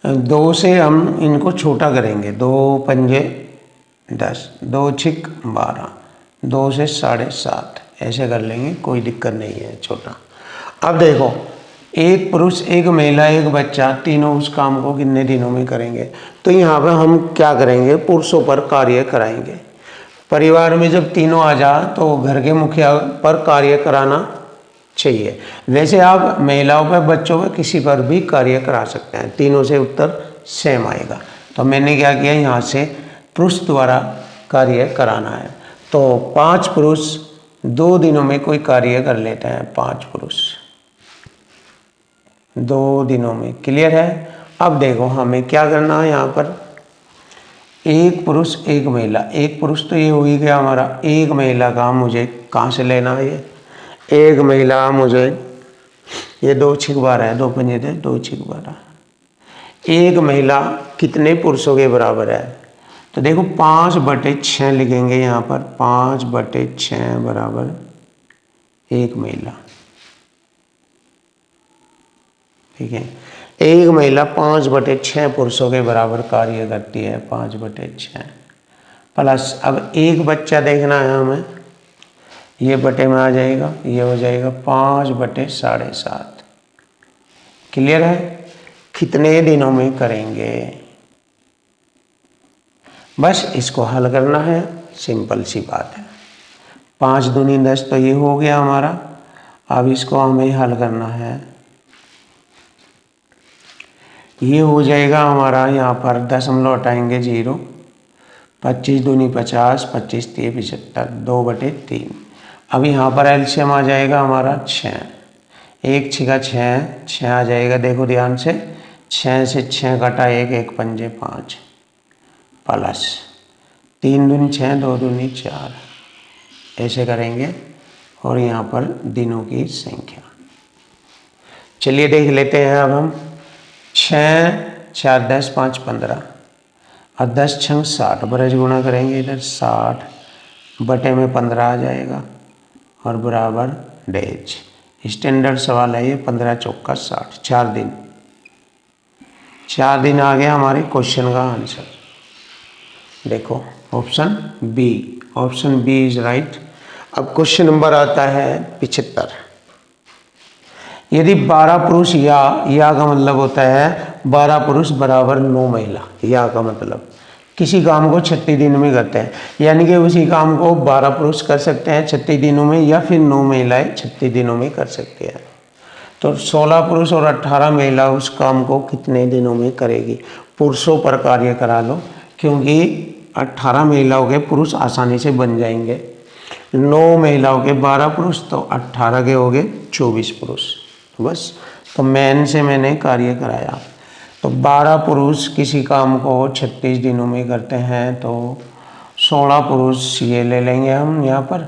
दो से हम इनको छोटा करेंगे। 2 पंजे 10, 2 छिक 12, 2 से 7.5 ऐसे कर लेंगे, कोई दिक्कत नहीं है, छोटा। अब देखो, एक पुरुष, एक महिला, एक बच्चा, तीनों उस काम को कितने दिनों में करेंगे। तो यहाँ पर हम क्या करेंगे, पुरुषों पर कार्य कराएंगे। परिवार में जब तीनों आ जा तो घर के मुखिया पर कार्य कराना चाहिए। वैसे आप महिलाओं पर, बच्चों पर, किसी पर भी कार्य करा सकते हैं, तीनों से उत्तर सेम आएगा। तो मैंने क्या किया, यहाँ से पुरुष द्वारा कार्य कराना है। तो 5 पुरुष 2 दिनों में कोई कार्य कर लेते हैं। 5 पुरुष 2 दिनों में, क्लियर है। अब देखो हमें क्या करना है, यहाँ पर एक पुरुष एक महिला। एक पुरुष तो ये हो ही गया हमारा, एक महिला का मुझे कहाँ से लेना है, ये एक महिला मुझे, ये 2 छिक 12 है, 2 पंजे 2 छिक 12। एक महिला कितने पुरुषों के बराबर है, तो देखो 5/6 लिखेंगे यहाँ पर। 5/6 बराबर एक महिला, ठीक है। एक महिला 5/6 पुरुषों के बराबर कार्य करती है। 5/6 प्लस, अब एक बच्चा देखना है हमें, ये बटे में आ जाएगा, ये हो जाएगा 5/7.5। क्लियर है। कितने दिनों में करेंगे, बस इसको हल करना है, सिंपल सी बात है। 5 दूनी 10, तो ये हो गया हमारा। अब इसको हमें हल करना है। ये हो जाएगा हमारा, यहाँ पर दशमलव हटाएंगे 0, 25 दूनी 50, 25 3 75, 2/3। अब यहाँ पर एलसीएम आ जाएगा हमारा 6, 1 छिका 6, 6 आ जाएगा। देखो ध्यान से, 6 से 6 कटा 1, 1 पंजे 5 प्लस 3 दूनी 6, 2 दूनी 4, ऐसे करेंगे। और यहाँ पर दिनों की संख्या, चलिए देख लेते हैं। अब हम 6 4 10 5 15 और 10 6 60, ब्रज गुणा करेंगे इधर, 60 बटे में 15 आ जाएगा और बराबर डेज। स्टैंडर्ड सवाल है ये। 15 चौका 60, 4 दिन। 4 दिन आ गया हमारे क्वेश्चन का आंसर। देखो option B, option B is right. अब क्वेश्चन नंबर आता है 75। यदि 12 पुरुष या का मतलब होता है 12 पुरुष बराबर 9 महिला। या का मतलब किसी काम को 36 दिन में करते हैं, यानी कि उसी काम को 12 पुरुष कर सकते हैं 36 दिनों में, या फिर 9 महिलाएं 36 दिनों में कर सकती हैं। तो 16 पुरुष और 18 महिला उस काम को कितने दिनों में करेगी। पुरुषों पर कार्य करा लो, क्योंकि 18 महिलाओं के पुरुष आसानी से बन जाएंगे। 9 महिलाओं के 12 पुरुष, तो 18 के हो गए 24 पुरुष। बस, तो मैन से मैंने कार्य कराया। तो 12 पुरुष किसी काम को 36 दिनों में करते हैं, तो 16 पुरुष ये ले लेंगे हम यहाँ पर,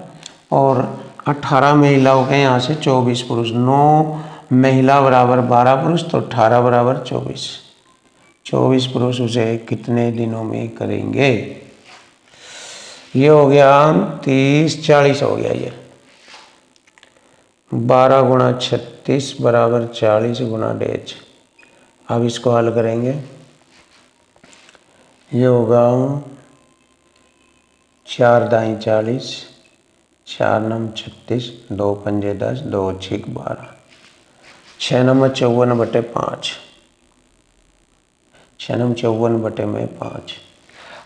और 18 महिलाओं के यहाँ से 24 पुरुष। 9 महिला बराबर 12 पुरुष, तो 18 बराबर 24। 24 पुरुष उसे कितने दिनों में करेंगे। ये हो गया 30 40 हो गया। ये 12 गुणा 36 बराबर 40 गुणा डेज। अब इसको हल करेंगे। ये होगा 4 दाई 40, 4 नम 36, 2 पंजे 10, 2 छिक 12, 6 नम 54/5, 6 नम 54/5।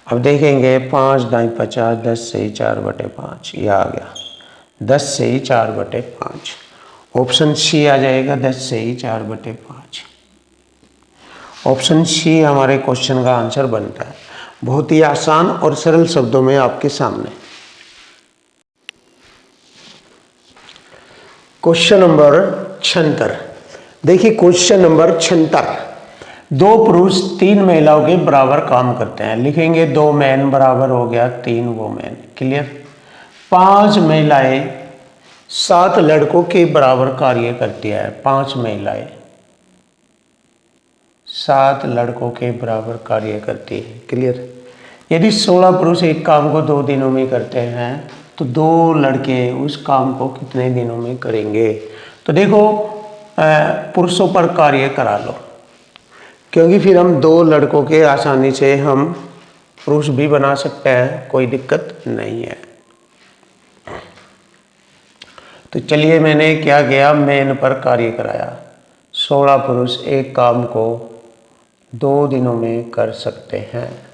अब देखेंगे 5 दाई 50, 10 से 4/5, ये आ गया 10 से 4/5। ऑप्शन सी आ जाएगा 10 से 4/5। ऑप्शन सी हमारे क्वेश्चन का आंसर बनता है। बहुत ही आसान और सरल शब्दों में आपके सामने। Question number 76। देखिए क्वेश्चन नंबर 76। 2 पुरुष 3 महिलाओं के बराबर काम करते हैं। लिखेंगे 2 मैन बराबर हो गया 3 वोमेन। क्लियर। 5 महिलाएं 7 लड़कों के बराबर कार्य करती है। 5 महिलाएं 7 लड़कों के बराबर कार्य करती है। क्लियर। यदि 16 पुरुष एक काम को 2 दिनों में करते हैं तो 2 लड़के उस काम को कितने दिनों में करेंगे। तो देखो पुरुषों पर कार्य करा लो, क्योंकि फिर हम 2 लड़कों के आसानी से हम पुरुष भी बना सकते हैं, कोई दिक्कत नहीं है। तो चलिए मैंने क्या किया, मैन पर कार्य कराया। 16 पुरुष एक काम को 2 दिनों में कर सकते हैं।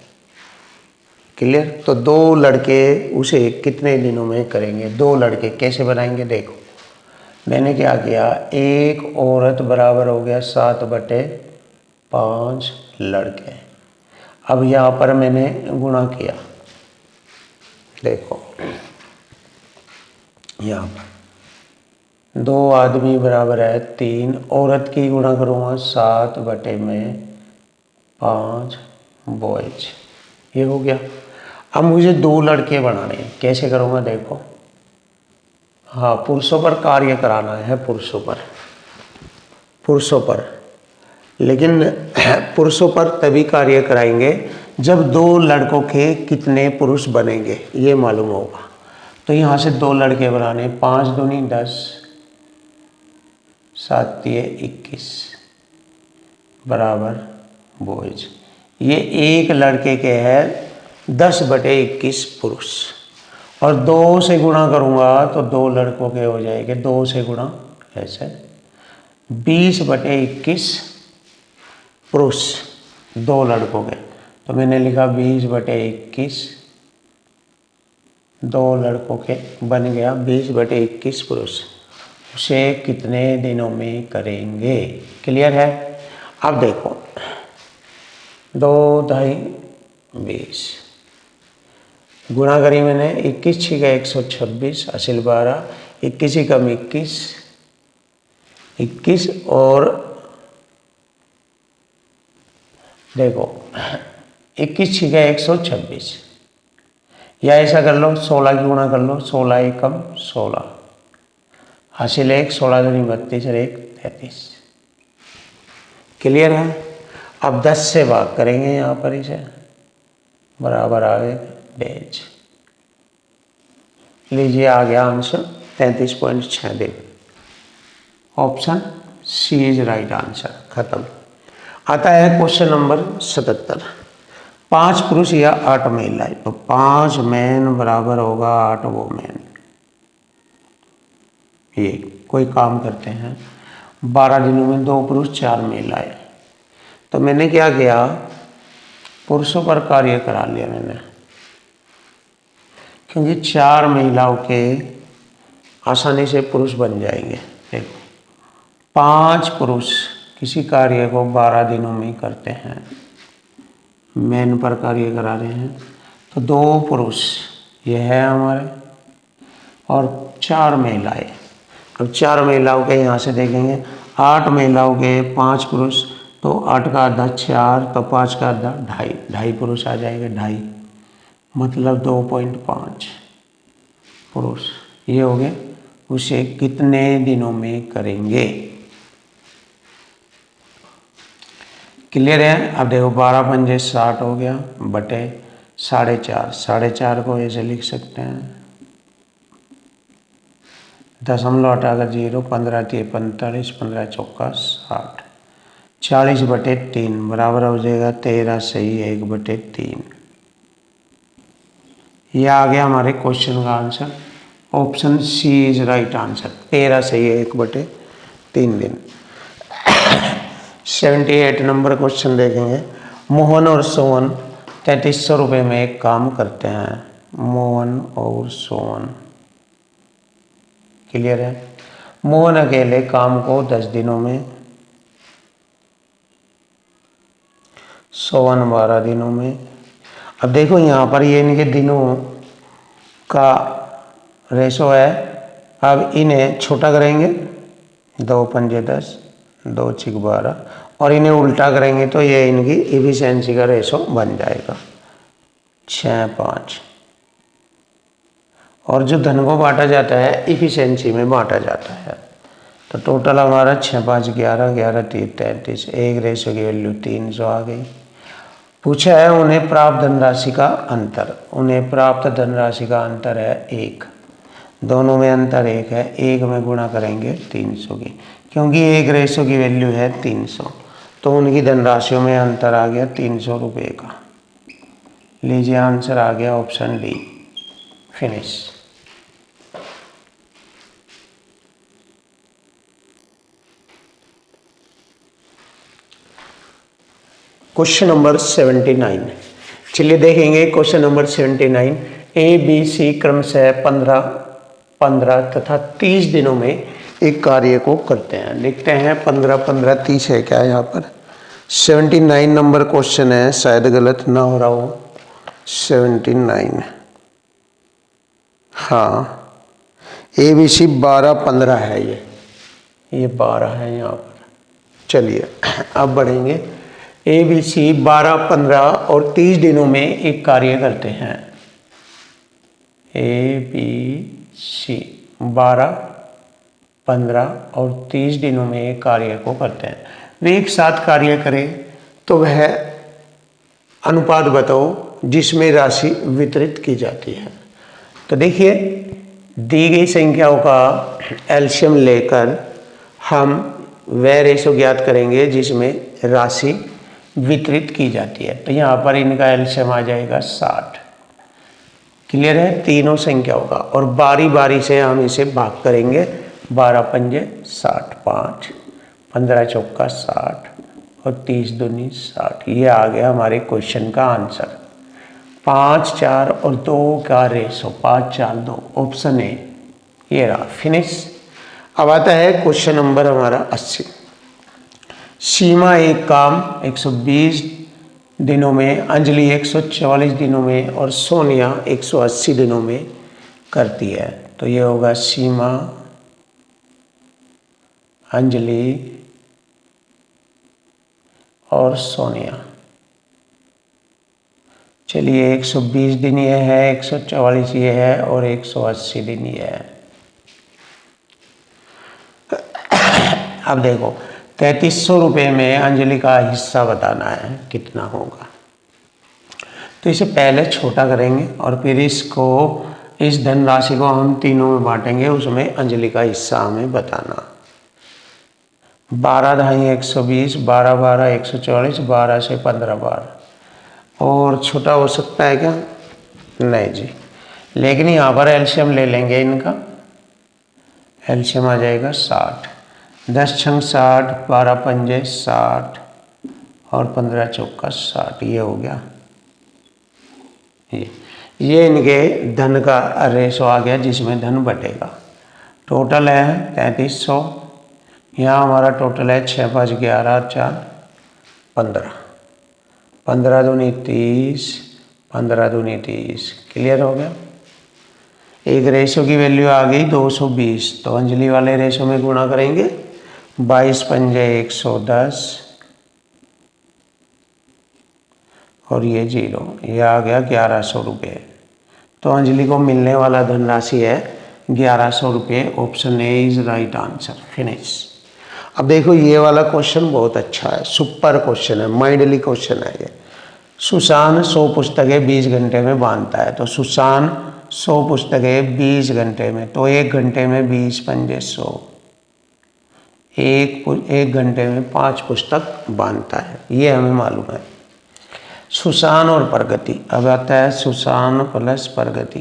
क्लियर। तो 2 लड़के उसे कितने दिनों में करेंगे। 2 लड़के कैसे बनाएंगे, देखो मैंने क्या किया, एक औरत बराबर हो गया 7/5 लड़के। अब यहाँ पर मैंने गुणा किया, देखो यहाँ पर 2 आदमी बराबर है 3, औरत की गुणा करूँगा 7/5 बॉयज, ये हो गया। अब मुझे 2 लड़के बनाने हैं, कैसे करूँगा देखो। हाँ, पुरुषों पर कार्य कराना है, पुरुषों पर, लेकिन पुरुषों पर तभी कार्य कराएंगे जब 2 लड़कों के कितने पुरुष बनेंगे ये मालूम होगा। तो यहाँ से 2 लड़के बनाने, 5 दूनी 10, 7 तिये 21 बराबर बॉयज। ये एक लड़के के है 10/21 पुरुष, और 2 से गुणा करूँगा तो 2 लड़कों के हो जाएंगे, 2 से गुणा ऐसे 20/21 पुरुष 2 लड़कों के। तो मैंने लिखा 20/21 2 लड़कों के बन गया 20/21 पुरुष। उसे कितने दिनों में करेंगे। क्लियर है। अब देखो 2 2 20 गुणा करी मैंने, 21 6 126 असिल 12, 21 कम 21 और देखो 21 6 126, या ऐसा कर लो 16 की गुणा कर लो, 16 एकम 16 हासिल 1, 16 दूनी 32 और 1 33। क्लियर है। अब 10 से भाग करेंगे यहाँ पर, इसे बराबर आ गए 2। लीजिए आ गया answer 33.6। Option C is right answer. खत्म। आता है क्वेश्चन नंबर 77। 5 पुरुष या 8 महिलाएं, तो 5 मैन बराबर होगा 8 वोमेन। ये कोई काम करते हैं 12 दिनों में 2 पुरुष 4 महिलाएं। तो मैंने क्या किया, पुरुषों पर कार्य करा लिया मैंने, क्योंकि 4 महिलाओं के आसानी से पुरुष बन जाएंगे। देखो 5 पुरुष किसी कार्य को 12 दिनों में करते हैं, मैन पर कार्य करा रहे हैं, तो 2 पुरुष ये है हमारे और 4 महिलाएं। अब 4 महिलाओं के यहाँ से देखेंगे, 8 महिलाओं के 5 पुरुष, तो 8 का आधा 4, तो 5 का आधा 2.5 पुरुष आ जाएंगे, 2.5 मतलब 2.5 पुरुष ये हो गए। उसे कितने दिनों में करेंगे। क्लियर है। अब देखो 12 पंजे 60 हो गया बटे 4.5, 4.5 को ऐसे लिख सकते हैं, दशमलव हटाकर 0, 15 तिये 45, 15 चौका 60, 40/3 बराबर हो जाएगा 13 सही 1/3। यह आ गया हमारे क्वेश्चन का answer. Option C is right answer. 13 सही 1/3 दिन। 78 नंबर क्वेश्चन देखेंगे। मोहन और सोहन 3300 रुपये में एक काम करते हैं। मोहन और सोहन। क्लियर है। मोहन अकेले काम को 10 दिनों में, सोहन 12 दिनों में। अब देखो यहाँ पर ये इनके दिनों का रेशो है। अब इन्हें छोटा करेंगे, दो पंजे 10, 2 छिक 12, और इन्हें उल्टा करेंगे तो ये इनकी इफिशियंसी का रेशो बन जाएगा 6-5। और जो धन को बांटा जाता है इफिशियंसी में बांटा जाता है। तो टोटल हमारा 6-5 11, 11-3 33, एक रेशो की वैल्यू 300 आ गई। पूछा है उन्हें प्राप्त धनराशि का अंतर। उन्हें प्राप्त धनराशि का अंतर है 1, दोनों में अंतर 1 है, 1 में गुणा करेंगे 300 की, क्योंकि एक रेशो की वैल्यू है 300, तो उनकी धनराशियों में अंतर आ गया 300 रुपये का। लीजिए आंसर आ गया option D, finish. Question number 79, चलिए देखेंगे question number 79। A B C क्रमशः 15, 15 तथा 30 दिनों में एक कार्य को करते हैं। लिखते हैं 15, 15, 30 है क्या यहाँ पर? 79 नंबर क्वेश्चन है, शायद गलत ना हो रहा हो। 79, हाँ, ए बी सी 12, 15 है, ये 12 है यहाँ पर। चलिए अब बढ़ेंगे। ए बी सी 12, 15 और 30 दिनों में एक कार्य करते हैं। ए बी सी 12, 15 और 30 दिनों में एक कार्य को करते हैं। वे एक साथ कार्य करें तो वह अनुपात बताओ जिसमें राशि वितरित की जाती है। तो देखिए दी गई संख्याओं का एलसीएम लेकर हम वह रेशो ज्ञात करेंगे जिसमें राशि वितरित की जाती है। तो यहाँ पर इनका एलसीएम आ जाएगा 60। क्लियर है? तीनों संख्याओं का, और बारी बारी से हम इसे भाग करेंगे। 12 पंजे 60, 5, 15 चौका 60 और 30 दूनी 60। ये आ गया हमारे क्वेश्चन का आंसर। 5, 4 और 2 का रेशो 5, 4, 2, ऑप्शन ए, ये रहा, फिनिश। अब आता है क्वेश्चन नंबर हमारा 80। सीमा एक काम 120 दिनों में, अंजलि 144 दिनों में और सोनिया 180 दिनों में करती है। तो ये होगा सीमा, अंजलि और सोनिया। चलिए 120 दिन ये है, 144 ये है और 180 दिन ये है। अब देखो 3300 रुपये में अंजलि का हिस्सा बताना है कितना होगा। तो इसे पहले छोटा करेंगे और फिर इसको, इस धनराशि को हम तीनों में बांटेंगे, उसमें अंजलि का हिस्सा हमें बताना। 12 ढाई 120, 12 12 144, 12 से 15 बार। और छोटा हो सकता है क्या? नहीं जी, लेकिन यहाँ पर एलसीएम ले लेंगे इनका। एलसीएम आ जाएगा 60। 10 छंग 60, 12 पंजे 60 और 15 चौका 60। ये हो गया, ये इनके धन का रेशो आ गया जिसमें धन बटेगा। टोटल है 3300। यहाँ हमारा टोटल है 6, 5, 11, 4, 15, 15 दूनी 30, 15 दूनी 30। क्लियर हो गया? एक रेशो की वैल्यू आ गई 220, तो अंजलि वाले रेशो में गुणा करेंगे। 22 पंजे 110 और ये 0, ये आ गया 1100 रुपये। तो अंजलि को मिलने वाला धनराशि है 1100 रुपये। Option A is right answer, finish. अब देखो ये वाला क्वेश्चन बहुत अच्छा है, सुपर क्वेश्चन है, माइंडली क्वेश्चन है ये। सुशान 100 पुस्तकें 20 घंटे में बांधता है। तो सुशान 100 पुस्तकें 20 घंटे में, तो 1 घंटे में 20 पंजे 100, एक घंटे में 5 पुस्तक बांधता है, ये हमें मालूम है। सुशान और प्रगति, अब आता है सुशान प्लस प्रगति।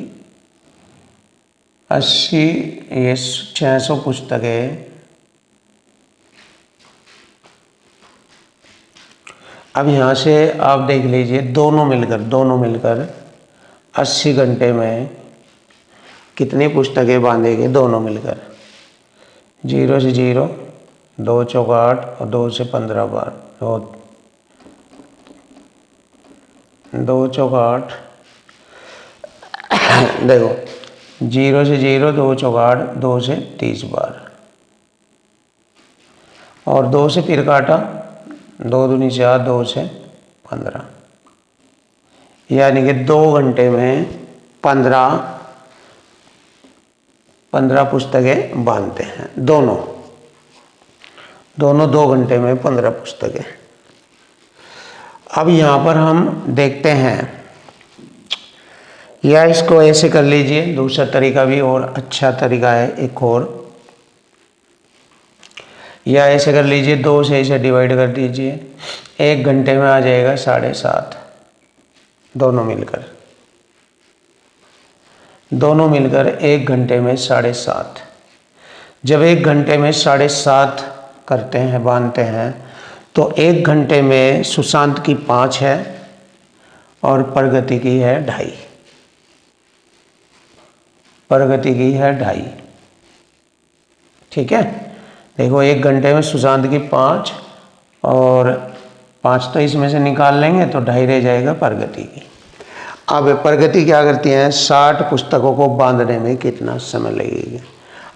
80, ये 600 पुस्तकें। अब यहाँ से आप देख लीजिए, दोनों मिलकर 80 घंटे में कितनी पुस्तकें बांधेंगे दोनों मिलकर? 0 से 0, 2 चौका 8 और 2 से 15 बार, 2 चौका 8। देखो 0 से 0, 2 चौका 8, 2 से 30 बार। और 2 से फिर काटा, 2 दूनी 4, 2 से 15, यानी कि 2 घंटे में 15 पुस्तकें बांधते हैं। दोनों 2 घंटे में 15 पुस्तकें। अब यहाँ पर हम देखते हैं, या इसको ऐसे कर लीजिए, दूसरा तरीका भी और अच्छा तरीका है एक और, या ऐसे कर लीजिए, 2 से इसे डिवाइड कर दीजिए, 1 घंटे में आ जाएगा 7.5, दोनों मिलकर 1 घंटे में 7.5। जब 1 घंटे में 7.5 करते हैं, बांधते हैं, तो 1 घंटे में सुशांत की 5 है और प्रगति की है 2.5। ठीक है, देखो 1 घंटे में सुशांत की 5 और 5 तो इसमें से निकाल लेंगे तो 2.5 रह जाएगा प्रगति की। अब प्रगति क्या करती है, 60 पुस्तकों को बांधने में कितना समय लगेगा।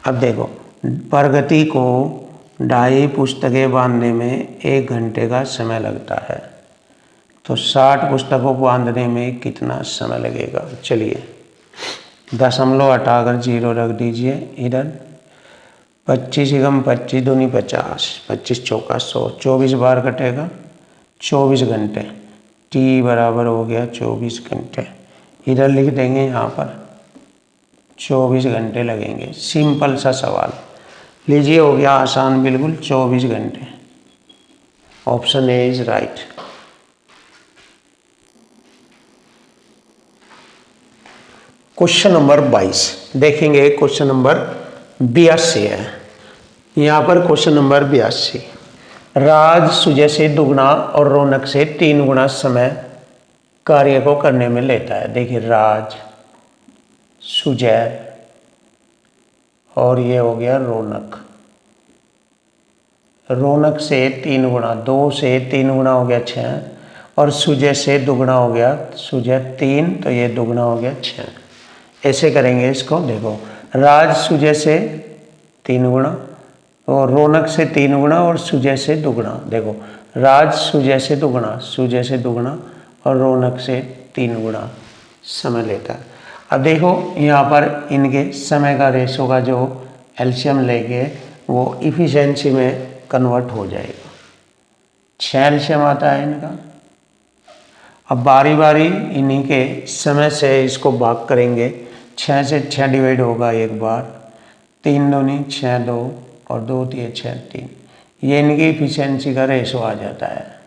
अब देखो, प्रगति को 2.5 पुस्तकें बांधने में 1 घंटे का समय लगता है, तो 60 पुस्तकों को बांधने में कितना समय लगेगा। चलिए, दशमलव हटाकर 0 रख दीजिए इधर। 25 एकम 25 दूनी 50, 25 चौका 100, 24 बार कटेगा, 24 घंटे। टी बराबर हो गया 24 घंटे। इधर लिख देंगे, यहाँ पर 24 घंटे लगेंगे। सिंपल सा सवाल, लीजिए, हो गया आसान बिल्कुल, 24 घंटे। Option A is right. Question number 22 देखेंगे। क्वेश्चन नंबर 82 है यहाँ पर। क्वेश्चन नंबर 82, राज सुजय से 2 गुना और रौनक से 3 गुना समय कार्य को करने में लेता है। देखिए, राज, सुजय और ये हो गया रौनक। रौनक से 3 गुना, 2 से 3 गुना हो गया 6, और सुजय से 2 गुना हो गया, सुजय 3, तो ये 2 गुना हो गया 6। ऐसे करेंगे इसको। देखो, राज सुजय से 3 गुना और रौनक से 3 गुना और सुजय से 2 गुना। देखो, राज सुजय से 2 गुना, सुजय से 2 गुना और रौनक से 3 गुना समय लेता है। अब देखो, यहाँ पर इनके समय का रेशो का जो एलसीएम लेंगे वो इफिशिएंसी में कन्वर्ट हो जाएगा। 6 एलसीएम आता है इनका। अब बारी बारी इन्हीं के समय से इसको भाग करेंगे। 6 से 6 डिवाइड होगा एक बार, 3 दूनी 6, 2 और 2 3 6 3, ये इनकी इफिशिएंसी का रेशो आ जाता है।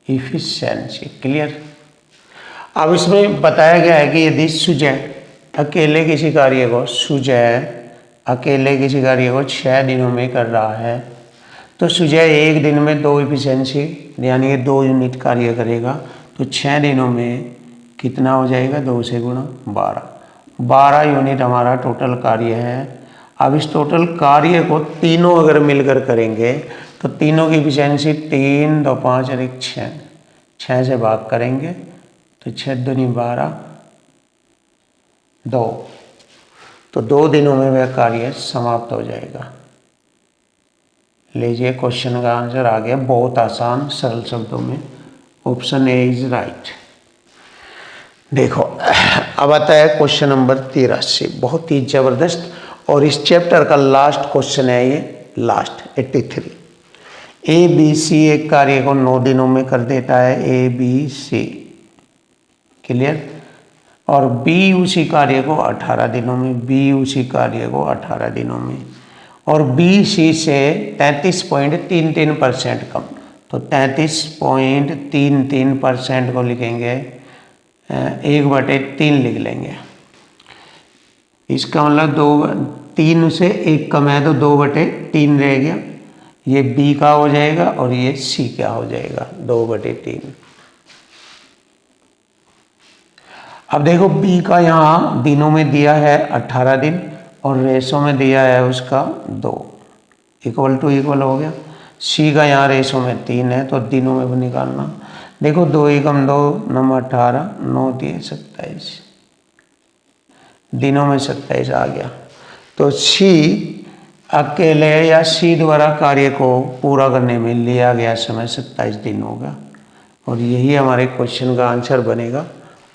Efficiency clear. अब इसमें बताया गया है कि यदि सुजय अकेले किसी कार्य को 6 दिनों में कर रहा है, तो सुजय 1 दिन में 2 इफिशिएंसी यानी कि 2 यूनिट कार्य करेगा, तो 6 दिनों में कितना हो जाएगा, 2 से गुणा 12 यूनिट हमारा टोटल कार्य है। अब इस टोटल कार्य को तीनों अगर मिलकर करेंगे तो तीनों की इफिशिएंसी 3, 2, 5 और 1 6 से भाग करेंगे तो 6 दूनी 12, 2, तो 2 दिनों में वह कार्य समाप्त हो जाएगा। लीजिए, क्वेश्चन का आंसर आ गया, बहुत आसान सरल शब्दों में। Option A is right. देखो, अब आता है क्वेश्चन नंबर 83, बहुत ही जबरदस्त, और इस चैप्टर का लास्ट क्वेश्चन है ये, लास्ट 83। ए बी सी एक कार्य को 9 दिनों में कर देता है, ए बी सी, क्लियर। और बी उसी कार्य को 18 दिनों में, बी उसी कार्य को 18 दिनों में, और बी सी से 33.33% कम, तो 33.33% को लिखेंगे 1/3 लिख लेंगे। इसका मतलब 3 से 1 कम है तो 2/3 रह गया। ये बी का हो जाएगा और ये सी का हो जाएगा 2/3। अब देखो, बी का यहाँ दिनों में दिया है 18 दिन और रेशो में दिया है उसका 2, इक्वल टू इक्वल हो गया। सी का यहाँ रेशो में 3 है तो दिनों में भी निकालना। देखो, 2 एकम 2, 9 18, 9 3 27, दिनों में 27 आ गया। तो सी अकेले या सी द्वारा कार्य को पूरा करने में लिया गया समय 27 दिन होगा और यही हमारे क्वेश्चन का आंसर बनेगा।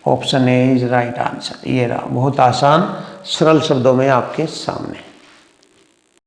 Option A is right answer. ये रहा, बहुत आसान सरल शब्दों में आपके सामने।